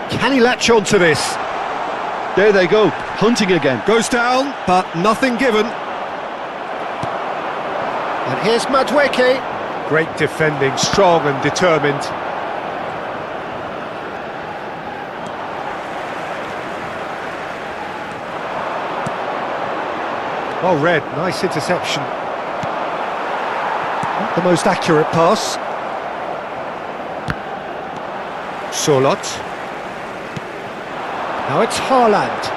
Can he latch on to this? There they go, hunting again. Goes down, but nothing given. And here's Madueke. Great defending, strong and determined. Well read, nice interception. Not the most accurate pass. Surlot. Now it's Haaland.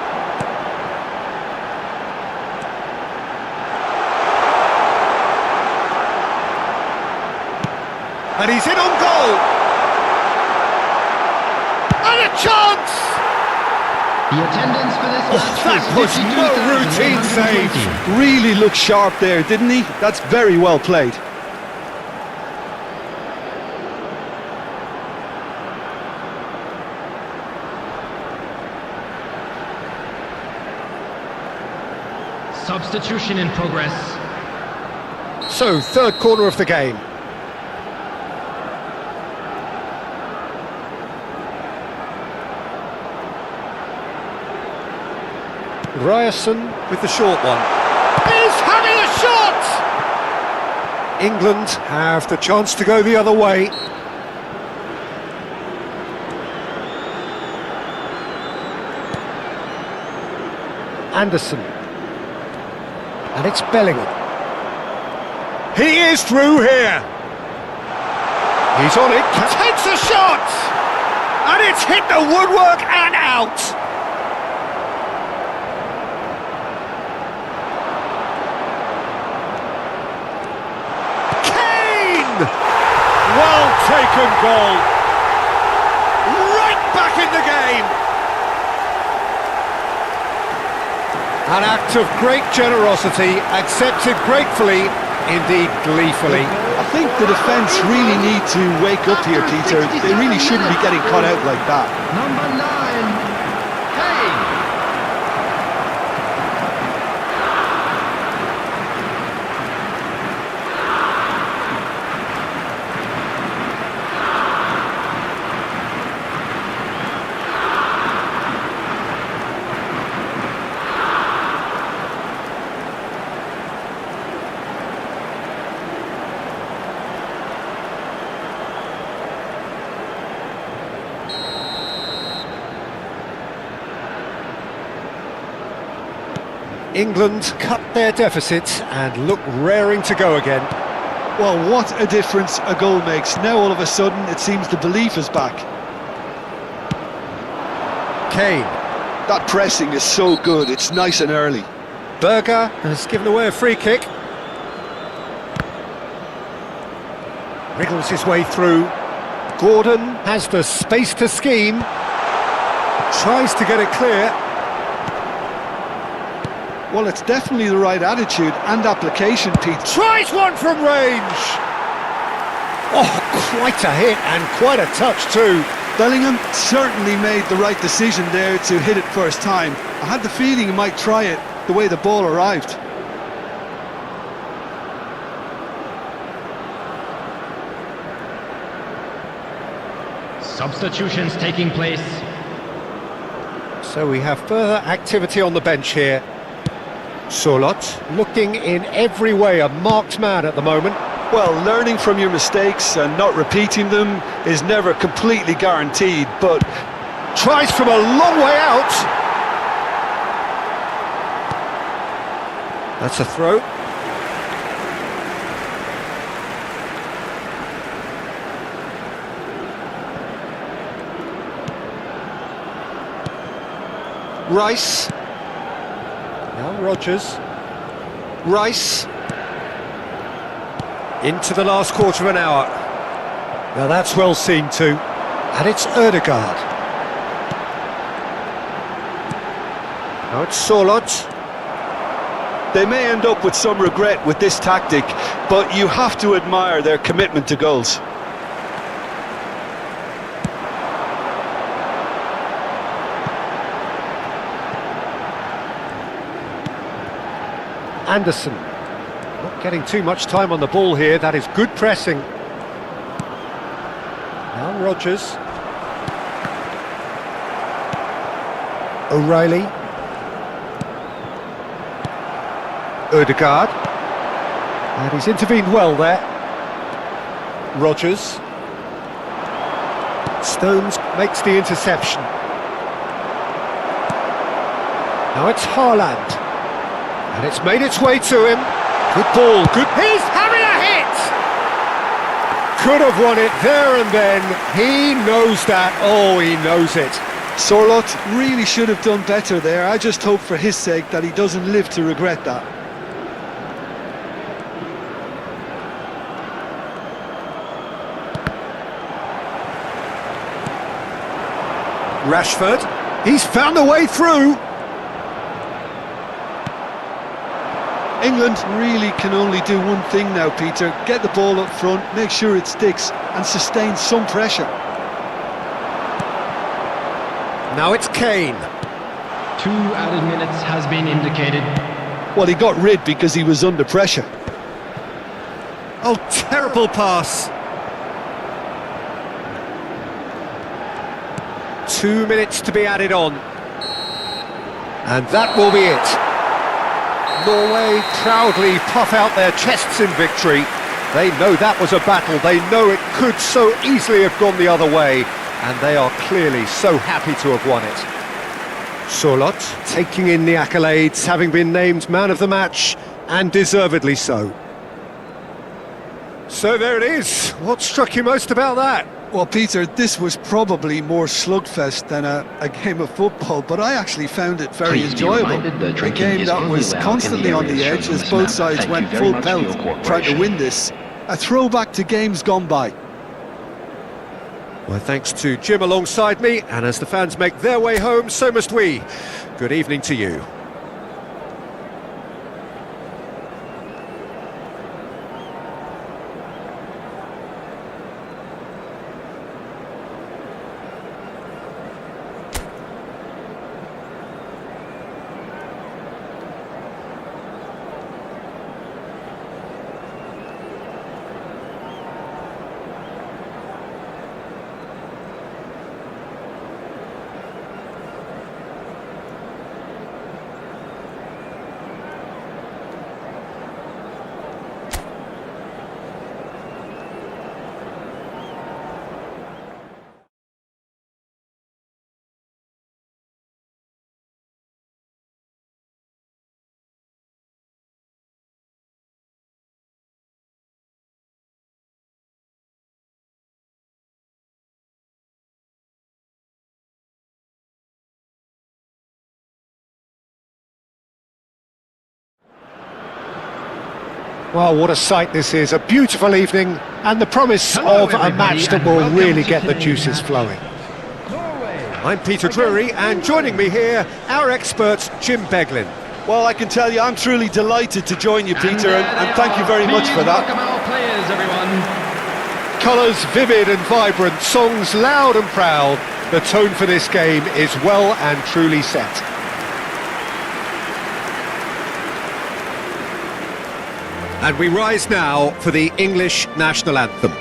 And he's in on goal! And a chance! The attendance for this match That was no routine save! Really looked sharp there, didn't he? That's very well played. Substitution in progress. So, third corner of the game. Ryerson with the short one. He's having a shot! England have the chance to go the other way. Anderson. And it's Bellingham. He is through here. He's on it. Takes a shot! And it's hit the woodwork and out! Well taken goal. Right back in the game. An act of great generosity, accepted gratefully, indeed gleefully. I think the defence really need to wake up here, Peter. They really shouldn't be getting caught out like that. Number 9, Kane. England cut their deficit and look raring to go again. Well, what a difference a goal makes. Now all of a sudden it seems the belief is back. Kane. That pressing is so good, it's nice and early. Berger has given away a free kick. Wriggles his way through. Gordon has the space to scheme. Tries to get it clear. Well, it's definitely the right attitude and application, Pete. Tries one from range! Oh, quite a hit and quite a touch too. Bellingham certainly made the right decision there to hit it first time. I had the feeling he might try it the way the ball arrived. Substitutions taking place. So we have further activity on the bench here. Surlot looking in every way a marked man at the moment. Well, learning from your mistakes and not repeating them is never completely guaranteed, but tries from a long way out. That's a throw. Rice. Now Rodgers. Rice. Into the last quarter of an hour. Now that's well seen too. And it's Ødegaard. Now it's Surlot. They may end up with some regret with this tactic, but you have to admire their commitment to goals. Anderson, not getting too much time on the ball here. That is good pressing. Now Rodgers. O'Reilly. Ødegaard. And he's intervened well there. Rodgers. Stones makes the interception. Now it's Haaland. And it's made its way to him. Good ball, good... He's having a hit! Could have won it there and then. He knows that. Oh, he knows it. Sorloth really should have done better there. I just hope for his sake that he doesn't live to regret that. Rashford. He's found a way through. England really can only do one thing now, Peter. Get the ball up front, make sure it sticks, and sustain some pressure. Now it's Kane. 2 added minutes has been indicated. Well, he got rid because he was under pressure. Oh, terrible pass. 2 minutes to be added on. And that will be it. Norway proudly puff out their chests in victory. They know that was a battle. They know it could so easily have gone the other way. And they are clearly so happy to have won it. Sorloth taking in the accolades, having been named man of the match, and deservedly so. So there it is. What struck you most about that? Well, Peter, this was probably more slugfest than a game of football, but I actually found it very enjoyable. A game that was constantly on the edge as both sides went full pelt trying to win this. A throwback to games gone by. Well, thanks to Jim alongside me, and as the fans make their way home, so must we. Good evening to you. Well, what a sight this is, a beautiful evening, and the promise of a match that will really get the juices flowing. I'm Peter Drury, and joining me here, our expert, Jim Beglin. Well, I can tell you, I'm truly delighted to join you, Peter, and thank you very much for that. Welcome our players, everyone. Colours vivid and vibrant, songs loud and proud. The tone for this game is well and truly set. And we rise now for the English national anthem.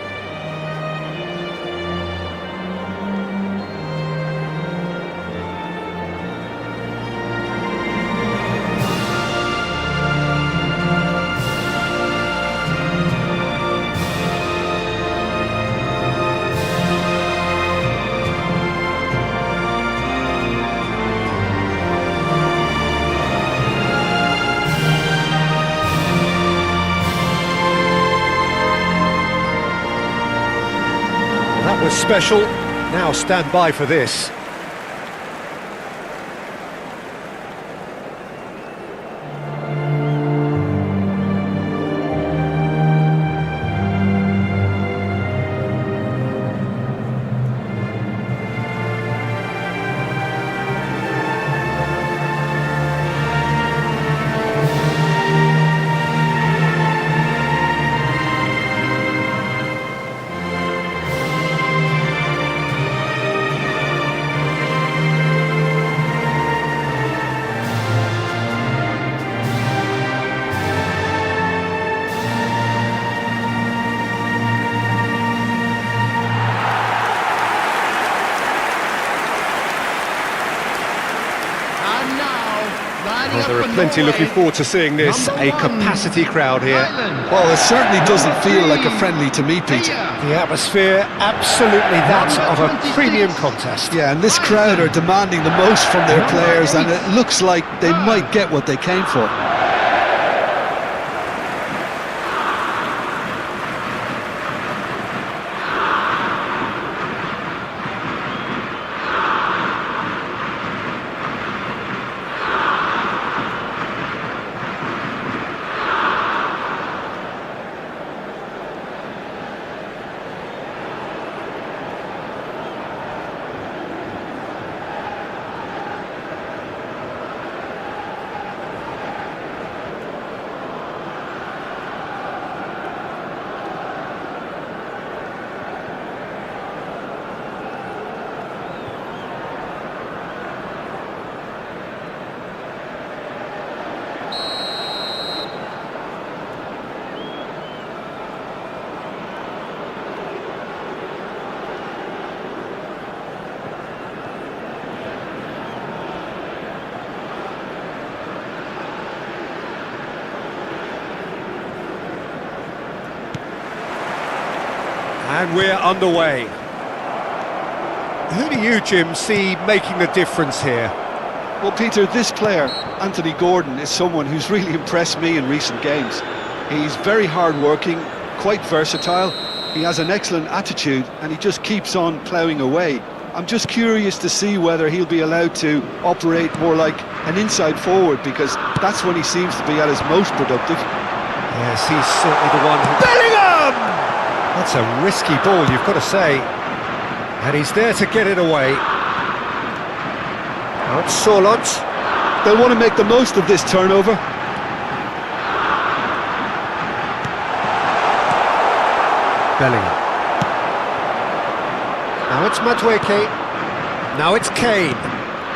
That was special. Now stand by for this. Lining Well, up there for are plenty Norway. looking forward to seeing this. Number A one, capacity crowd here. Ireland. Well, it certainly doesn't Number feel like a three, friendly to me, Peter. Kenya. The atmosphere, absolutely that Number of a 26. premium contest. Yeah, and this crowd are demanding the most from their Number players, and 8. it looks like they might get what they came for. And we're underway. Who do you, Jim, see making the difference here? Well, Peter, this player, Anthony Gordon, is someone who's really impressed me in recent games. He's very hard-working, quite versatile, he has an excellent attitude, and he just keeps on ploughing away. I'm just curious to see whether he'll be allowed to operate more like an inside forward, because that's when he seems to be at his most productive. Yes, he's certainly the one who... Bellingham! That's a risky ball, you've got to say. And he's there to get it away. Now it's Solot. They'll want to make the most of this turnover. Bellingham. Now it's Madueke. Now it's Kane.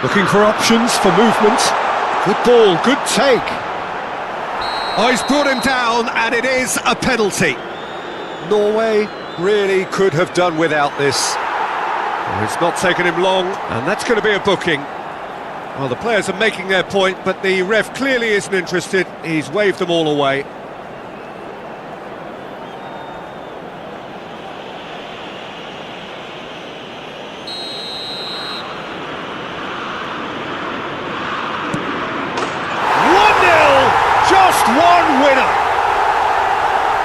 Looking for options for movement. Good ball, good take. Oh, he's brought him down, and it is a penalty. Norway really could have done without this. Well, it's not taken him long, and that's going to be a booking. Well, the players are making their point, but the ref clearly isn't interested. He's waved them all away. Just one winner.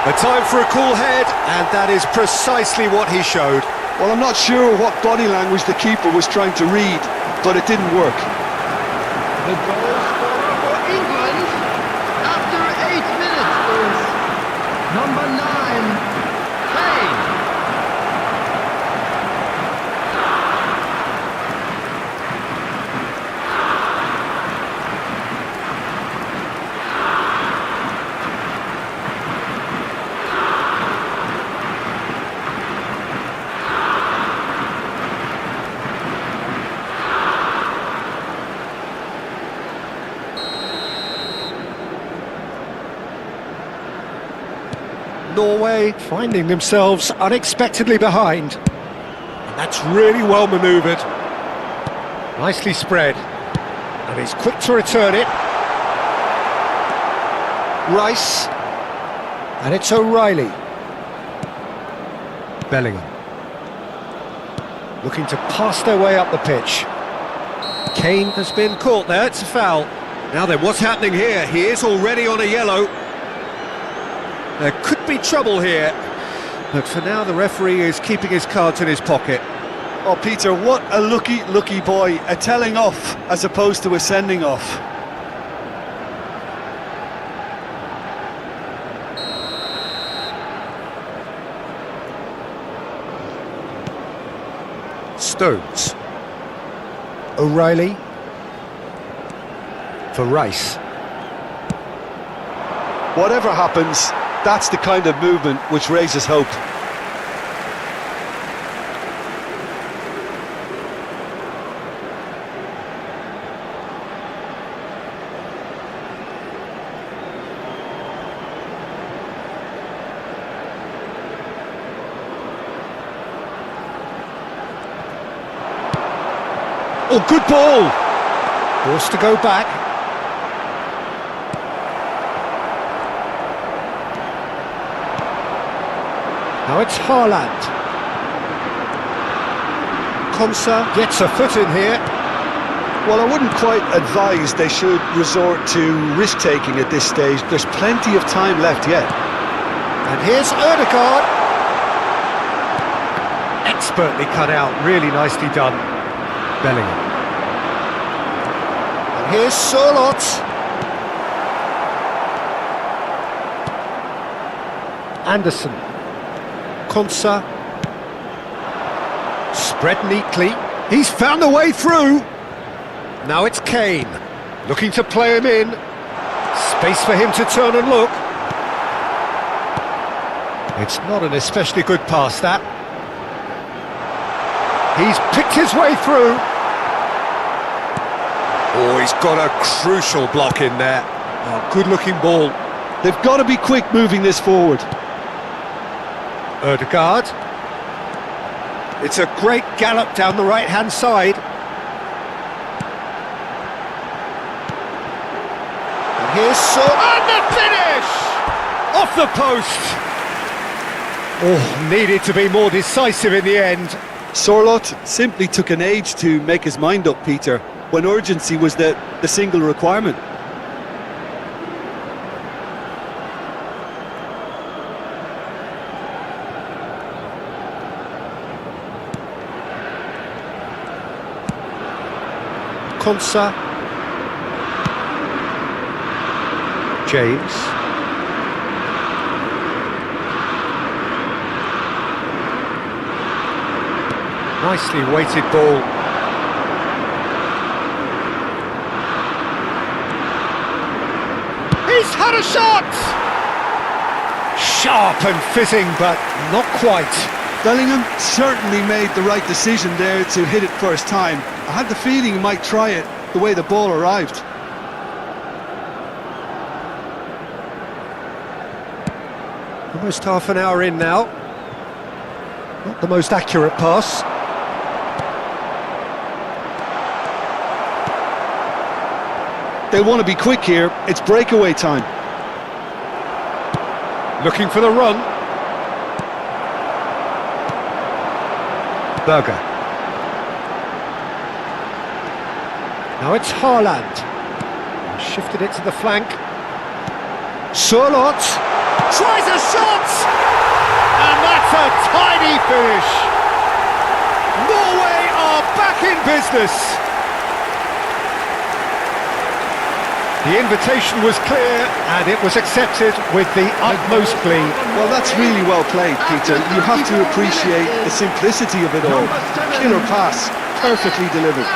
A time for a cool head, and that is precisely what he showed. Well, I'm not sure what body language the keeper was trying to read, but it didn't work. The goal scorer for England after 8 minutes is number 9, Kane. Norway finding themselves unexpectedly behind. And that's really well manoeuvred. Nicely spread. And he's quick to return it. Rice. And it's O'Reilly. Bellingham. Looking to pass their way up the pitch. Kane has been caught there, it's a foul. Now then, what's happening here? He is already on a yellow. There could be trouble here, but for now the referee is keeping his cards in his pocket. Oh, Peter, what a lucky boy. A telling off as opposed to a sending off. Stones. O'Reilly. For Rice. Whatever happens, that's the kind of movement which raises hope. Oh, good ball! Forced to go back. Now it's Haaland. Konsa gets a foot in here. Well, I wouldn't quite advise they should resort to risk-taking at this stage. There's plenty of time left yet. And here's Ødegaard. Expertly cut out, really nicely done. Bellingham. And here's Sørloth. Anderson. Konsa. Spread neatly. He's found a way through. Now it's Kane. Looking to play him in. Space for him to turn and look. It's not an especially good pass, that. He's picked his way through. Oh, he's got a crucial block in there. Oh, good-looking ball. They've got to be quick moving this forward. Ødegaard. It's a great gallop down the right-hand side. And here's and the finish! Off the post! Oh, needed to be more decisive in the end. Sørloth simply took an age to make his mind up, Peter, when urgency was the single requirement. Konsa. James. Nicely weighted ball. He's had a shot! Sharp and fizzing, but not quite. Bellingham certainly made the right decision there to hit it first time. I had the feeling he might try it the way the ball arrived. Almost half an hour in now. Not the most accurate pass. They'll want to be quick here. It's breakaway time. Looking for the run. Berger. Now it's Haaland. Shifted it to the flank. Sørloth tries a shot! And that's a tidy finish! Norway are back in business! The invitation was clear and it was accepted with the utmost glee. Well, that's really well played, Peter. You have to appreciate the simplicity of it all. Killer pass, perfectly delivered.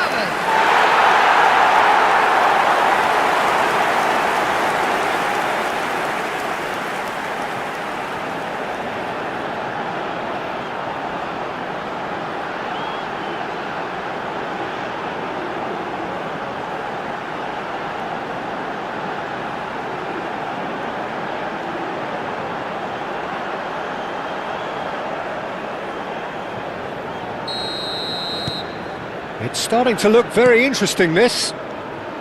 It's starting to look very interesting, this.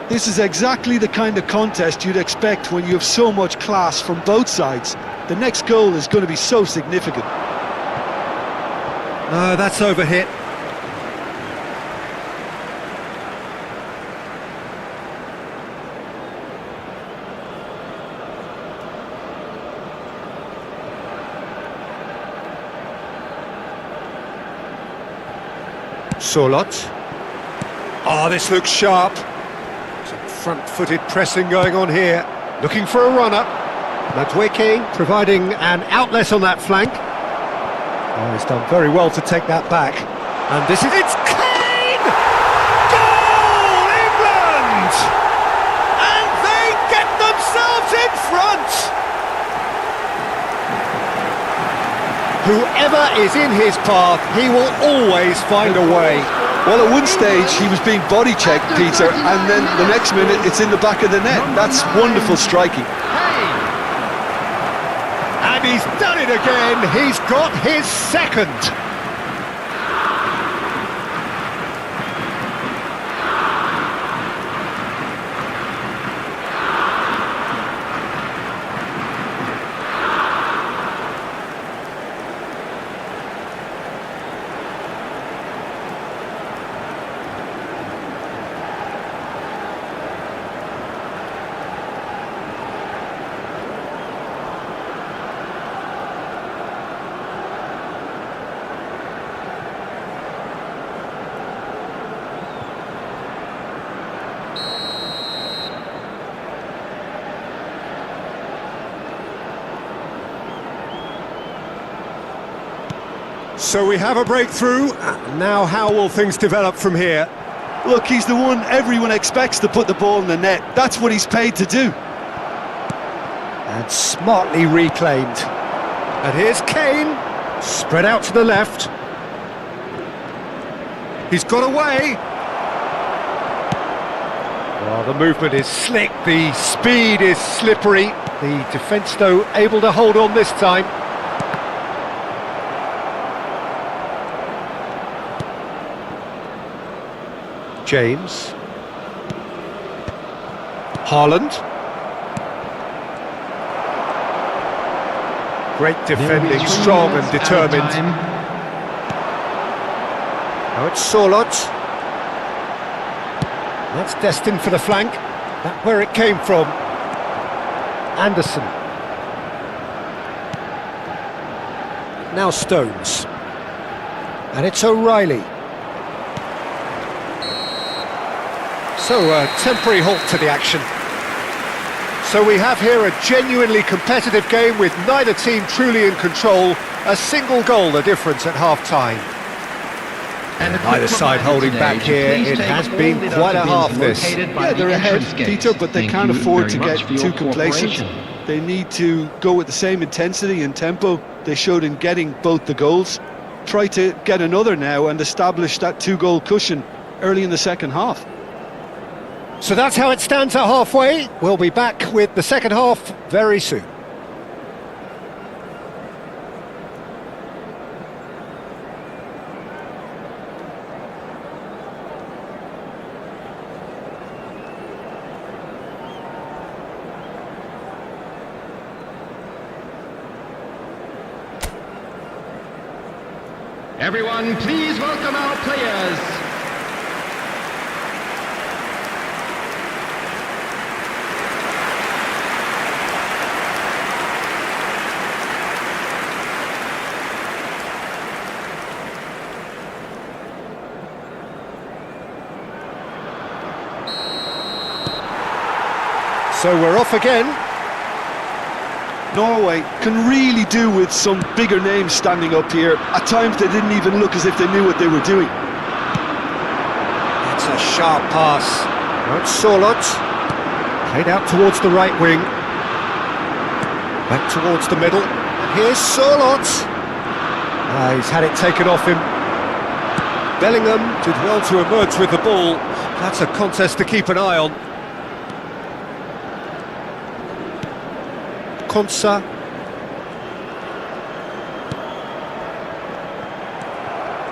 This is exactly the kind of contest you'd expect when you have so much class from both sides. The next goal is going to be so significant. No, that's overhit. Sørloth. Oh, this looks sharp. Some front-footed pressing going on here. Looking for a runner. Madueke providing an outlet on that flank. Oh, he's done very well to take that back. And this is... It's Kane! Goal, England! And they get themselves in front! Whoever is in his path, he will always find a way. Well, at one stage he was being body checked, Peter, and then the next minute it's in the back of the net. That's wonderful striking. And he's done it again. He's got his second. So we have a breakthrough. Now how will things develop from here? Look, he's the one everyone expects to put the ball in the net. That's what he's paid to do. And smartly reclaimed. And here's Kane. Spread out to the left. He's got away. Well, the movement is slick, the speed is slippery. The defence, though, able to hold on this time. James. Haaland. Great defending, strong and determined. Now it's Sorloth. That's destined for the flank. That's where it came from. Anderson. Now Stones. And it's O'Reilly. So a temporary halt to the action. So we have here a genuinely competitive game with neither team truly in control. A single goal the difference at half-time. And Neither side holding back here. It has been quite a half this. Yeah, they're ahead, Peter, but they can't afford to get too complacent. They need to go with the same intensity and tempo they showed in getting both the goals. Try to get another now and establish that two-goal cushion early in the second half. So that's how it stands at halfway. We'll be back with the second half very soon. Everyone, please welcome our players. So we're off again. Norway can really do with some bigger names standing up here. At times they didn't even look as if they knew what they were doing. That's a sharp pass. Now it's Sorloth. Played out towards the right wing. Back towards the middle. And here's Sorloth. He's had it taken off him. Bellingham did well to emerge with the ball. That's a contest to keep an eye on. Konsa.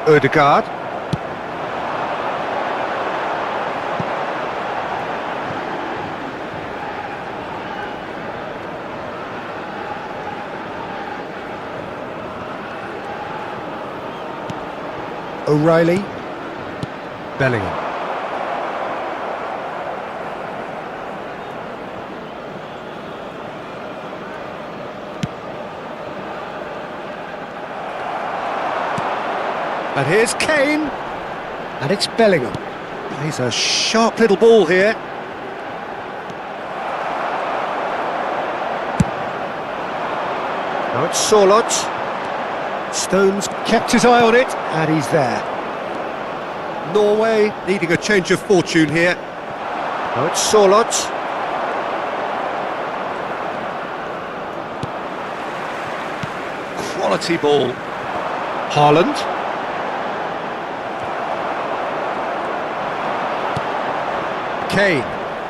Ødegaard. O'Reilly. Bellingham. And here's Kane, and it's Bellingham. He's a sharp little ball here. Now it's Sorloth. Stones kept his eye on it, and he's there. Norway needing a change of fortune here. Now it's Sorloth. Quality ball. Haaland. Kane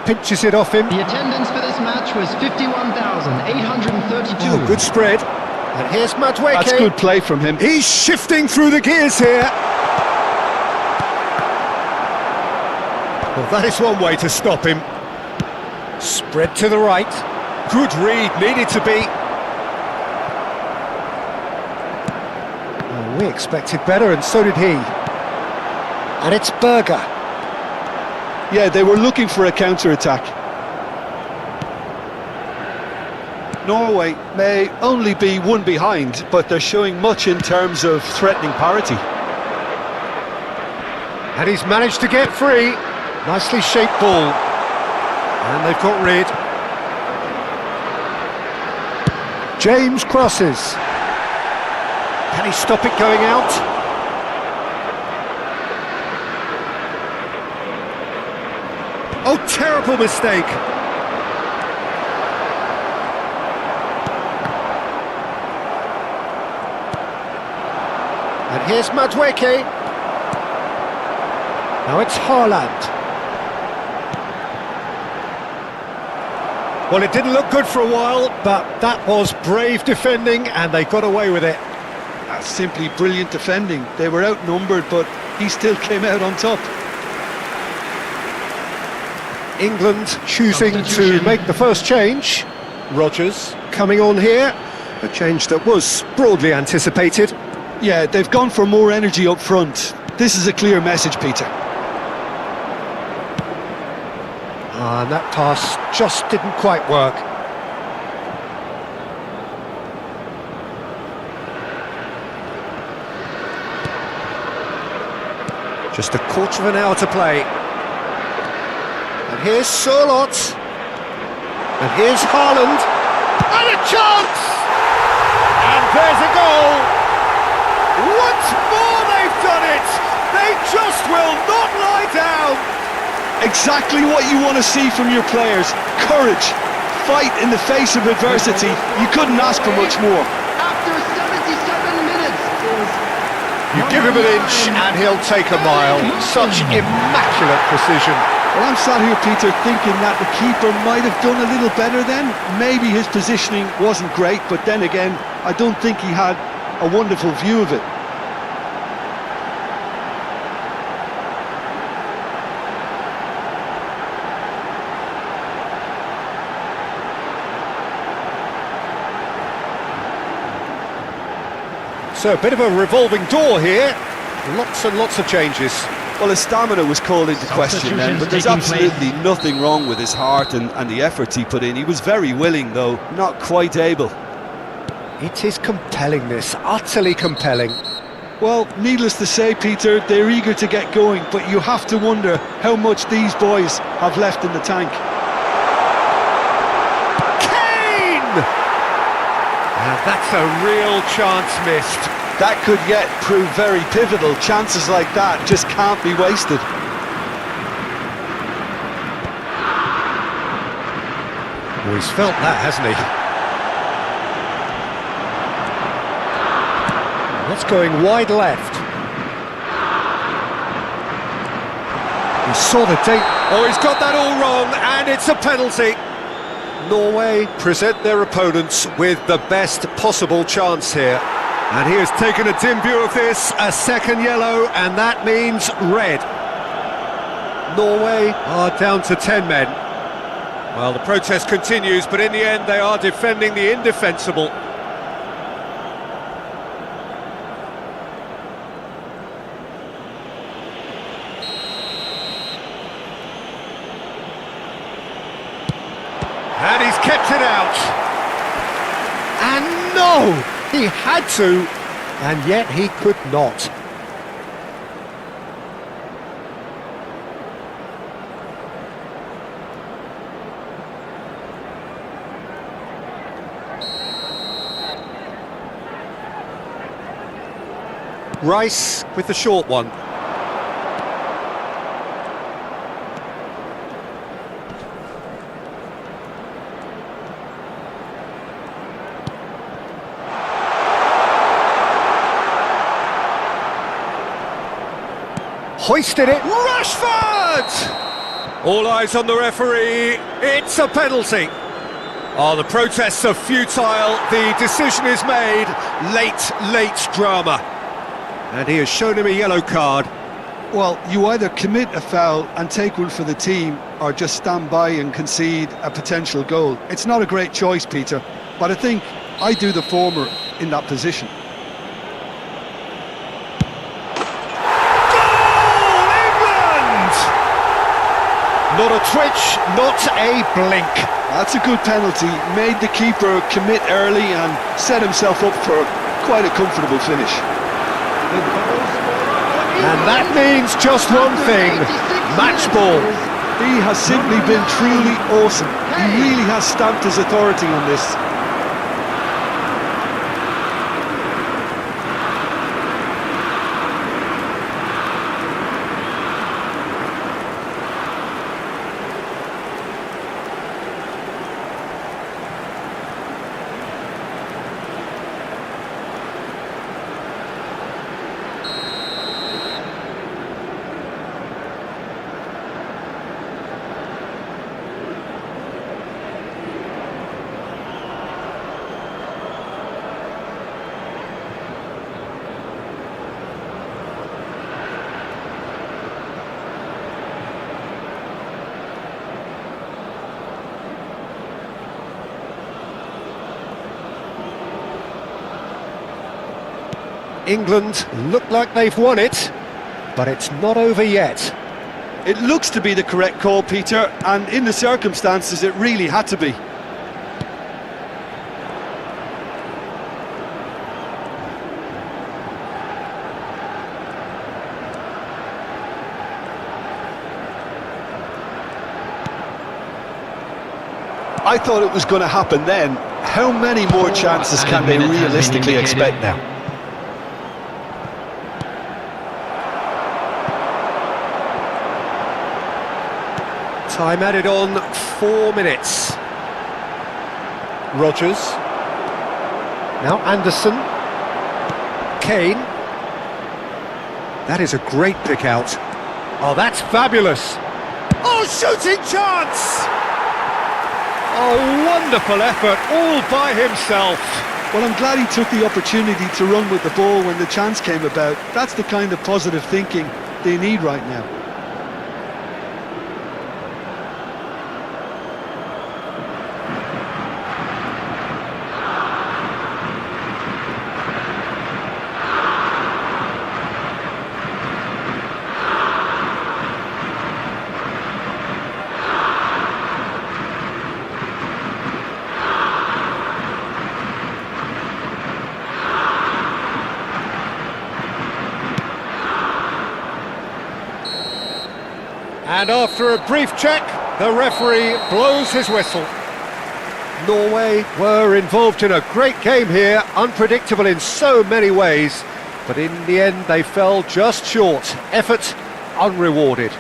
pinches it off him. The attendance for this match was 51,832. Oh, good spread. And here's Madueke. That's good play from him. He's shifting through the gears here. Well, that is one way to stop him. Spread to the right. Good read, needed to be. Oh, we expected better, and so did he. And it's Berger. Yeah, they were looking for a counter-attack. Norway may only be one behind, but they're showing much in terms of threatening parity. And he's managed to get free. Nicely shaped ball. And they've got rid. James crosses. Can he stop it going out? Oh, terrible mistake. And here's Madueke. Now it's Haaland. Well, it didn't look good for a while, but that was brave defending and they got away with it. That's simply brilliant defending. They were outnumbered, but he still came out on top. England choosing to make the first change. Rodgers coming on here. A change that was broadly anticipated. Yeah, they've gone for more energy up front. This is a clear message, Peter. And that pass just didn't quite work. Just a quarter of an hour to play. And here's Sørloth. And here's Haaland. And a chance! And there's a goal! Once more they've done it! They just will not lie down! Exactly what you want to see from your players. Courage, fight in the face of adversity. You couldn't ask for much more. After 77 minutes is... You give him an inch and he'll take a mile. Such immaculate precision. Well, I'm sat here, Peter, thinking that the keeper might have done a little better then. Maybe his positioning wasn't great, but then again, I don't think he had a wonderful view of it. So a bit of a revolving door here. Lots and lots of changes. Well, his stamina was called into question then, but there's absolutely nothing wrong with his heart and the efforts he put in. He was very willing, though, not quite able. It is compelling, this, utterly compelling. Well, needless to say, Peter, they're eager to get going, but you have to wonder how much these boys have left in the tank. Kane! And that's a real chance missed. That could yet prove very pivotal. Chances like that just can't be wasted. Oh, he's felt that, hasn't he? That's going wide left. He saw the date. Oh, he's got that all wrong, and it's a penalty. Norway present their opponents with the best possible chance here. And he has taken a dim view of this, a second yellow, and that means red. Norway are down to 10 men. Well, the protest continues, but in the end they are defending the indefensible. And he's kept it out. And no! He had to, and yet he could not. Rice with the short one. Hoisted it, Rashford! All eyes on the referee, it's a penalty. Oh, the protests are futile, the decision is made, late drama. And he has shown him a yellow card. Well, you either commit a foul and take one for the team, or just stand by and concede a potential goal. It's not a great choice, Peter, but I think I do the former in that position. Not a twitch, not a blink. That's a good penalty. Made the keeper commit early and set himself up for quite a comfortable finish. And that means just one thing, match ball. He has simply been truly awesome. He really has stamped his authority on this. England look like they've won it, but it's not over yet. It looks to be the correct call, Peter, and in the circumstances it really had to be. I thought it was going to happen then. How many more chances can they realistically expect now? Time added on 4 minutes. Rodgers. Now Anderson. Kane. That is a great pick out. Oh, that's fabulous. Oh, shooting chance! Oh, wonderful effort, all by himself. Well, I'm glad he took the opportunity to run with the ball when the chance came about. That's the kind of positive thinking they need right now. And after a brief check, the referee blows his whistle. Norway were involved in a great game here, unpredictable in so many ways, but in the end they fell just short. Effort unrewarded.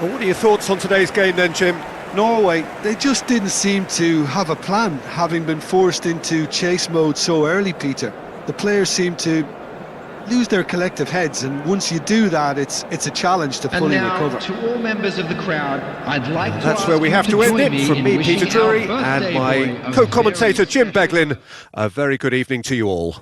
Well, what are your thoughts on today's game then, Jim? Norway, they just didn't seem to have a plan, having been forced into chase mode so early, Peter. The players seemed to lose their collective heads, and once you do that, it's a challenge to fully recover. And now, to all members of the crowd, I'd like to That's where we have to end it. From me, Peter Drury, and my co-commentator Jim Beglin, a very good evening to you all.